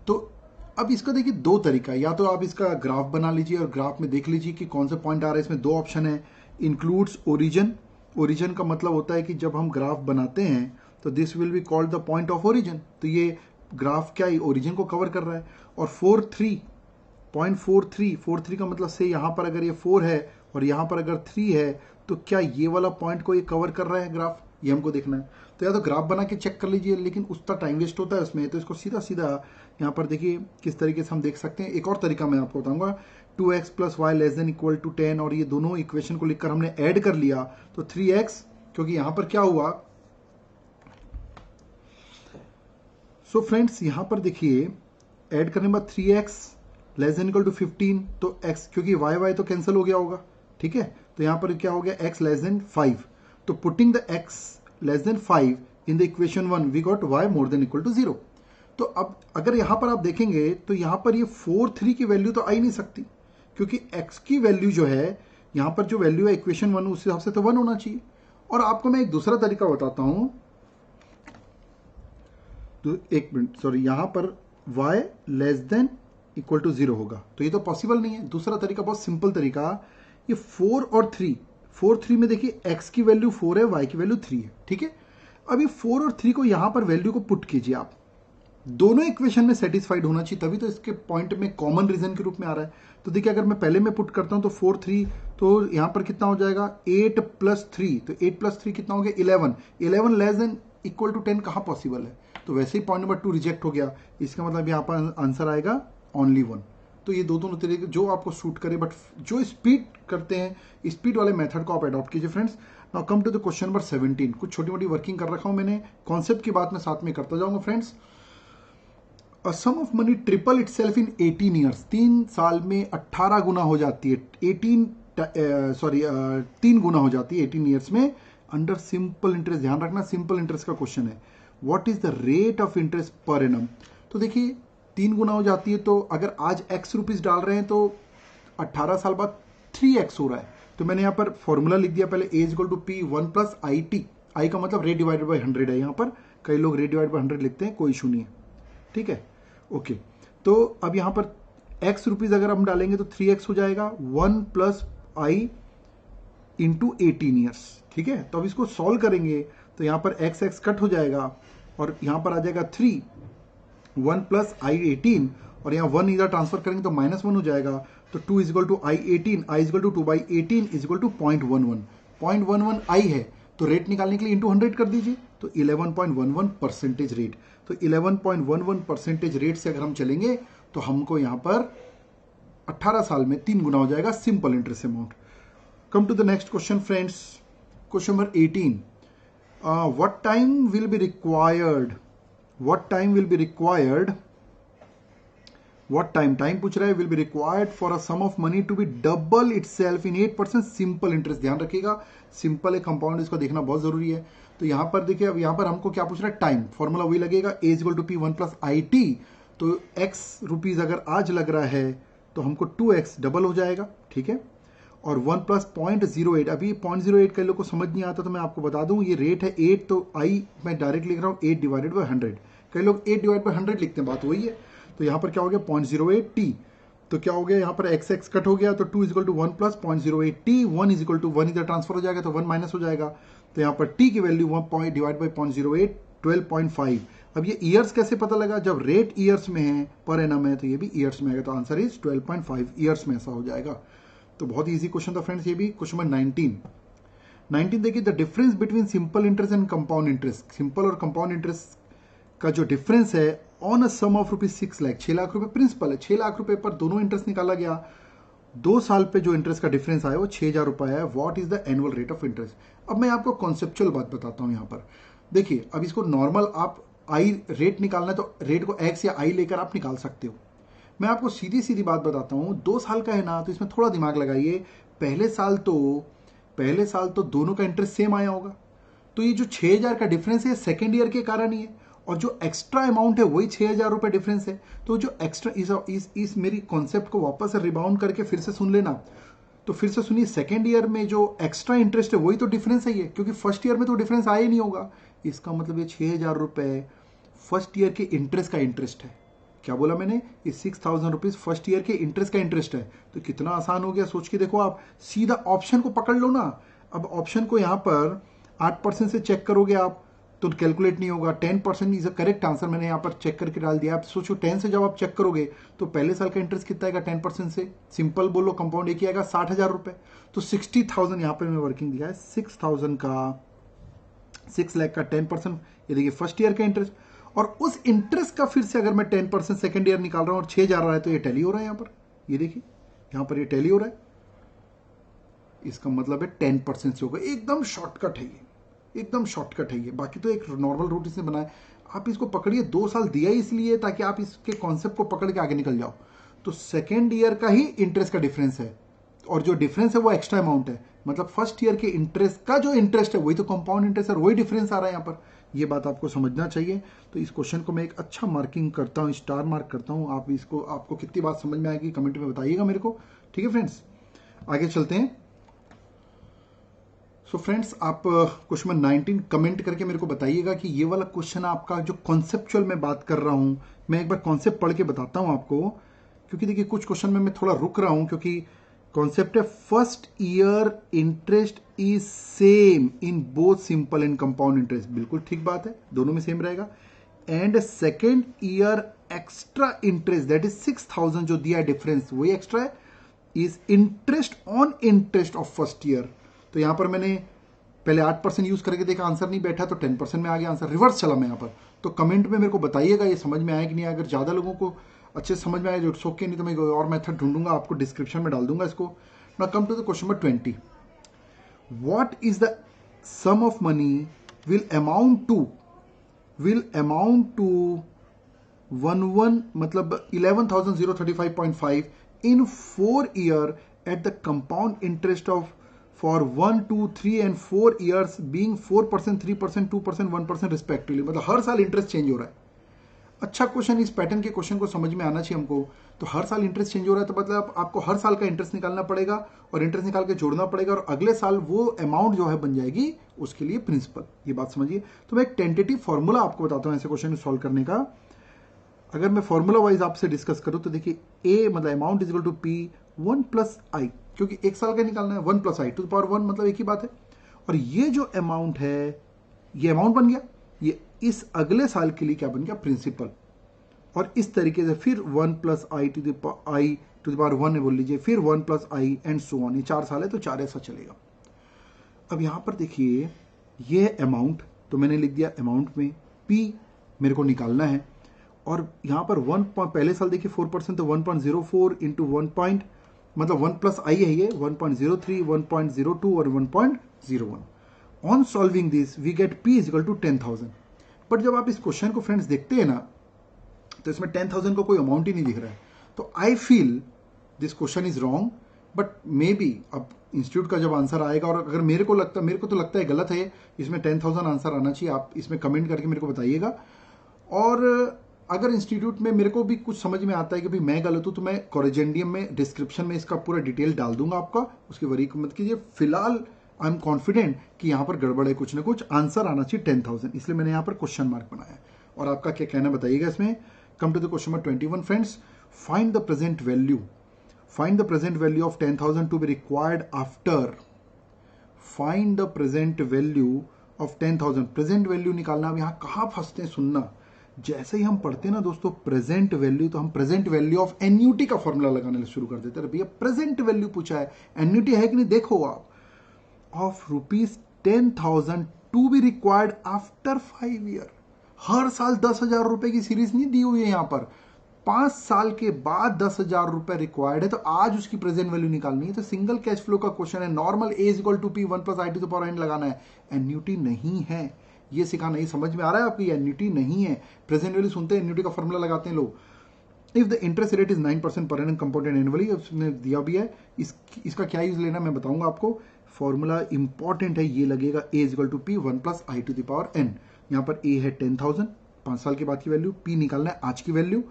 तो अब इसका देखिए 2 तरीका, या तो आप इसका ग्राफ बना लीजिए और ग्राफ में देख लीजिए कि कौन से पॉइंट आ रहे हैं। इसमें 2 ऑप्शन है, इंक्लूड्स ओरिजिन। ओरिजिन का मतलब होता है कि जब हम ग्राफ बनाते हैं तो this will be called the point of origin. तो ये ग्राफ क्या है, ओरिजिन को कवर कर रहा है। और 4.43 का मतलब से यहाँ पर अगर ये 4 है और यहाँ पर अगर 3 है, तो क्या ये वाला पॉइंट को ये कवर कर रहा है ग्राफ, ये हमको देखना है। तो या तो ग्राफ बना के चेक कर लीजिए, लेकिन उसका टाइम वेस्ट होता है उसमें, तो इसको सीधा सीधा यहाँ पर देखिए किस तरीके से हम देख सकते हैं। एक और तरीका मैं आपको बताऊंगा, 2x+y ≤ 10, और ये दोनों इक्वेशन को लिखकर हमने ऐड कर लिया तो 3x, क्योंकि यहाँ पर क्या हुआ, सो फ्रेंड्स यहाँ पर देखिए ऐड करने के बाद 3x less than equal to 15, तो x क्योंकि y तो कैंसिल हो गया होगा, ठीक है, तो यहाँ पर क्या हो गया x लेस देन 5, तो putting the x less than 5 in the equation 1 we got y more than equal to 0। तो अब अगर यहाँ पर आप देखेंगे तो यहाँ पर ये 4 3 की वैल्यू तो आ ही नहीं सकती, क्योंकि x की वैल्यू जो है यहाँ पर जो वैल्यू है इक्वेशन 1 उस हिसाब से तो 1 होना चाहिए। और आपको मैं एक दूसरा तरीका बताता हूं, तो एक मिनट, सॉरी, यहां पर y less than equal to 0 होगा, तो ये तो पॉसिबल नहीं है। दूसरा तरीका बहुत सिंपल तरीका, ये 4 और 3 में देखिए x की वैल्यू 4 है, y की वैल्यू 3 है, ठीक है। अब ये 4 और 3 को यहां पर वैल्यू को पुट कीजिए आप, दोनों इक्वेशन में सेटिस्फाइड होना चाहिए, तभी तो इसके पॉइंट में कॉमन रीजन के रूप में आ रहा है। तो देखिए अगर मैं पहले में पुट करता हूं तो 4 3, तो यहां पर कितना हो जाएगा 8 प्लस 3, तो 8 प्लस 3 कितना हो गया 11 लेस देन इक्वल टू 10 कहां पॉसिबल है, तो वैसे ही पॉइंट नंबर 2 रिजेक्ट हो गया। इसका मतलब यहाँ पर आंसर आएगा ओनली 1। तो ये दोनों तरीके जो आपको सूट करे, बट जो स्पीड करते हैं स्पीड वाले मेथड को आप अडॉप्ट कीजिए friends. Now come to the question number 17। कुछ छोटी मोटी वर्किंग कर रखा हूं मैंने, कॉन्सेप्ट की बात में साथ में करता जाऊंगा friends. A sum of money triple itself in 18 years, 3 साल में 18 गुना हो जाती है, 3 गुना हो जाती है 18 ईयर्स में, अंडर सिंपल इंटरेस्ट। ध्यान रखना सिंपल इंटरेस्ट का क्वेश्चन है। What is the rate of interest per annum. तो देखिए 3 गुना हो जाती है, तो अगर आज x रुपीज डाल रहे हैं तो 18 साल बाद 3x हो रहा है। तो मैंने यहाँ पर फॉर्मूला लिख दिया पहले, a equal to P 1 plus I T, I का मतलब रेट डिवाइडेड बाई 100 है, यहाँ पर कई लोग रेट डिवाइड बाई 100 लिखते हैं, कोई इशू नहीं है, ठीक है, ओके। तो अब यहाँ पर x रुपीज अगर हम डालेंगे तो 3x हो जाएगा, 1 प्लस आई इंटू 18 ईयर्स, ठीक है। तो अब इसको सॉल्व करेंगे तो यहाँ पर x कट हो जाएगा और यहाँ पर आ जाएगा 3, 1 प्लस आई 18, और यहाँ 1 इधर ट्रांसफर करेंगे तो -1 हो जाएगा। तो 2 is equal to i 18, i is equal to 2/18 is equal to 0.11 i है, तो रेट निकालने के लिए इंटू 100 कर दीजिए, तो 11.11% रेट। तो 11.11% रेट से अगर हम चलेंगे तो हमको यहाँ पर 18 साल में 3 गुना हो जाएगा simple interest amount. Come to the next question friends, question number 18। What time will be required? What time will be required? What time पूछ रहा है, will be required for a sum of money to be double itself in 8% simple interest। ध्यान रखिएगा simple है, compound, इसको देखना बहुत जरूरी है। तो यहाँ पर देखिए, अब यहाँ पर हमको क्या पूछ रहा है, टाइम, फॉर्मूला वही लगेगा, a equal to P 1 plus I t. तो x रुपीज अगर आज लग रहा है तो हमको 2x डबल हो जाएगा, ठीक है, और 1 प्लस 0.08, अभी 0.08 कई लोग को समझ नहीं आता तो मैं आपको बता दूं, ये रेट है 8, तो आई मैं डायरेक्ट लिख रहा हूं 8 डिवाइडेड बाई 100, कई लोग 8 डिवाइड बाई 100 लिखते हैं, बात वही है। तो यहाँ पर क्या हो गया 0.08 t, तो क्या हो गया यहाँ पर x कट हो गया, तो 2 equal to 1 plus 0.08 t, 1 is equal to 1 इधर ट्रांसफर हो जाएगा तो 1 माइनस हो जाएगा। तो यहाँ पर t की वैल्यू 1 डिवाइड बाई 0.08 12.5। अब ये ईयर्स कैसे पता लगा, जब रेट ईयर्स में है, पर एनम है, तो ये भी ईयर्स में आएगा, तो आंसर इज 12.5 ईयर्स में ऐसा हो जाएगा। तो बहुत इजी क्वेश्चन था फ्रेंड्स ये भी। क्वेश्चन नंबर 19 देखिए, the difference between simple interest and compound interest. सिंपल और कंपाउंड इंटरेस्ट का जो डिफरेंस है on a sum of rupees 6 lakh, 6 lakh रुपए प्रिंसिपल है, 6 लाख रुपए पर दोनों इंटरेस्ट निकाला गया, 2 साल पे जो इंटरेस्ट का डिफरेंस आया वो 6,000 रुपए है। What is the annual rate of interest. अब मैं आपको कॉन्सेप्चुअल बात बताता हूं यहाँ पर, देखिए अब इसको नॉर्मल आप आई रेट निकालना है तो रेट को एक्स या आई लेकर आप निकाल सकते हो। मैं आपको सीधी सीधी बात बताता हूं, 2 साल का है ना, तो इसमें थोड़ा दिमाग लगाइए। पहले साल तो दोनों का इंटरेस्ट सेम आया होगा, तो ये जो 6,000 का डिफरेंस है सेकेंड ईयर के कारण ही है, और जो एक्स्ट्रा अमाउंट है वही 6,000 रुपए डिफरेंस है। तो जो एक्स्ट्रा इस मेरी कॉन्सेप्ट को वापस से रिबाउंड करके फिर से सुन लेना, तो फिर से सुनिए, सेकेंड ईयर में जो एक्स्ट्रा इंटरेस्ट है वही तो डिफरेंस है ये, क्योंकि फर्स्ट ईयर में तो डिफरेंस आया ही नहीं होगा। इसका मतलब ये 6,000 रुपए फर्स्ट ईयर के इंटरेस्ट का इंटरेस्ट है। क्या बोला मैंने, ये 6,000 रुपीज फर्स्ट ईयर के इंटरेस्ट का इंटरेस्ट है। तो कितना आसान हो गया, सोच के देखो आप, सीधा ऑप्शन को पकड़ लो ना। अब ऑप्शन को यहाँ पर 8% से चेक करोगे आप तो कैलकुलेट नहीं होगा, 10% इज अ करेक्ट आंसर, मैंने यहाँ पर चेक करके डाल दिया। आप सोचो 10 से जब आप चेक करोगे तो पहले साल का इंटरेस्ट कितना आएगा 10% से, सिंपल बोलो कंपाउंड एक ही आएगा 60,000 रुपए। तो 60,000 यहाँ पर मैं वर्किंग दिया है, 6,000 का 6 लाख का 10%, ये देखिए फर्स्ट ईयर का इंटरेस्ट, और उस इंटरेस्ट का फिर से अगर मैं 10% सेकेंड ईयर निकाल रहा हूं और 6 जा रहा है तो ये टैली हो रहा है यहाँ पर, ये देखिए यहाँ पर ये टैली हो रहा है। इसका मतलब है 10% से होगा, एकदम शॉर्टकट है ये, एकदम शॉर्टकट है ये। बाकी तो एक नॉर्मल रूट इसने बनाया। आप इसको पकड़िए, 2 साल दिया ही इसलिए ताकि आप इसके कॉन्सेप्ट को पकड़ के आगे निकल जाओ। तो सेकेंड ईयर का ही इंटरेस्ट का डिफरेंस है, और जो डिफरेंस है वो एक्स्ट्रा अमाउंट है, मतलब फर्स्ट ईयर के इंटरेस्ट का जो इंटरेस्ट है वही तो कंपाउंड इंटरेस्ट है, वही डिफरेंस आ रहा है यहाँ पर। ये बात आपको समझना चाहिए। तो इस क्वेश्चन को मैं एक अच्छा मार्किंग करता हूँ, स्टार मार्क करता हूँ। आप इसको, आपको कितनी बात समझ में आएगी कमेंट में बताइएगा मेरे को, ठीक है फ्रेंड्स। आगे चलते हैं। सो फ्रेंड्स, आप क्वेश्चन 19 कमेंट करके मेरे को बताइएगा कि ये वाला क्वेश्चन आपका जो कॉन्सेप्चुअल मैं बात कर रहा हूं, मैं एक बार कॉन्सेप्ट पढ़ के बताता हूं आपको, क्योंकि देखिए कुछ क्वेश्चन में मैं थोड़ा रुक रहा हूं, क्योंकि कॉन्सेप्ट है first year interest is same in both simple and compound interest. बिल्कुल ठीक बात है, दोनों में सेम रहेगा। And second year extra interest that is 6000 जो दिया है डिफरेंस वही एक्स्ट्रा है, is interest on interest of first year. तो यहां पर मैंने पहले 8% यूज करके देखा, आंसर नहीं बैठा, तो 10% में आ गया आंसर, रिवर्स चला मैं यहां पर। तो कमेंट में मेरे को बताइएगा ये समझ में आया कि नहीं। अगर ज्यादा लोगों को अच्छे समझ में आया जो सो के, नहीं तो मैं और मेथड ढूंढूंगा, आपको डिस्क्रिप्शन में डाल दूंगा इसको। Now come to the question number 20। What is the sum of money will amount to 11 मतलब 11,035.5 in 4 year at the compound interest of for 1, 2, 3 and 4 years being 4%, 3%, 2%, 1% respectively. मतलब हर साल इंटरेस्ट चेंज हो रहा है। अच्छा क्वेश्चन, इस पैटर्न के question को समझ में आना चाहिए हमको। तो हर साल इंटरेस्ट चेंज हो रहा है, तो मतलब आपको हर साल का इंटरेस्ट निकालना पड़ेगा और इंटरेस्ट निकाल के जोड़ना पड़ेगा, और अगले साल वो अमाउंट जो है बन जाएगी उसके लिए प्रिंसिपल। ये बात समझिए। तो मैं एक टेंटेटिव फॉर्मूला आपको बताता हूँ ऐसे क्वेश्चन सॉल्व करने का। अगर मैं फॉर्मूला वाइज आपसे डिस्कस करूं तो देखिए, ए मतलब amount is equal to P 1 plus I, क्योंकि एक साल का निकालना है, 1 plus I to the power 1, मतलब एक ही बात है। और ये जो अमाउंट है, ये अमाउंट बन गया, ये इस अगले साल के लिए क्या बन गया, प्रिंसिपल। और इस तरीके से फिर 1 plus I to the power 1 बोल लीजिए, फिर 1 plus i and so on. ये 4 साल है तो 4 ऐसा चलेगा। अब यहां पर देखिए, ये अमाउंट तो मैंने लिख दिया, अमाउंट में पी मेरे को निकालना है, और यहां पर 1 पहले साल देखिए 4%, तो 1.04 इंटू 1 मतलब 1 प्लस आई है ये 1.03, 1.02 और 1.01। On solving this we get P is equal to 10,000। But जब आप इस क्वेश्चन को फ्रेंड्स देखते हैं ना, तो इसमें 10,000 को कोई अमाउंट ही नहीं दिख रहा है। तो I feel this question is wrong, but may be अब इंस्टीट्यूट का जब आंसर आएगा, और अगर मेरे को तो लगता है गलत है, इसमें 10,000 आंसर आना चाहिए। आप इसमें कमेंट करके मेरे को बताइएगा। और अगर इंस्टीट्यूट में मेरे को भी कुछ समझ में आता है कि भाई मैं गलत हूं, तो मैं कॉरेजेंडियम में डिस्क्रिप्शन में इसका पूरा डिटेल डाल दूंगा आपका, उसकी वरी मत कीजिए। फिलहाल आई एम कॉन्फिडेंट कि यहां पर गड़बड़ है, कुछ ना कुछ आंसर आना चाहिए 10,000, इसलिए मैंने यहां पर क्वेश्चन मार्क बनाया। और आपका क्या कहना बताइएगा इसमें। Come to the question number 21 friends. Find the present value of 10,000 to be required after. Find the present value of 10,000। Present value निकालना। अब यहां कहां फंसते हैं, सुनना। जैसे ही हम पढ़ते हैं ना दोस्तों प्रेजेंट वैल्यू, तो हम प्रेजेंट वैल्यू ऑफ एन्यूटी का फॉर्मूला लगाने शुरू कर देते हैं। भैया प्रेजेंट वैल्यू पूछा है, एन्यूटी है कि नहीं, देखो आप, of ₹10,000 to be required after 5 year. हर साल 10,000 रुपए की सीरीज नहीं दी हुई है यहां पर, 5 साल के बाद 10,000 रुपए रिक्वायर्ड है, तो आज उसकी प्रेजेंट वैल्यू निकालनी है। तो सिंगल कैश फ्लो का क्वेश्चन है, normal A is equal to P 1 plus I to the power n लगाना है। एन्यूटी नहीं है, ये सिखाना। नहीं समझ में आ रहा है आपको, ये एन्यूटी नहीं है। प्रेजेंट वैल्यू सुनते हैं, एन्यूटी का फॉर्मूला लगाते हैं लोग। If the interest rate is 9% per annum compounded annually, उसने दिया भी है। इसका क्या यूज लेना मैं बताऊंगा आपको। फॉर्मूला इंपॉर्टेंट है, ये लगेगा A is equal to P 1 plus I to the power n। यहां पर ए है 10,000, 5 साल के बाद की वैल्यू, पी निकालना है आज की वैल्यू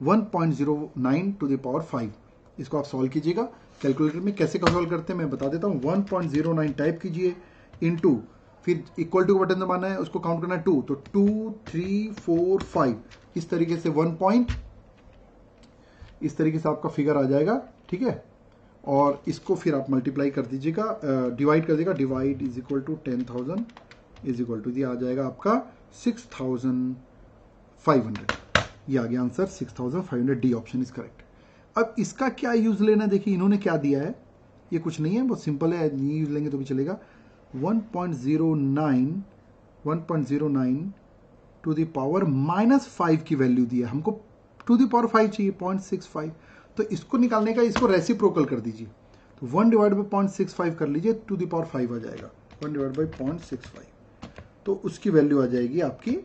1.09 टू द पावर 5। इसको आप सॉल्व कीजिएगा कैलकुलेटर में। कैसे का सॉल्व करते हैं मैं बता देता हूं। 1.09 टाइप कीजिए, इनटू फिर इक्वल टू का बटन दबाना है, उसको काउंट करना है 2, तो 2, 3, 4, 5 इस तरीके से 1 पॉइंट, इस तरीके से आपका फिगर आ जाएगा, ठीक है। और इसको फिर आप मल्टीप्लाई कर दीजिएगा, डिवाइड कर दीजिएगा। Divide is equal to 10,000 is equal to, ये आ जाएगा आपका 6,500। ये आ गया answer 6,500। D option is correct. अब इसका क्या यूज लेना, देखिए इन्होंने क्या दिया है, ये कुछ नहीं है, बहुत सिंपल है, नहीं यूज लेंगे तो भी चलेगा। 1.09 टू द पावर -5 की वैल्यू दी है हमको, टू द पावर 5 चाहिए 0.65। तो इसको निकालने का, इसको रेसिप्रोकल कर दीजिए, तो 1 डिवाइड बाई 0.65 कर लीजिए, टू द पावर 5 आ जाएगा। 1 डिवाइड बाई 0.65, तो उसकी वैल्यू आ जाएगी आपकी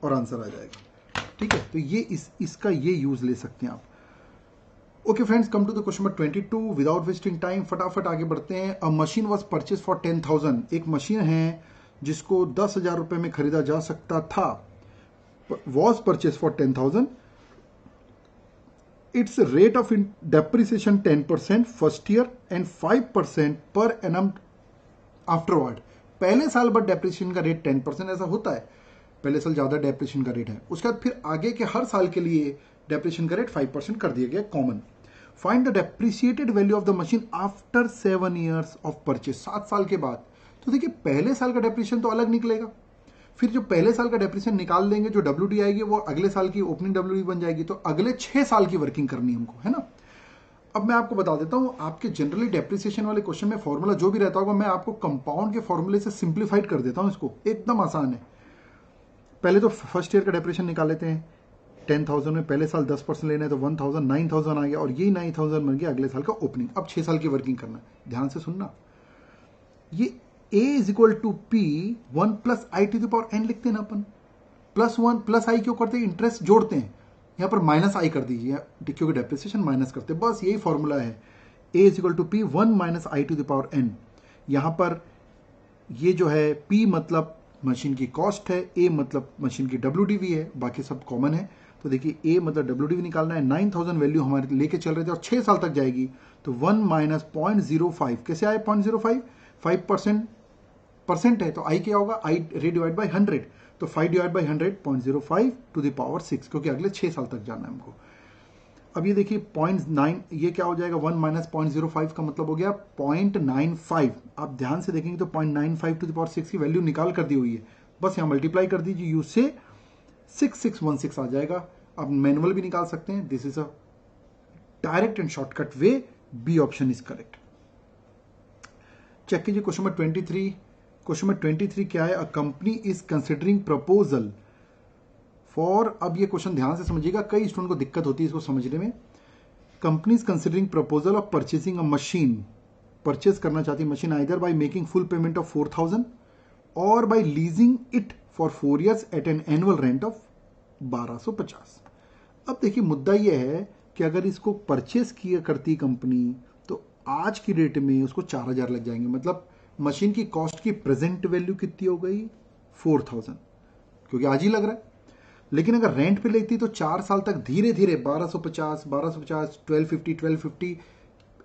और आंसर आ जाएगा। ठीक है, तो ये इसका ये यूज ले सकते हैं आप। Okay friends, come to the question number 22 without wasting time. फटाफट आगे बढ़ते हैं। A machine was purchase for 10,000। एक मशीन है जिसको 10,000 रुपए में खरीदा जा सकता था। Was purchase for 10,000। It's rate of depreciation 10% first year and 5% per annum afterward. पहले साल बाद डेप्रिसिएशन का रेट 10% ऐसा होता है, पहले साल ज्यादा डेप्रिसिएशन का रेट है। उसके बाद फिर आगे के हर साल के लिए डेप्रिसिएशन का रेट 5% कर दिया गया common. Find the depreciated value of the machine after 7 years of purchase. 7 साल के बाद। तो देखिए पहले साल का डेप्रिसिएशन तो अलग निकलेगा, फिर जो पहले साल का डेप्रिसिएशन निकाल देंगे, जो डब्ल्यूडी आएगी वो अगले साल की ओपनिंग डब्ल्यूडी बन जाएगी। तो अगले 6 साल की वर्किंग करनी है हमको, है ना। अब मैं आपको बता देता हूं, आपके जनरली डेप्रिसिएशन वाले क्वेश्चन में फॉर्मूला जो भी रहता होगा, मैं आपको कंपाउंड के फॉर्मूले से सिंप्लीफाइड कर देता हूं इसको, एकदम आसान है। पहले तो फर्स्ट ईयर का डेप्रिसिएशन निकाल लेते हैं। 10,000 में पहले साल 10% लेना है तो 1,000 9,000 आ गया, और यही 9,000 बन गया अगले साल का ओपनिंग। अब 6 साल की वर्किंग करना है, ध्यान से सुनना। ये a is equal to P 1 plus I to the power n लिखते हैं ना अपन। +1 प्लस आई क्यों करते हैं, इंटरेस्ट जोड़ते हैं, यहां पर माइनस आई कर दीजिए क्योंकि डेप्रिसिएशन माइनस करते हैं, बस यही फॉर्मूला है। a is equal to P 1 minus i to the power n। यहां पर ये जो है p मतलब मशीन की कॉस्ट है, a मतलब मशीन की WDV है, बाकी सब कॉमन है। तो देखिए a मतलब WDV निकालना है। 9,000 वैल्यू हमारे लेके चल रहे थे और 6 साल तक जाएगी, तो 1 माइनस 0.05 कैसे आए 0.05, 5% है, तो आई क्या होगा, आई रेट डिवाइड बाई 100, तो 5 divide by 100 0.05 to the power 6, क्योंकि अगले 6 साल तक जाना है हमको। अब ये देखिए 0.9, ये क्या हो जाएगा 1 माइनस 0.05 का मतलब हो गया 0.95। आप ध्यान से देखेंगे तो 0.95 टू द पावर 6 की वैल्यू निकाल कर दी हुई है, बस यहाँ मल्टीप्लाई कर दीजिए यू से 6616 आ जाएगा। आप मैनुअल भी निकाल सकते हैं, this is a direct and shortcut way, B option is correct. Check कीजिए क्वेश्चन नंबर 23। क्वेश्चन नंबर 23 क्या है, a company is considering proposal for, अब ये क्वेश्चन ध्यान से समझिएगा, कई स्टूडेंट को दिक्कत होती है इसको समझने में। Company is considering proposal of purchasing a machine, purchase करना चाहती है machine either by making full payment of 4,000 और by leasing it for 4 years at an annual rent of 1250। अब देखिए मुद्दा यह है कि अगर इसको परचेस किया करती कंपनी तो आज की डेट में उसको 4,000 लग जाएंगे, मतलब मशीन की कॉस्ट की प्रेजेंट वैल्यू कितनी हो गई 4,000, क्योंकि आज ही लग रहा है। लेकिन अगर रेंट पे लेती तो 4 साल तक धीरे धीरे 1250 1250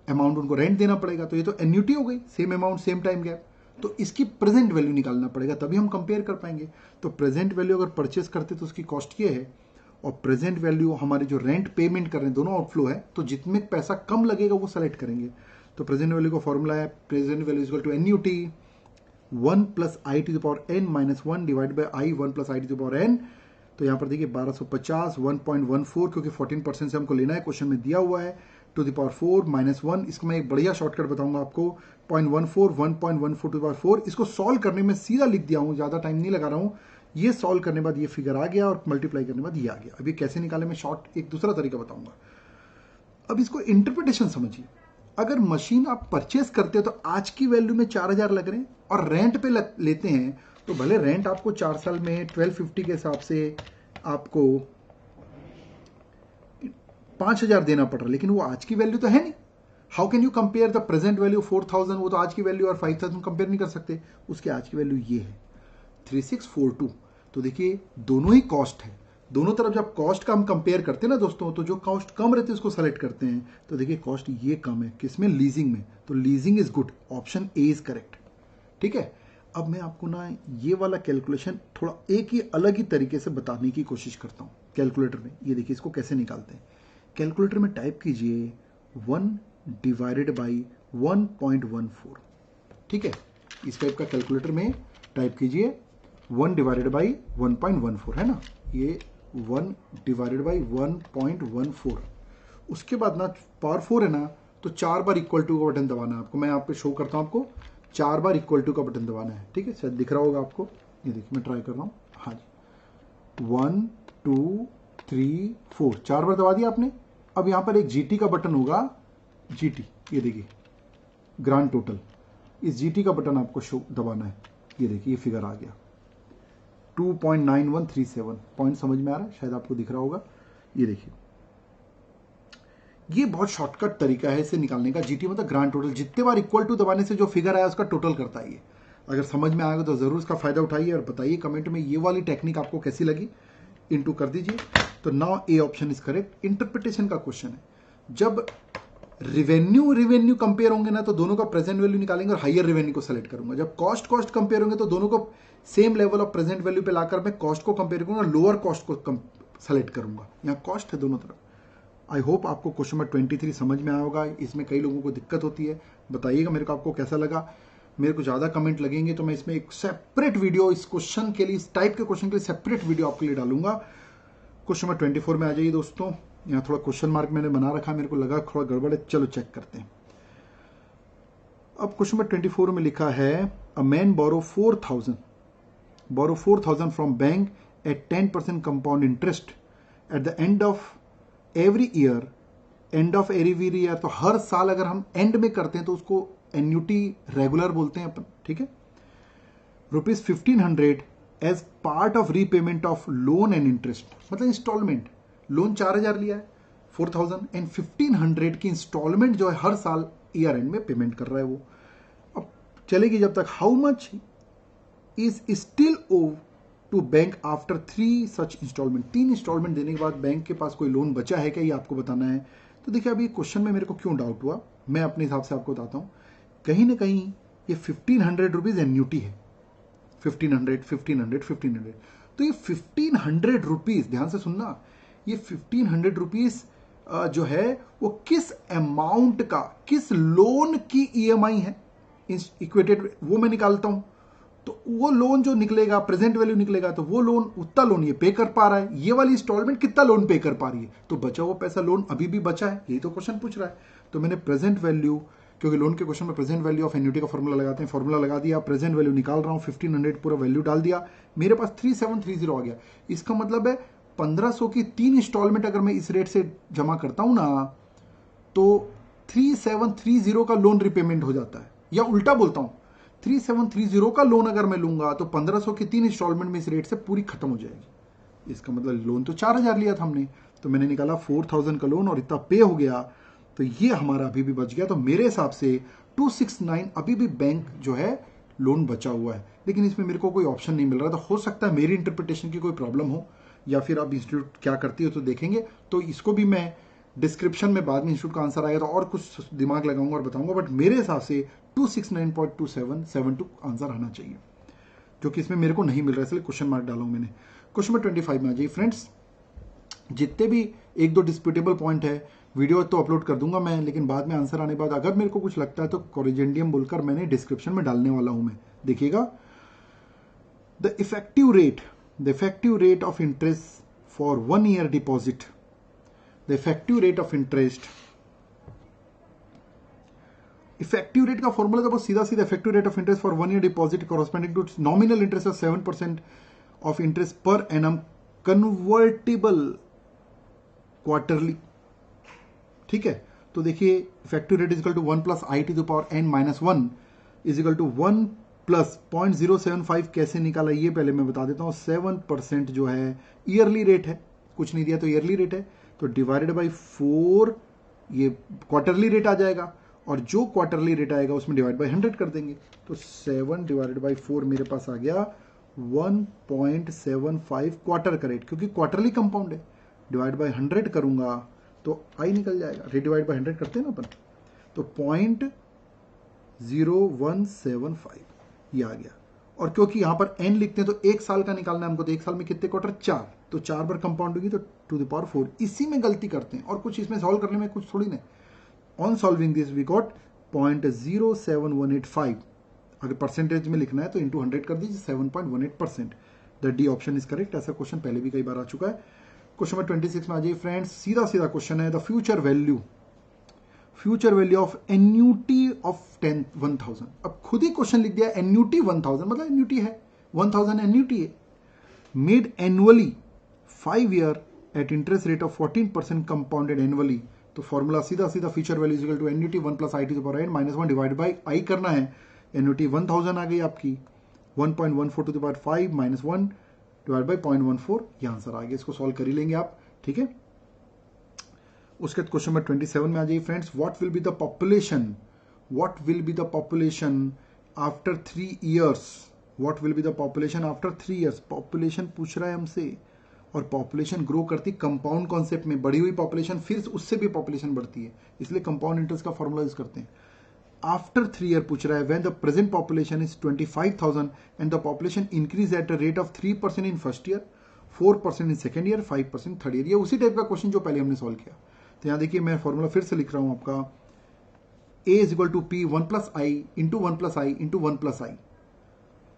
अमाउंट उनको रेंट देना पड़ेगा, तो ये तो एन्यूटी हो गई, same amount same time gap. तो इसकी प्रेजेंट वैल्यू निकालना पड़ेगा, तभी हम कंपेयर कर पाएंगे। तो प्रेजेंट वैल्यू अगर परचेस करते तो उसकी कॉस्ट ये है, और प्रेजेंट वैल्यू हमारे जो रेंट पेमेंट कर रहे हैं दोनों आउटफ्लो है, तो जितने पैसा कम लगेगा वो सेलेक्ट करेंगे। तो प्रेजेंट वैल्यू का फॉर्मूला है present value equal to annuity 1 plus I to the power n minus 1 divide by i 1 plus I to the power n। तो यहाँ पर देखिए 1250 1.14, क्योंकि 14% से हमको लेना है, क्वेश्चन में दिया हुआ है, टू द पावर 4 माइनस 1। इसको मैं एक बढ़िया शॉर्टकट बताऊंगा आपको, 0.14 1.14 टू द पावर 4। इसको सॉल्व करने में सीधा लिख दिया हूँ, ज्यादा टाइम नहीं लगा रहा हूँ। ये सॉल्व करने के बाद ये फिगर आ गया और मल्टीप्लाई करने के बाद ये आ गया। अभी कैसे निकाले मैं शॉर्ट एक दूसरा तरीका बताऊंगा। अब इसको इंटरप्रिटेशन समझिए। अगर मशीन आप परचेस करते हो तो आज की वैल्यू में 4,000 लग रहे हैं, और रेंट पे लेते हैं तो भले रेंट आपको 4 साल में 1250 के हिसाब से आपको 5,000 देना पड़ रहा है, लेकिन वो आज की वैल्यू तो है नहीं। How can you compare the present value 4,000, वो तो आज की वैल्यू और 5,000 कंपेयर नहीं कर सकते, उसकी आज की वैल्यू ये है 3642। तो देखिए दोनों ही कॉस्ट है, दोनों तरफ जब कॉस्ट का हम कंपेयर करते हैं ना दोस्तों, तो जो कॉस्ट कम रहती है उसको सेलेक्ट करते हैं। तो देखिए कॉस्ट ये कम है किसमें, लीजिंग में, तो leasing is good, option A is correct. ठीक है, अब मैं आपको ना ये वाला कैलकुलेशन थोड़ा एक ही अलग ही तरीके से बताने की कोशिश करता हूँ कैलकुलेटर में। ये देखिए इसको कैसे निकालते हैं। कैलकुलेटर में टाइप कीजिए 1 डिवाइडेड बाई 1.14। ठीक है, इस टाइप का कैलकुलेटर में टाइप कीजिए 1 डिवाइडेड बाई 1.14, है ना, ये 1 डिवाइडेड बाई 1.14। उसके बाद ना पावर 4 है ना, तो 4 बार इक्वल टू का बटन दबाना है आपको। मैं यहाँ पे शो करता हूँ आपको, 4 बार इक्वल टू का बटन दबाना है। ठीक है, शायद दिख रहा होगा आपको, ये देखिए मैं ट्राई कर रहा हूँ। हाँ जी, 1 2 3 4, 4 बार दबा दिया आपने। अब यहाँ पर एक जीटी का बटन होगा, जीटी, ये देखिए ग्रांड टोटल, इस जीटी का बटन आपको शो दबाना है। ये देखिए ये फिगर आ गया 2.9137 पॉइंट समझ में आ रहा है, शायद आपको दिख रहा होगा। ये देखिए, ये बहुत शॉर्टकट तरीका है इसे निकालने का। जीटी मतलब ग्रांड टोटल, जितने बार इक्वल टू दबाने से जो फिगर आया उसका टोटल करता है। ये अगर समझ में आएगा तो जरूर इसका फायदा उठाइए और बताइए कमेंट में ये वाली टेक्निक आपको कैसी लगी, इनटू कर दीजिए। तो now A option is correct. Interpretation का क्वेश्चन है, जब रिवेन्यू कंपेयर होंगे ना तो दोनों का प्रेजेंट वैल्यू निकालेंगे और हायर रेवेन्यू को सेलेक्ट करूंगा। जब कॉस्ट कंपेयर होंगे तो दोनों को same level of present value पे लाकर मैं कॉस्ट को कंपेयर करूंगा, लोअर कॉस्ट को सेलेक्ट करूंगा। यहाँ कॉस्ट है दोनों तरफ। आई होप आपको क्वेश्चन नंबर 23 समझ में आया होगा। इसमें कई लोगों को दिक्कत होती है, बताइएगा मेरे को आपको कैसा लगा। मेरे को ज़्यादा कमेंट लगेंगे तो मैं इसमें एक सेपरेट वीडियो इस क्वेश्चन के लिए, इस टाइप के क्वेश्चन के लिए सेपरेट वीडियो आपके लिए डालूंगा। क्वेश्चन नंबर 24 में आ जाइए दोस्तों। यहाँ थोड़ा क्वेश्चन मार्क मैंने बना रखा है, मेरे को लगा थोड़ा गड़बड़ है, चलो चेक करते हैं। अब क्वेश्चन नंबर 24 में लिखा है, a man borrow 4,000 from bank at 10% compound interest at the end of every year. End of every year तो हर साल अगर हम एंड में करते हैं तो उसको एन्यूटी रेगुलर बोलते हैं अपन, ठीक है। ₹1500 as part of repayment of loan and interest, मतलब इंस्टॉलमेंट। लोन 4,000 लिया है, 4,000 एंड 1500 की इंस्टॉलमेंट जो है हर साल ईयर एंड में पेमेंट कर रहा है वो। अब चलेगी जब तक, how much is still owe to bank after 3 such installment. 3 installment देने के बाद बैंक के पास कोई लोन बचा है क्या, ये आपको बताना है। तो देखिए अभी क्वेश्चन में मेरे को क्यों डाउट हुआ, मैं अपने हिसाब से आपको बताता हूं। कहीं ना कहीं ये 1500 रुपीज एन्यूटी है, 1500। तो ये 1500 रुपीज, ध्यान से सुनना, ये 1500 रुपीज जो है वो किस अमाउंट का, किस लोन की ईएमआई है, इक्वेटेड वो मैं निकालता हूं। तो वो लोन जो निकलेगा, प्रेजेंट वैल्यू निकलेगा, तो वो लोन, उतना लोन ये पे कर पा रहा है, ये वाली इंस्टॉलमेंट कितना लोन पे कर पा रही है। तो बचा हुआ पैसा लोन अभी भी बचा है, यही तो क्वेश्चन पूछ रहा है। तो मैंने प्रेजेंट वैल्यू, क्योंकि लोन के क्वेश्चन में प्रेजेंट वैल्यू ऑफ एन्यूटी का फॉर्मूला लगाते हैं, फॉर्मूला लगा दिया, प्रेजेंट वैल्यू निकाल रहा हूं, 1500 पूरा वैल्यू डाल दिया, मेरे पास 3730 आ गया। इसका मतलब है 1500 की 3 इंस्टॉलमेंट अगर मैं इस रेट से जमा करता हूं ना तो 3730 का लोन रिपेमेंट हो जाता है। या उल्टा बोलता हूं, 3730 का लोन अगर मैं लूंगा तो 1500 की 3 इंस्टॉलमेंट में इस रेट से पूरी खत्म हो जाएगी। इसका मतलब लोन तो 4000 लिया था हमने, तो मैंने निकाला 4000 का लोन और इतना पे हो गया, तो ये हमारा अभी भी बच गया। तो मेरे हिसाब से 269 अभी भी बैंक जो है लोन बचा हुआ है, लेकिन इसमें मेरे को कोई ऑप्शन नहीं मिल रहा। तो हो सकता है मेरी इंटरप्रिटेशन की कोई प्रॉब्लम हो, या फिर आप इंस्टीट्यूट क्या करती हो तो देखेंगे। तो इसको भी मैं डिस्क्रिप्शन में बाद में इंस्टीट्यूट का आंसर आएगा तो और कुछ दिमाग लगाऊंगा और बताऊंगा, बट मेरे हिसाब से 269.2772 आंसर आना चाहिए, जो कि इसमें मेरे को नहीं मिल रहा है, इसलिए क्वेश्चन मार्क डाला हूं मैंने। क्वेश्चन नंबर 25 में आ जाइए फ्रेंड्स। जितने भी 1-2 डिस्प्यूटेबल पॉइंट है वीडियो तो अपलोड कर दूंगा मैं, लेकिन बाद में आंसर आने के बाद अगर मेरे को कुछ लगता है तो कोरिजेंडियम बोलकर मैंने डिस्क्रिप्शन में डालने वाला हूं मैं, देखिएगा। The effective rate of interest for 1 year deposit, the effective rate of interest, effective rate का फॉर्मूला तो बहुत सीधा effective rate of interest for 1 year deposit corresponding to nominal interest of 7% of interest per annum convertible quarterly, ठीक है। तो देखिए effective rate equal to 1 plus I t to power n minus 1 equal to 1 plus 0.075 कैसे निकाला ये पहले मैं बता देता हूं। 7% जो है ईयरली रेट है, कुछ नहीं दिया तो ईयरली रेट है, तो डिवाइडेड बाई 4 ये क्वार्टरली रेट आ जाएगा, और जो क्वार्टरली रेट आएगा उसमें डिवाइड बाई 100 कर देंगे। तो 7 डिवाइडेड बाई 4 मेरे पास आ गया 1.75 क्वार्टर का रेट, क्योंकि क्वार्टरली कंपाउंड है। डिवाइड बाई 100 करूंगा तो आई निकल जाएगा, डिवाइड बाई 100 करते हैं ना अपन, तो 0.0175 ये आ गया। और क्योंकि यहां पर n लिखते हैं तो 1 साल का निकालना है हमको, तो 1 साल में कितने क्वार्टर, 4, तो 4 बार कंपाउंड होगी तो टू द पावर 4। इसी में गलती करते हैं और कुछ इसमें सॉल्व करने में कुछ थोड़ी नहीं। On solving this we got 0.07185। अगर परसेंटेज में लिखना है तो इंटू 100 कर दीजिए, 7.18%। The D option is correct. ऐसा क्वेश्चन पहले भी कई बार आ चुका है। क्वेश्चन नंबर 26 में आ जाइए फ्रेंड्स। सीधा क्वेश्चन है, the future value of annuity of 1000। अब खुद ही क्वेश्चन लिख दिया एन्यूटी 1000, मतलब एन्यूटी है 1000 एन्यूटी है, made annually 5 year at interest rate of 14% compounded annually. तो फॉर्मूला सीधा future value equal to annuity 1 plus I t to power n minus 1 divide by i करना है। एन्यूटी 1000 आ गई आपकी, 1.14 to the power 5 minus 1 divide by 0.14, ये answer आ गया। इसको सॉल्व कर ही लेंगे आप, ठीक है। उसके बाद क्वेश्चन नंबर 27 में आ जाइए friends. What will be the population, what will be the population after 3 years, what will be the population after 3 years। Population पूछ रहा है हमसे, और पॉपुलेशन ग्रो करती कंपाउंड कॉन्सेप्ट में, बढ़ी हुई पॉपुलेशन फिर उससे भी पॉपुलेशन बढ़ती है, इसलिए कंपाउंड इंटरेस्ट का फॉर्मूला यूज करते हैं। आफ्टर 3 year पूछ रहा है, when the present population is 25,000 and the population increase at a rate of 3% in first year, 4% in second year, 5% third year. ये उसी टाइप का क्वेश्चन जो पहले हमने सॉल्व किया। तो यहाँ देखिए मैं फॉर्मूला फिर से लिख रहा हूं आपका, a is equal to P 1 + i into 1 + i into 1 + i।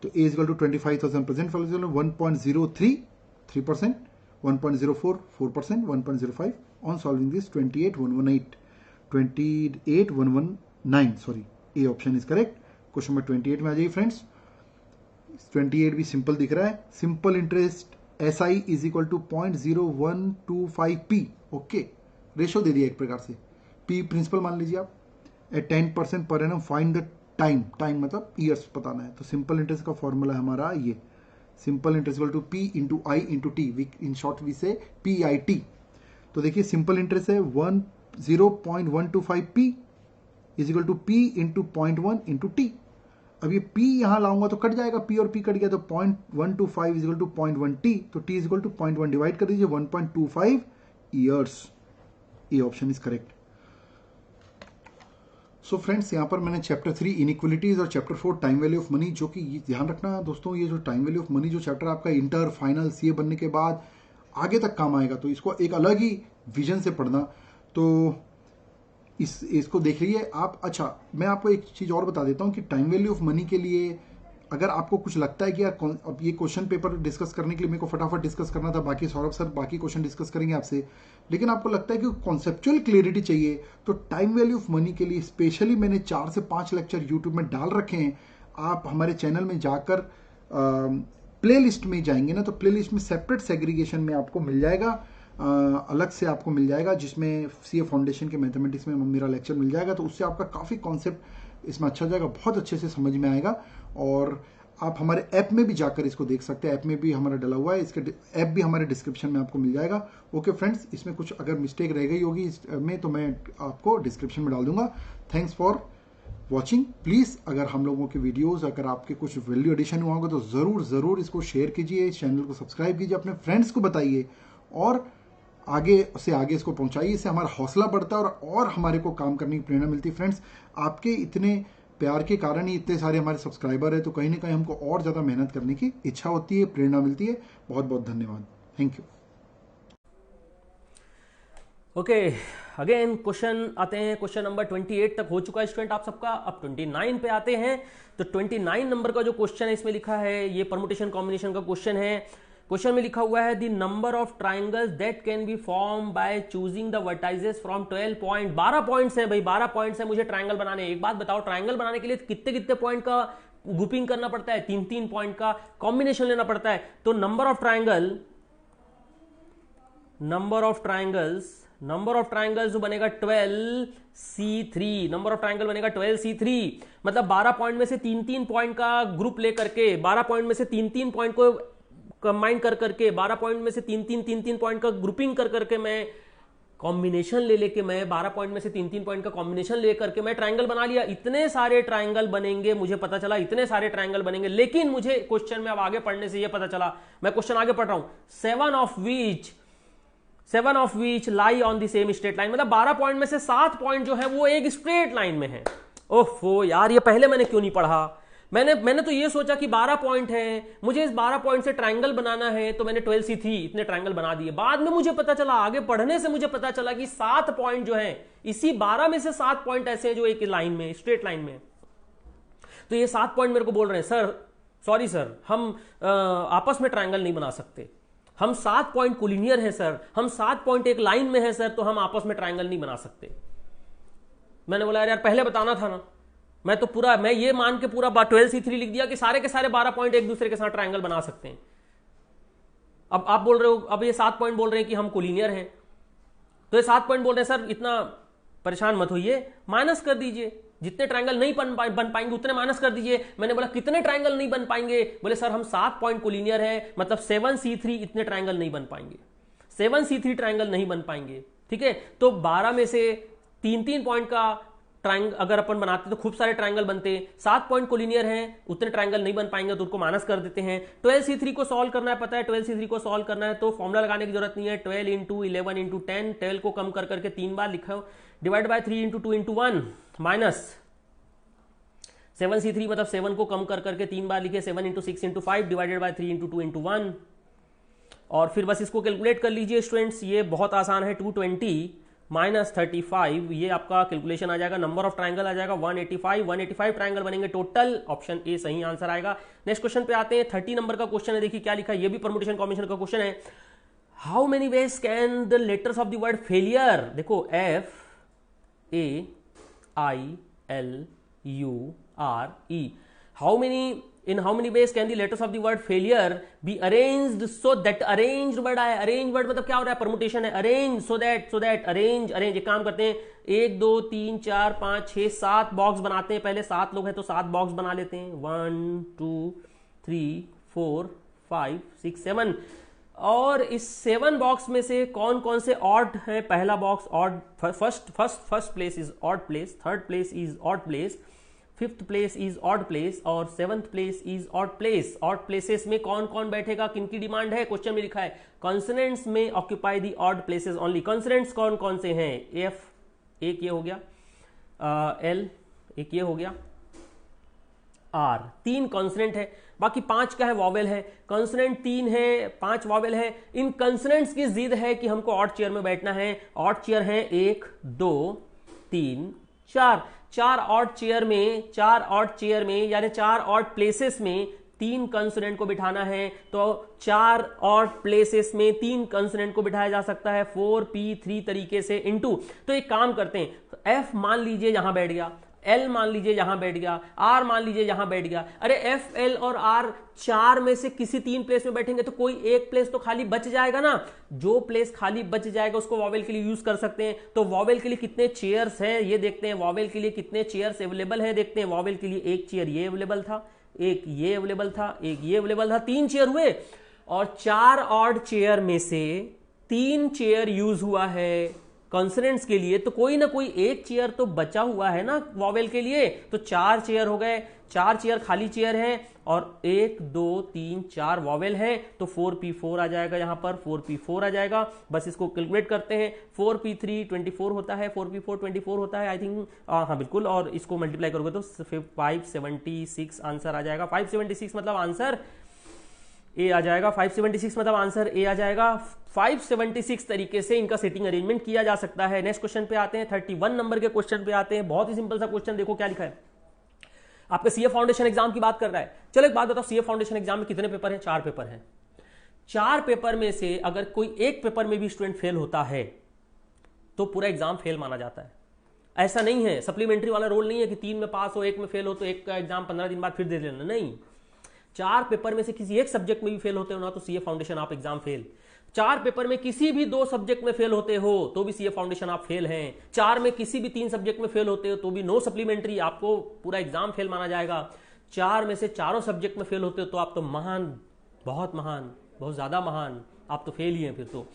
तो a is equal to 25,000 present population 1.03 3%, 1.04 4%, 1.05 on solving this 28,119 sorry, A option is correct. Question number 28 में आ जाइए फ्रेंड्स। 28 भी सिंपल दिख रहा है। Simple interest SI is equal to 0.0125p, okay, ratio दे दिया एक प्रकार से। P प्रिंसिपल मान लीजिए आप, at 10% per annum find the time, time मतलब ईयर्स बताना है। तो सिंपल इंटरेस्ट का फॉर्मूला हमारा ये, simple interest equal to P into I into T, in short we say PIT। तो देखिए सिंपल इंटरेस्ट है 0.125p is equal to P into 0.1 into T। अब ये P यहां लाऊंगा तो कट जाएगा, P और P कट गया, तो 0.125 इज इक्वल टू 0.1T, तो T is equal to 0.1 divide कर दीजिए 1.25 ईयर्स। ये option is correct. So friends, यहाँ पर मैंने चैप्टर 3 इनइक्वलिटीज और chapter 4 time value of money, जो कि ध्यान रखना दोस्तों, ये जो टाइम वैल्यू ऑफ मनी जो चैप्टर आपका इंटर फाइनल सीए बनने के बाद आगे तक काम आएगा, तो इसको एक अलग ही विजन से पढ़ना। तो इसको देख लीजिए आप। अच्छा, मैं आपको एक चीज और बता देता हूँ कि टाइम वैल्यू ऑफ मनी के लिए अगर आपको कुछ लगता है कि यार अब ये क्वेश्चन पेपर डिस्कस करने के लिए मेरे को फटाफट डिस्कस करना था, बाकी सौरभ सर बाकी क्वेश्चन डिस्कस करेंगे आपसे, लेकिन आपको लगता है कि कॉन्सेप्चुअल क्लियरिटी चाहिए, तो टाइम वैल्यू ऑफ मनी के लिए स्पेशली मैंने 4 से 5 लेक्चर यूट्यूब में डाल रखे हैं। आप हमारे चैनल में जाकर प्ले लिस्ट में जाएंगे ना, तो प्ले लिस्ट में सेपरेट सेग्रीगेशन में आपको मिल जाएगा, अलग से आपको मिल जाएगा, जिसमें सीए फाउंडेशन के मैथमेटिक्स में मेरा लेक्चर मिल जाएगा। तो उससे आपका काफ़ी कॉन्सेप्ट इसमें अच्छा जाएगा, बहुत अच्छे से समझ में आएगा। और आप हमारे ऐप में भी जाकर इसको देख सकते हैं, ऐप में भी हमारा डला हुआ है, इसके ऐप भी हमारे डिस्क्रिप्शन में आपको मिल जाएगा। ओके फ्रेंड्स, इसमें कुछ अगर मिस्टेक रह गई होगी इसमें तो मैं आपको डिस्क्रिप्शन में डाल दूंगा। Thanks for watching. प्लीज़ अगर हम लोगों के वीडियोस अगर आपके कुछ वैल्यू एडिशन हुआ होगा तो ज़रूर इसको शेयर कीजिए, इस चैनल को सब्सक्राइब कीजिए, अपने फ्रेंड्स को बताइए और आगे से आगे इसको पहुंचाइए। इससे हमारा हौसला बढ़ता है और हमारे को काम करने की प्रेरणा मिलती है। फ्रेंड्स, आपके इतने प्यार के कारण ही इतने सारे हमारे सब्सक्राइबर है, तो कहीं ना कहीं हमको और ज़्यादा मेहनत करने की इच्छा होती है, प्रेरणा मिलती है। बहुत बहुत धन्यवाद, thank you. Okay, again question आते हैं। क्वेश्चन नंबर 28 तक हो चुका है स्टूडेंट आप सबका, अब 29 पे आते हैं। तो 29 नंबर का जो क्वेश्चन है इसमें लिखा है, ये परमुटेशन कॉम्बिनेशन का क्वेश्चन है। क्वेश्चन में लिखा हुआ है the number of triangles that can be form by choosing the vertices from 12 point. 12 points है भाई, 12 पॉइंट्स है, मुझे ट्राइंगल बनाने। एक बात बताओ, ट्राइंगल बनाने के लिए कितने कितने पॉइंट का ग्रुपिंग करना पड़ता है? 3-3 पॉइंट का कॉम्बिनेशन लेना पड़ता है। तो नंबर ऑफ ट्राइंगल्स जो बनेगा 12C3, नंबर ऑफ ट्राइंगल बनेगा 12C3। मतलब 12 पॉइंट में से 3-3 पॉइंट का ग्रुप लेकर के, 12 पॉइंट में से 3-3 पॉइंट को कंबाइन कर करके, 12 पॉइंट में से 3-3 पॉइंट का ग्रुपिंग कर करके मैं कॉम्बिनेशन लेके मैं 12 पॉइंट में से 3-3 पॉइंट का कॉम्बिनेशन लेकर के मैं ट्राइंगल बना लिया। इतने सारे ट्राइंगल बनेंगे, मुझे पता चला इतने सारे ट्राइंगल बनेंगे। लेकिन मुझे क्वेश्चन में अब आगे पढ़ने से ये पता चला, मैं क्वेश्चन आगे पढ़ रहा हूं, 7 of which lie on the same straight line. मतलब 12 पॉइंट में से 7 पॉइंट जो है वो एक स्ट्रेट लाइन में है। ओफो यार, ये पहले मैंने क्यों नहीं पढ़ा? मैंने तो ये सोचा कि 12 पॉइंट है, मुझे इस 12 पॉइंट से ट्राइंगल बनाना है, तो मैंने 12C3 इतने ट्राइंगल बना दिए। बाद में मुझे पता चला, आगे पढ़ने से मुझे पता चला कि 7 पॉइंट जो है, इसी 12 में से 7 पॉइंट ऐसे हैं जो एक लाइन में, स्ट्रेट लाइन में। तो ये 7 पॉइंट मेरे को बोल रहे हैं, सर सॉरी सर, हम आपस में ट्राइंगल नहीं बना सकते, हम 7 पॉइंट कोलिनियर है सर, हम 7 पॉइंट एक लाइन में है सर, तो हम आपस में ट्राइंगल नहीं बना सकते। मैंने बोला यार पहले बताना था ना, मैं ये मान के पूरा 12C3 लिख दिया कि सारे के सारे 12 पॉइंट एक दूसरे के साथ ट्राइंगल बना सकते हैं। अब आप बोल रहे हो, अब ये 7 पॉइंट बोल रहे हैं कि हम कोलिनियर हैं, तो ये 7 पॉइंट बोल रहे हैं सर इतना परेशान मत होइए, माइनस कर दीजिए, जितने ट्रायंगल नहीं बन पाएंगे उतने माइनस कर दीजिए। मैंने बोला कितने ट्रायंगल नहीं बन पाएंगे, बोले सर हम 7 पॉइंट कोलिनियर है, मतलब 7C3 इतने ट्रायंगल नहीं बन पाएंगे, 7C3 ट्रायंगल नहीं बन पाएंगे। ठीक है, तो 12 में से 3-3 पॉइंट का ट्रायंगल अगर अपन बनाते तो खूब सारे ट्रायंगल बनते। 7 पॉइंट कोलिनियर हैं, उतने ट्रायंगल नहीं बन पाएंगे तो उनको माइनस कर देते हैं। 12C3 को सॉल्व करना है, पता है 12C3 को सॉल्व करना है तो फॉर्मुला लगाने की जरूरत नहीं है। 12 इंटू 11 इंटू 10, 12 को कम कर करके 3 बार लिखा, divide by 3 into 2 into 1 minus 7C3 मतलब 7 को कम कर करके 3 बार लिखे, 7 into 6 into 5 divided by 3 into 2 into 1। और फिर बस इसको कैलकुलेट कर लीजिए स्टूडेंट्स, ये बहुत आसान है। 220 माइनस 35, ये आपका कैलकुलेशन आ जाएगा, नंबर ऑफ ट्रायंगल आ जाएगा 185 ट्रायंगल बनेंगे टोटल। ऑप्शन ए सही आंसर आएगा। नेक्स्ट क्वेश्चन पे आते हैं, 30 नंबर का क्वेश्चन है, देखिए क्या लिखा है, ये भी परमुटेशन कॉम्बिनेशन का क्वेश्चन है। How many ways can the letters of the word failure, देखो FAILURE, in how many ways can the letters of the word failure be arranged so that, arranged word आया, arranged word मतलब क्या हो रहा है, permutation है, arrange so that arrange। एक काम करते हैं, 1 2 3 4 5 6 7 बॉक्स बनाते हैं, पहले 7 लोग हैं तो 7 बॉक्स बना लेते हैं, 1 2 3 4 5 6 7। और इस 7 बॉक्स में से कौन कौन से ऑड है, पहला box odd, first place is odd place, third place is odd place, 5th place is odd place और 7th place is odd place. Odd places में कौन कौन बैठेगा, किनकी डिमांड है, क्वेश्चन में लिखा है कॉन्सोनेंट्स में occupy the odd places only. Consonants कौन कौन से हैं, एफ एक ये हो गया, एल एक ये हो गया, आर 3 कॉन्सोनेंट है, बाकी 5 का है वॉवेल है। कॉन्सोनेंट 3 है, 5 वॉवेल है। इन कॉन्सोनेंट्स की जिद है कि हमको ऑड चेयर में बैठना है। ऑड चेयर है 1 2 3 4, 4 ऑड चेयर में, 4 ऑड चेयर में यानी 4 ऑड प्लेसेस में 3 कंसोनेंट को बिठाना है, तो 4 ऑड प्लेसेस में 3 कंसोनेंट को बिठाया जा सकता है 4p3 तरीके से इनटू। तो एक काम करते हैं, एफ मान लीजिए यहां बैठ गया, एल मान लीजिए यहां बैठ गया, आर मान लीजिए यहां बैठ गया। अरे एफ एल और आर 4 में से किसी 3 प्लेस में बैठेंगे तो कोई एक प्लेस तो खाली बच जाएगा ना। जो प्लेस खाली बच जाएगा उसको वॉवेल के लिए यूज कर सकते हैं। तो वॉवेल के लिए कितने चेयर्स हैं ये देखते हैं, वॉवेल के लिए कितने चेयर्स अवेलेबल है देखते हैं। वॉवेल के लिए एक चेयर ये अवेलेबल था, एक ये अवेलेबल था, एक ये अवेलेबल था, 3 चेयर हुए। और 4 ऑड चेयर में से 3 चेयर यूज हुआ है कॉन्सोनेंट्स के लिए, तो कोई ना कोई एक चेयर तो बचा हुआ है ना वॉवेल के लिए। तो 4 चेयर हो गए, 4 चेयर खाली चेयर है और 1 2 3 4 वॉवेल है, तो 4p4 आ जाएगा, यहां पर 4p4 आ जाएगा। बस इसको कैलकुलेट करते हैं, 4p3 24 होता है, 4p4 24 होता है आई थिंक, हाँ बिल्कुल। और इसको मल्टीप्लाई करोगे तो 576 आंसर आ जाएगा। 576 मतलब आंसर ए आ जाएगा, 576 मतलब आंसर ए आ जाएगा। 576 तरीके से इनका सेटिंग अरेंजमेंट किया जा सकता है। नेक्स्ट क्वेश्चन पे आते हैं, 31 नंबर के क्वेश्चन पे आते हैं। बहुत ही सिंपल सा क्वेश्चन, देखो क्या लिखा है, आपके सीए फाउंडेशन एग्जाम की बात कर रहा है। चलो एक बात बताओ, सीए फाउंडेशन एग्जाम में कितने पेपर हैं, 4 पेपर हैं। 4 पेपर में से अगर कोई एक पेपर में भी स्टूडेंट फेल होता है तो पूरा एग्जाम फेल माना जाता है। ऐसा नहीं है, सप्लीमेंट्री वाला रोल नहीं है कि 3 में पास हो, 1 में फेल हो तो एक का एग्जाम 15 दिन बाद फिर दे लेना, नहीं। 4 पेपर में से किसी एक सब्जेक्ट में भी फेल होते हो ना तो सीए फाउंडेशन आप एग्जाम फेल। 4 पेपर में किसी भी 2 सब्जेक्ट में फेल होते हो तो भी सीए फाउंडेशन आप फेल हैं। 4 में किसी भी 3 सब्जेक्ट में फेल होते हो तो भी नो सप्लीमेंट्री, आपको पूरा एग्जाम फेल माना जाएगा। 4 में से चारों सब्जेक्ट में फेल होते हो तो आप तो महान, बहुत महान, बहुत ज्यादा महान, आप तो फेल ही हैं फिर तो।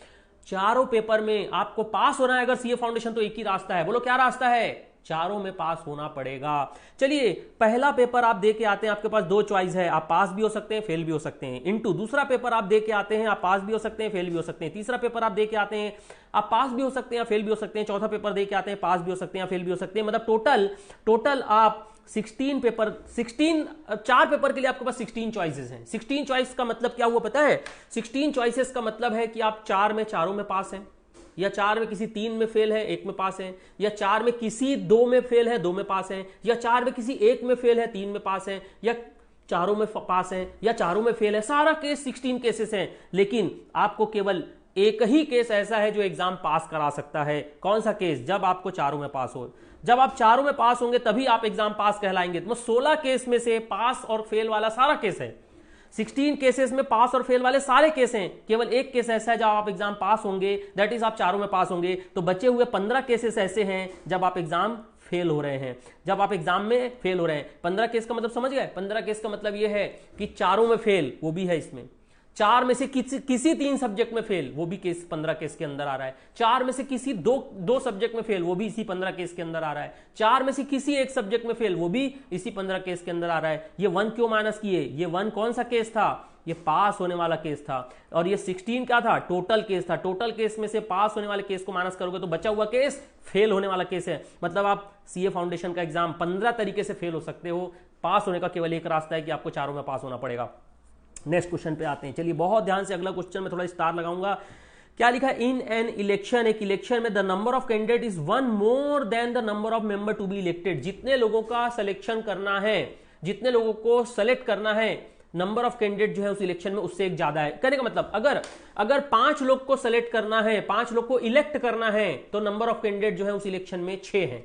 चारों पेपर में आपको पास होना है अगर सीए फाउंडेशन, तो एक ही रास्ता है, बोलो क्या रास्ता है, चारों में पास होना पड़ेगा। चलिए पहला पेपर आप दे के आते हैं, आपके पास 2 चॉइस है, आप पास भी हो सकते हैं फेल भी हो सकते हैं, इनटू दूसरा पेपर आप दे के आते हैं, आप पास भी हो सकते हैं फेल भी हो सकते हैं, तीसरा पेपर आप दे के आते हैं, आप पास भी हो सकते हैं फेल भी हो सकते हैं, चौथा पेपर दे के आते हैं, पास भी हो सकते हैं फेल भी हो सकते हैं। मतलब टोटल आप 16 पेपर, 4 पेपर के लिए आपके पास 16 चॉइसेस हैं। 16 चॉइस का मतलब क्या हुआ पता है, 16 चॉइसेस का मतलब है कि आप 4 में चारों में पास हैं, या 4 में किसी 3 में फेल है 1 में पास है, या 4 में किसी 2 में फेल है 2 में पास है, या 4 में किसी 1 में फेल है 3 में पास है, या चारों में पास है, या चारों में फेल है। सारा केस 16 केसेस हैं, लेकिन आपको केवल एक ही केस ऐसा है जो एग्जाम पास करा सकता है। कौन सा केस, जब आपको चारों में पास हो। जब आप चारों में पास होंगे तभी आप एग्जाम पास कहलाएंगे। तो 16 केस में से पास और फेल वाला सारा केस है। 16 केसेस में पास और फेल वाले सारे केस हैं, केवल एक केस ऐसा है जब आप एग्जाम पास होंगे, दैट इज आप चारों में पास होंगे। तो बचे हुए 15 केसेस ऐसे हैं जब आप एग्जाम फेल हो रहे हैं, जब आप एग्जाम में फेल हो रहे हैं। 15 केस का मतलब समझ गए? 15 केस का मतलब यह है कि चारों में फेल, वो भी है इसमें। 4 में से किसी 3 सब्जेक्ट में फेल, वो भी केस 15 केस के अंदर आ रहा है। 4 में से किसी दो सब्जेक्ट में फेल, वो भी इसी 15 केस के अंदर आ रहा है। 4 में से किसी एक सब्जेक्ट में फेल, वो भी इसी 15 केस के अंदर आ रहा है। ये 1 क्यों माइनस किए? ये 1 कौन सा केस था? ये पास होने वाला केस था। और ये 16 क्या था? टोटल केस था। टोटल केस में से पास होने वाले केस को माइनस करोगे तो बचा हुआ केस फेल होने वाला केस है। मतलब आप सीए फाउंडेशन का एग्जाम 15 तरीके से फेल हो सकते हो। पास होने का केवल एक रास्ता है कि आपको चारों में पास होना पड़ेगा। नेक्स्ट क्वेश्चन पे आते हैं। चलिए बहुत ध्यान से, अगला क्वेश्चन में थोड़ा स्टार लगाऊंगा। क्या लिखा है? इन एन इलेक्शन, एक इलेक्शन में the number of candidate is 1 more than the number of member to be elected. जितने लोगों का सिलेक्शन करना है, जितने लोगों को सेलेक्ट करना है, नंबर ऑफ कैंडिडेट जो है उस इलेक्शन में उससे एक ज्यादा है। कहने का मतलब अगर 5 लोग को सेलेक्ट करना है, 5 लोग को इलेक्ट करना है, तो नंबर ऑफ कैंडिडेट जो है उस इलेक्शन में 6 है।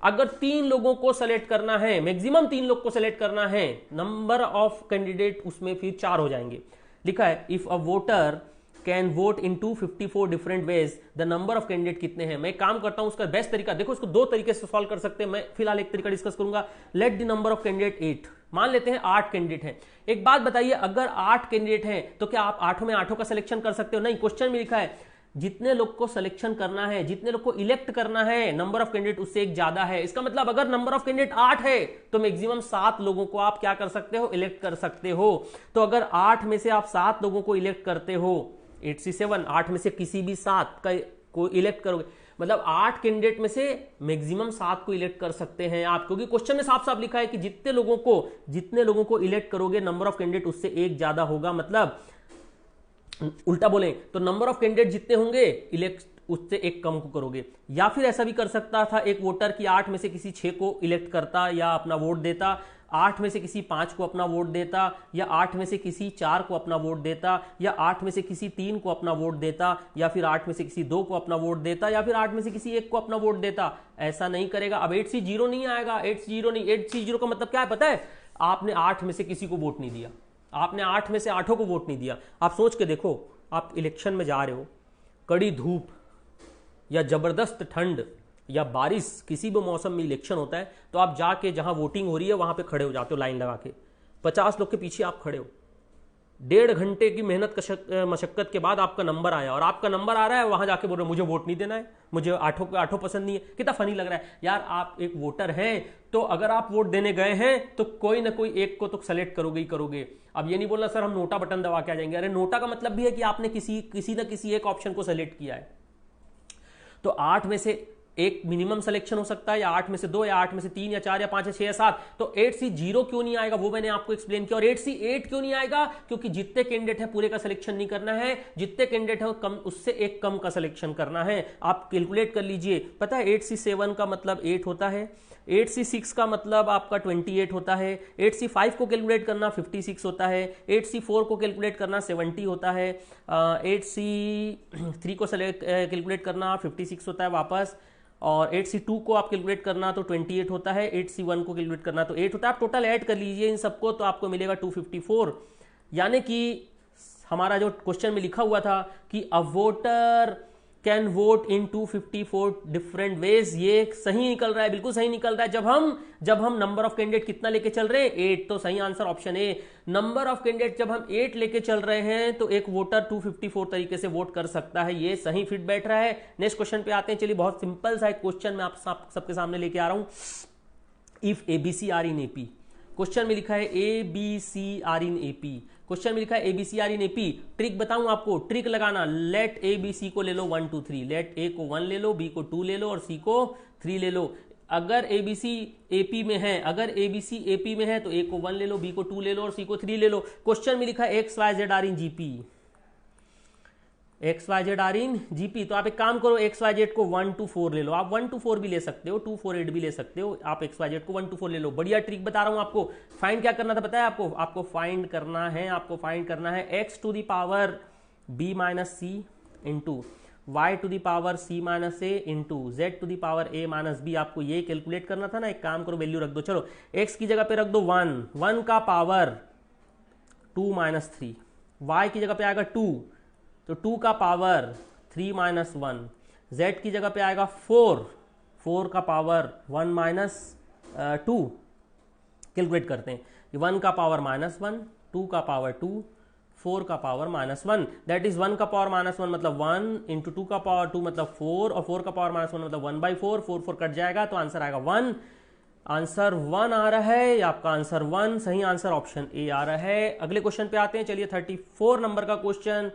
अगर 3 लोगों को सेलेक्ट करना है, मैक्सिमम 3 लोग को सेलेक्ट करना है, नंबर ऑफ कैंडिडेट उसमें फिर 4 हो जाएंगे। लिखा है if a voter can vote in 254 different ways, the number of candidate कितने हैं। मैं काम करता हूं उसका बेस्ट तरीका, देखो इसको 2 तरीके से सॉल्व कर सकते हैं। मैं फिलहाल एक तरीका डिस्कस करूंगा। Let the number of candidate 8, मान लेते हैं 8 कैंडिडेट हैं। एक बात बताइए, अगर 8 कैंडिडेट हैं तो क्या आप 8 में 8 का सिलेक्शन कर सकते हो? नहीं, क्वेश्चन में लिखा है जितने लोग को सिलेक्शन करना है, जितने लोग को इलेक्ट करना है, नंबर ऑफ कैंडिडेट उससे एक ज्यादा है। इसका मतलब अगर नंबर ऑफ कैंडिडेट 8 है तो मैक्सिमम 7 लोगों को आप क्या कर सकते हो? इलेक्ट कर सकते हो। तो अगर 8 में से आप 7 लोगों को इलेक्ट करते हो, 87, 8 में से किसी भी 7 को इलेक्ट करोगे, मतलब 8 कैंडिडेट में से मैक्सिमम 7 को इलेक्ट कर सकते हैं आप, क्योंकि क्वेश्चन में साफ साफ लिखा है कि जितने लोगों को इलेक्ट करोगे नंबर ऑफ कैंडिडेट उससे एक ज्यादा होगा। मतलब उल्टा बोले तो नंबर ऑफ कैंडिडेट जितने होंगे इलेक्ट उससे एक कम को करोगे। या फिर ऐसा भी कर सकता था एक वोटर की 8 में से किसी 6 को इलेक्ट करता या अपना वोट देता, 8 में से किसी 5 को अपना वोट देता, या 8 में से किसी 4 को अपना वोट देता, या 8 में से किसी 3 को अपना वोट देता, या फिर 8 में से किसी 2 को अपना वोट देता, या फिर 8 में से किसी 1 को अपना वोट देता। ऐसा नहीं करेगा। अब 8C0 नहीं आएगा। 8C0 नहीं, 8C0 का मतलब क्या है पता है? आपने 8 में से किसी को वोट नहीं दिया, आपने 8 में से 8 को वोट नहीं दिया। आप सोच के देखो, आप इलेक्शन में जा रहे हो, कड़ी धूप या जबरदस्त ठंड या बारिश, किसी भी मौसम में इलेक्शन होता है, तो आप जाके जहां वोटिंग हो रही है वहां पे खड़े हो जाते हो लाइन लगा के। 50 लोग के पीछे आप खड़े हो, 1.5 घंटे की मेहनत मशक्कत के बाद आपका नंबर आया, और आपका नंबर आ रहा है, वहां जाके बोल रहे हो मुझे वोट नहीं देना है, मुझे 8 पसंद नहीं है। कितना फनी लग रहा है यार। आप एक वोटर हैं, तो अगर आप वोट देने गए हैं तो कोई ना कोई एक को तो सेलेक्ट करोगे ही करोगे। अब ये नहीं बोलना सर हम नोटा बटन दबा के आ जाएंगे। अरे नोटा का मतलब भी है कि आपने किसी ना किसी एक ऑप्शन को सेलेक्ट किया है। तो 8 में से एक मिनिमम सिलेक्शन हो सकता है, या 8 में से 2, या 8 में से 3, या 4, या 5, या 6, या 7। तो 8C0 क्यों नहीं आएगा वो मैंने आपको एक्सप्लेन किया। और 8C8 क्यों नहीं आएगा? क्योंकि जितने कैंडिडेट है पूरे का सिलेक्शन नहीं करना है, जितने कैंडिडेट है कम उससे एक कम का सिलेक्शन करना है। आप कैलकुलेट कर लीजिए। पता है 8C7 का मतलब 8 होता है, 8C6 का मतलब आपका 28 होता है, 8C5 को कैलकुलेट करना 56 होता है, 8C4 को कैलकुलेट करना 70 होता है, 8C3 को कैलकुलेट करना 56 होता है वापस, और 8C2 को आप कैलकुलेट करना तो 28 होता है, 8C1 को कैलकुलेट करना तो 8 होता है। आप टोटल ऐड कर लीजिए इन सबको तो आपको मिलेगा 254। यानी कि हमारा जो क्वेश्चन में लिखा हुआ था कि a voter can vote in 254 different ways, ये सही निकल रहा है, बिल्कुल सही निकल रहा है। जब हम नंबर ऑफ कैंडिडेट कितना लेके चल रहे हैं? 8। तो सही answer option A. Number of candidate जब हम 8 लेके चल रहे हैं तो एक वोटर 254 तरीके से वोट कर सकता है। ये सही फिट बैठ रहा है। नेक्स्ट क्वेश्चन पे आते हैं। चलिए बहुत सिंपल सा एक क्वेश्चन मैं आप सबके सामने लेके आ रहा हूं। If ABC are in AP, question में लिखा है ABC are in AP, question में लिखा है ABC are in AP. Trick बताऊं आपको, ट्रिक लगाना। लेट ए बी सी को ले लो 1 2 3, लेट ए को 1 ले लो, बी को 2 ले लो और सी को 3 ले लो। अगर एबीसी एपी में है, अगर एबीसी एपी में है तो ए को 1 ले लो, बी को 2 ले लो और सी को 3 ले लो। क्वेश्चन में लिखा है x y z are in GP, x y z are in GP. तो आप एक काम करो, एक्स वाई जेड को 1 2 4 ले लो। आप 1 2 4 भी ले सकते हो, 2 4 8 भी ले सकते हो। आप एक्स वाई जेड को 1 2 4 ले लो। बढ़िया ट्रिक बता रहा हूं आपको। फाइंड क्या करना था पता है आपको फाइंड करना है x to the power b minus c into y to the power c minus a into z to the power a minus b. आपको ये कैलकुलेट करना था ना। एक काम करो, वैल्यू रख दो। चलो एक्स की जगह पे रख दो 1 का पावर 2 माइनस 3, y की जगह पे आएगा 2, तो 2 का पावर 3 माइनस 1, z की जगह पे आएगा 4, 4 का पावर 1 माइनस 2, कैलकुलेट करते हैं, 1 का पावर माइनस 1, 2 का पावर 2, 4 का पावर माइनस 1, दैट इज 1 का पावर माइनस 1 मतलब 1 इंटू 2 का पावर 2 मतलब 4, और 4 का पावर माइनस 1 मतलब 1/4, 4 4 कट जाएगा तो आंसर आएगा 1। आंसर 1 आ रहा है, या आपका आंसर 1, सही आंसर ऑप्शन ए आ रहा है। अगले क्वेश्चन पे आते हैं, चलिए 34 नंबर का क्वेश्चन,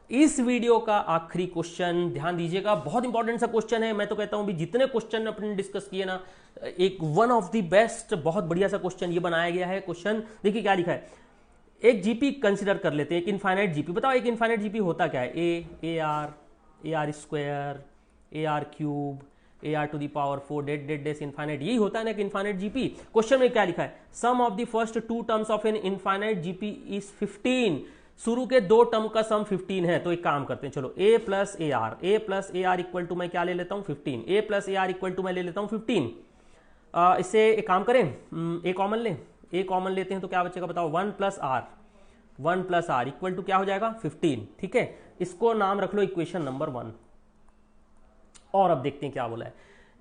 इस वीडियो का आखिरी क्वेश्चन, ध्यान दीजिएगा, बहुत इंपॉर्टेंट सा क्वेश्चन है। मैं तो कहता हूं भी जितने क्वेश्चन अपने डिस्कस किए ना, एक वन ऑफ द बेस्ट, बहुत बढ़िया सा क्वेश्चन ये बनाया गया है। क्वेश्चन देखिए क्या लिखा है, एक जीपी कंसिडर कर लेते हैं, एक इनफाइनाइट जीपी। बताओ एक इनफाइनाइट जीपी होता क्या है, a r square, a r cube, a r to the power 4 डेड इनफाइनाइट, यही होता है ना कि इनफाइनाइट जीपी। क्वेश्चन में क्या लिखा है, sum of the first 2 terms of an infinite GP is 15, शुरू के 2 टर्म का सम 15 है। तो एक काम करते हैं, चलो a plus a r equal to मैं क्या ले लेता हूं 15, a plus a r equal to मैं ले लेता हूं 15। इससे एक काम करें, a कॉमन लें, a कॉमन लेते हैं तो क्या बचेगा बताओ, 1 प्लस आर इक्वल टू क्या हो जाएगा 15, ठीक है। इसको नाम रख लो इक्वेशन नंबर 1। और अब देखते हैं क्या बोला है,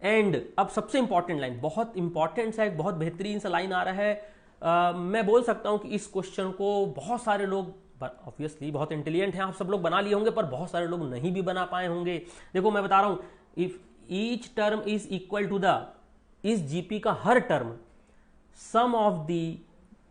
एंड अब सबसे इंपॉर्टेंट लाइन, बहुत इंपॉर्टेंट सा एक बहुत बेहतरीन सा लाइन आ रहा है। मैं बोल सकता हूं कि इस क्वेश्चन को बहुत सारे लोग, ऑब्वियसली बहुत इंटेलिजेंट हैं आप सब लोग, बना लिए होंगे, पर बहुत सारे लोग नहीं भी बना पाए होंगे। देखो मैं बता रहा हूं, if each term is equal to the, इस जीपी का हर term sum of the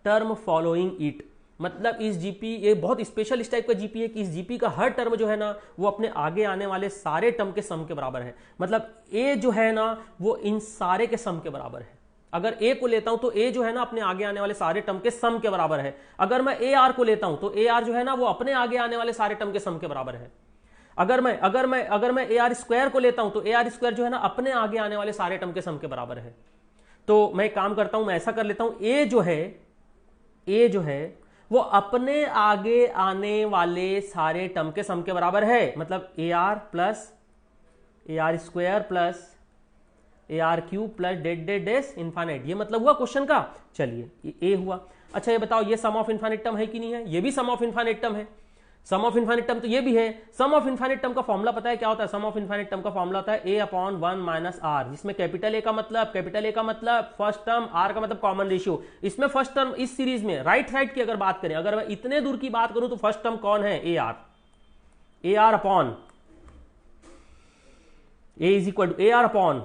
term following it, मतलब इस जीपी, ये बहुत स्पेशल इस टाइप का जीपी है कि इस जीपी का हर टर्म जो है ना वो अपने आगे आने वाले सारे टर्म के सम के बराबर है। मतलब ए जो है ना वो इन सारे के सम के बराबर है। अगर ए को लेता हूं तो ए जो है ना अपने आगे आने वाले सारे टर्म के सम के बराबर है। अगर मैं ए आर को लेता हूं तो ए आर जो है ना वो अपने आगे आने वाले सारे टर्म के सम के बराबर है। अगर मैं ए आर स्क्वायर को लेता हूं तो ए आर स्क्वायर जो है ना अपने आगे आने वाले सारे टर्म के सम के बराबर है। तो मैं काम करता हूं, मैं ऐसा कर लेता हूं, ए जो है वो अपने आगे आने वाले सारे टर्म के सम के बराबर है। मतलब A R plus a r square plus a r cube plus dead infinite, ये मतलब हुआ क्वेश्चन का। चलिए ए हुआ। अच्छा ये बताओ ये सम ऑफ इनफाइनाइट टर्म है कि नहीं है, ये भी सम ऑफ इनफाइनाइट टर्म है। सम ऑफ इनफाइनाइट टर्म तो ये भी है। सम ऑफ इनफाइनाइट टर्म का फॉर्मूला पता है क्या होता है, सम ऑफ इनफाइनाइट टर्म का फॉर्मूला होता है a/1 माइनस आर, जिसमें कैपिटल ए का मतलब फर्स्ट टर्म, आर का मतलब कॉमन रेशियो। इसमें फर्स्ट टर्म इस सीरीज में राइट साइड की अगर बात करें, अगर मैं इतने दूर की बात करूं तो फर्स्ट टर्म कौन है, a r upon a is equal to A r upon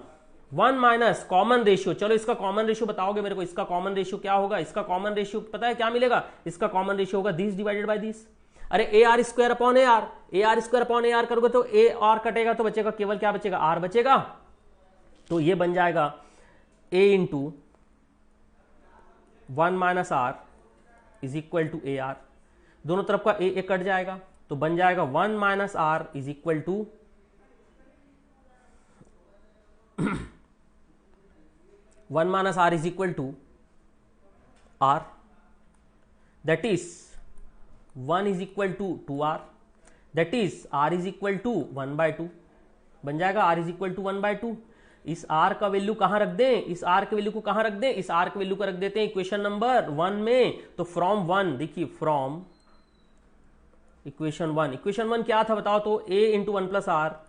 1 minus common ratio. चलो इसका कॉमन रेशियो बताओगे मेरे को, इसका कॉमन रेशियो क्या होगा, इसका कॉमन रेशियो पता है क्या मिलेगा, इसका कॉमन रेशियो होगा दिस डिवाइडेड बाय दिस। अरे ए r square upon A R करोगे तो ए आर कटेगा तो बचेगा केवल क्या बचेगा, आर बचेगा। तो ये बन जाएगा A into 1 minus are is equal to A R, दोनों तरफ का ए कट जाएगा तो बन जाएगा 1 minus are is equal to 1 minus r is equal to r, that is 1 is equal to 2r, that is r is equal to 1/2 बन जाएगा, r is equal to 1/2। इस r का वैल्यू कहां रख दें, इस r के वैल्यू को कहां रख दें, इस r के वैल्यू को रख देते हैं इक्वेशन नंबर 1 में। तो फ्रॉम 1 देखिए, फ्रॉम इक्वेशन 1 क्या था बताओ तो, a into 1 plus r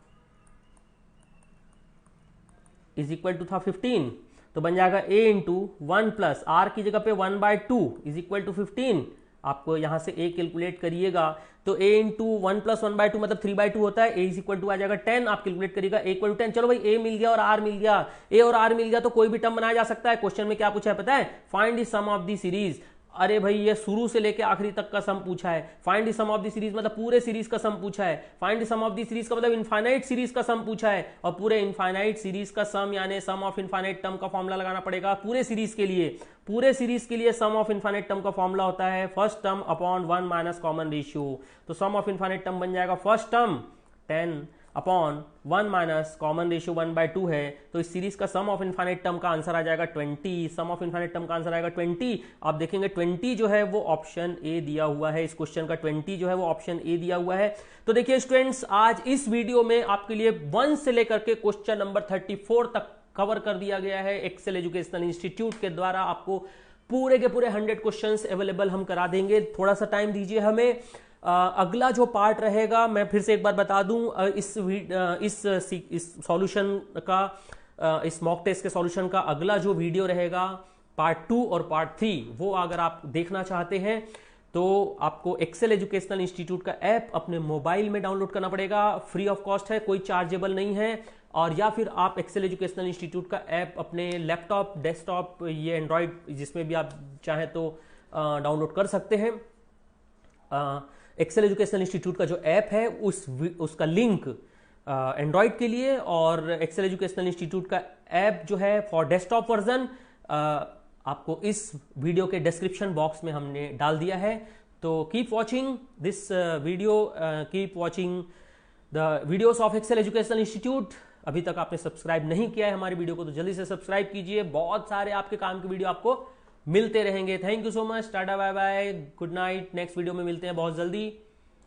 is equal to था 15, तो बन जाएगा a इंटू 1 प्लस आर की जगह पे 1/2 इज इक्वल टू 15। आपको यहां से a कैलकुलेट करिएगा तो a इंटू 1 प्लस 1/2 मतलब 3/2 होता है, a इज इक्वल टू आ जाएगा 10। आप कैलकुलेट करिएगा a इक्वल टू 10। चलो भाई a मिल गया और r मिल गया, a और r मिल गया तो कोई भी टर्म बनाया जा सकता है। क्वेश्चन में क्या पूछा है पता है, find the sum of the series. अरे भाई ये शुरू से लेके आखिरी तक का सम पूछा है। Find the sum of the series मतलब पूरे सीरीज का सम पूछा है। Find the sum of the series का मतलब इनफाइनाइट सीरीज का सम पूछा है, और पूरे इनफाइनाइट सीरीज का सम यानी सम ऑफ इनफाइनाइट टर्म का फॉर्मूला लगाना पड़ेगा पूरे सीरीज के लिए। पूरे सीरीज के लिए सम ऑफ इनफाइनाइट टर्म का फॉर्मूला होता है first term upon 1 minus common ratio. तो सम ऑफ इनफाइनाइट टर्म बन जाएगा first term 10 upon 1 minus common ratio 1/2 है। तो इस सीरीज का सम ऑफ इनफाइनाइट टर्म का आंसर आ जाएगा 20। सम ऑफ इनफाइनाइट टर्म का आंसर आएगा 20। आप देखेंगे 20 जो है वो ऑप्शन ए दिया हुआ है, इस क्वेश्चन का 20 जो है वो ऑप्शन ए दिया हुआ है। तो देखिए स्टूडेंट्स, आज इस वीडियो में आपके लिए 1 से लेकर के क्वेश्चन नंबर 34 तक कवर कर दिया गया है। एक्सेल एजुकेशनल इंस्टीट्यूट के द्वारा आपको पूरे के पूरे 100 क्वेश्चंस अवेलेबल हम करा देंगे। थोड़ा सा टाइम दीजिए हमें। अगला जो पार्ट रहेगा, मैं फिर से एक बार बता दूं, इस सॉल्यूशन का, इस मॉक टेस्ट के सॉल्यूशन का अगला जो वीडियो रहेगा पार्ट 2 और पार्ट 3, वो अगर आप देखना चाहते हैं तो आपको एक्सेल एजुकेशनल इंस्टीट्यूट का ऐप अपने मोबाइल में डाउनलोड करना पड़ेगा। फ्री ऑफ कॉस्ट है, कोई चार्जेबल नहीं है। और या फिर आप एक्सेल एजुकेशनल इंस्टीट्यूट का ऐप अपने लैपटॉप, डेस्कटॉप, ये एंड्रॉयड जिसमें भी आप चाहें तो डाउनलोड कर सकते हैं। एक्सेल एजुकेशनल इंस्टीट्यूट का जो ऐप है उसका लिंक एंड्रॉयड के लिए, और एक्सेल एजुकेशनल इंस्टीट्यूट का ऐप जो है फॉर डेस्कटॉप वर्जन आपको इस वीडियो के डिस्क्रिप्शन बॉक्स में हमने डाल दिया है। तो keep watching this video, keep watching the videos of Excel educational Institute. अभी तक आपने सब्सक्राइब नहीं किया है हमारी वीडियो को तो जल्दी से सब्सक्राइब कीजिए। बहुत सारे आपके काम के वीडियो आपको मिलते रहेंगे। Thank you so much, tata bye bye, good night. Next video में मिलते हैं बहुत जल्दी।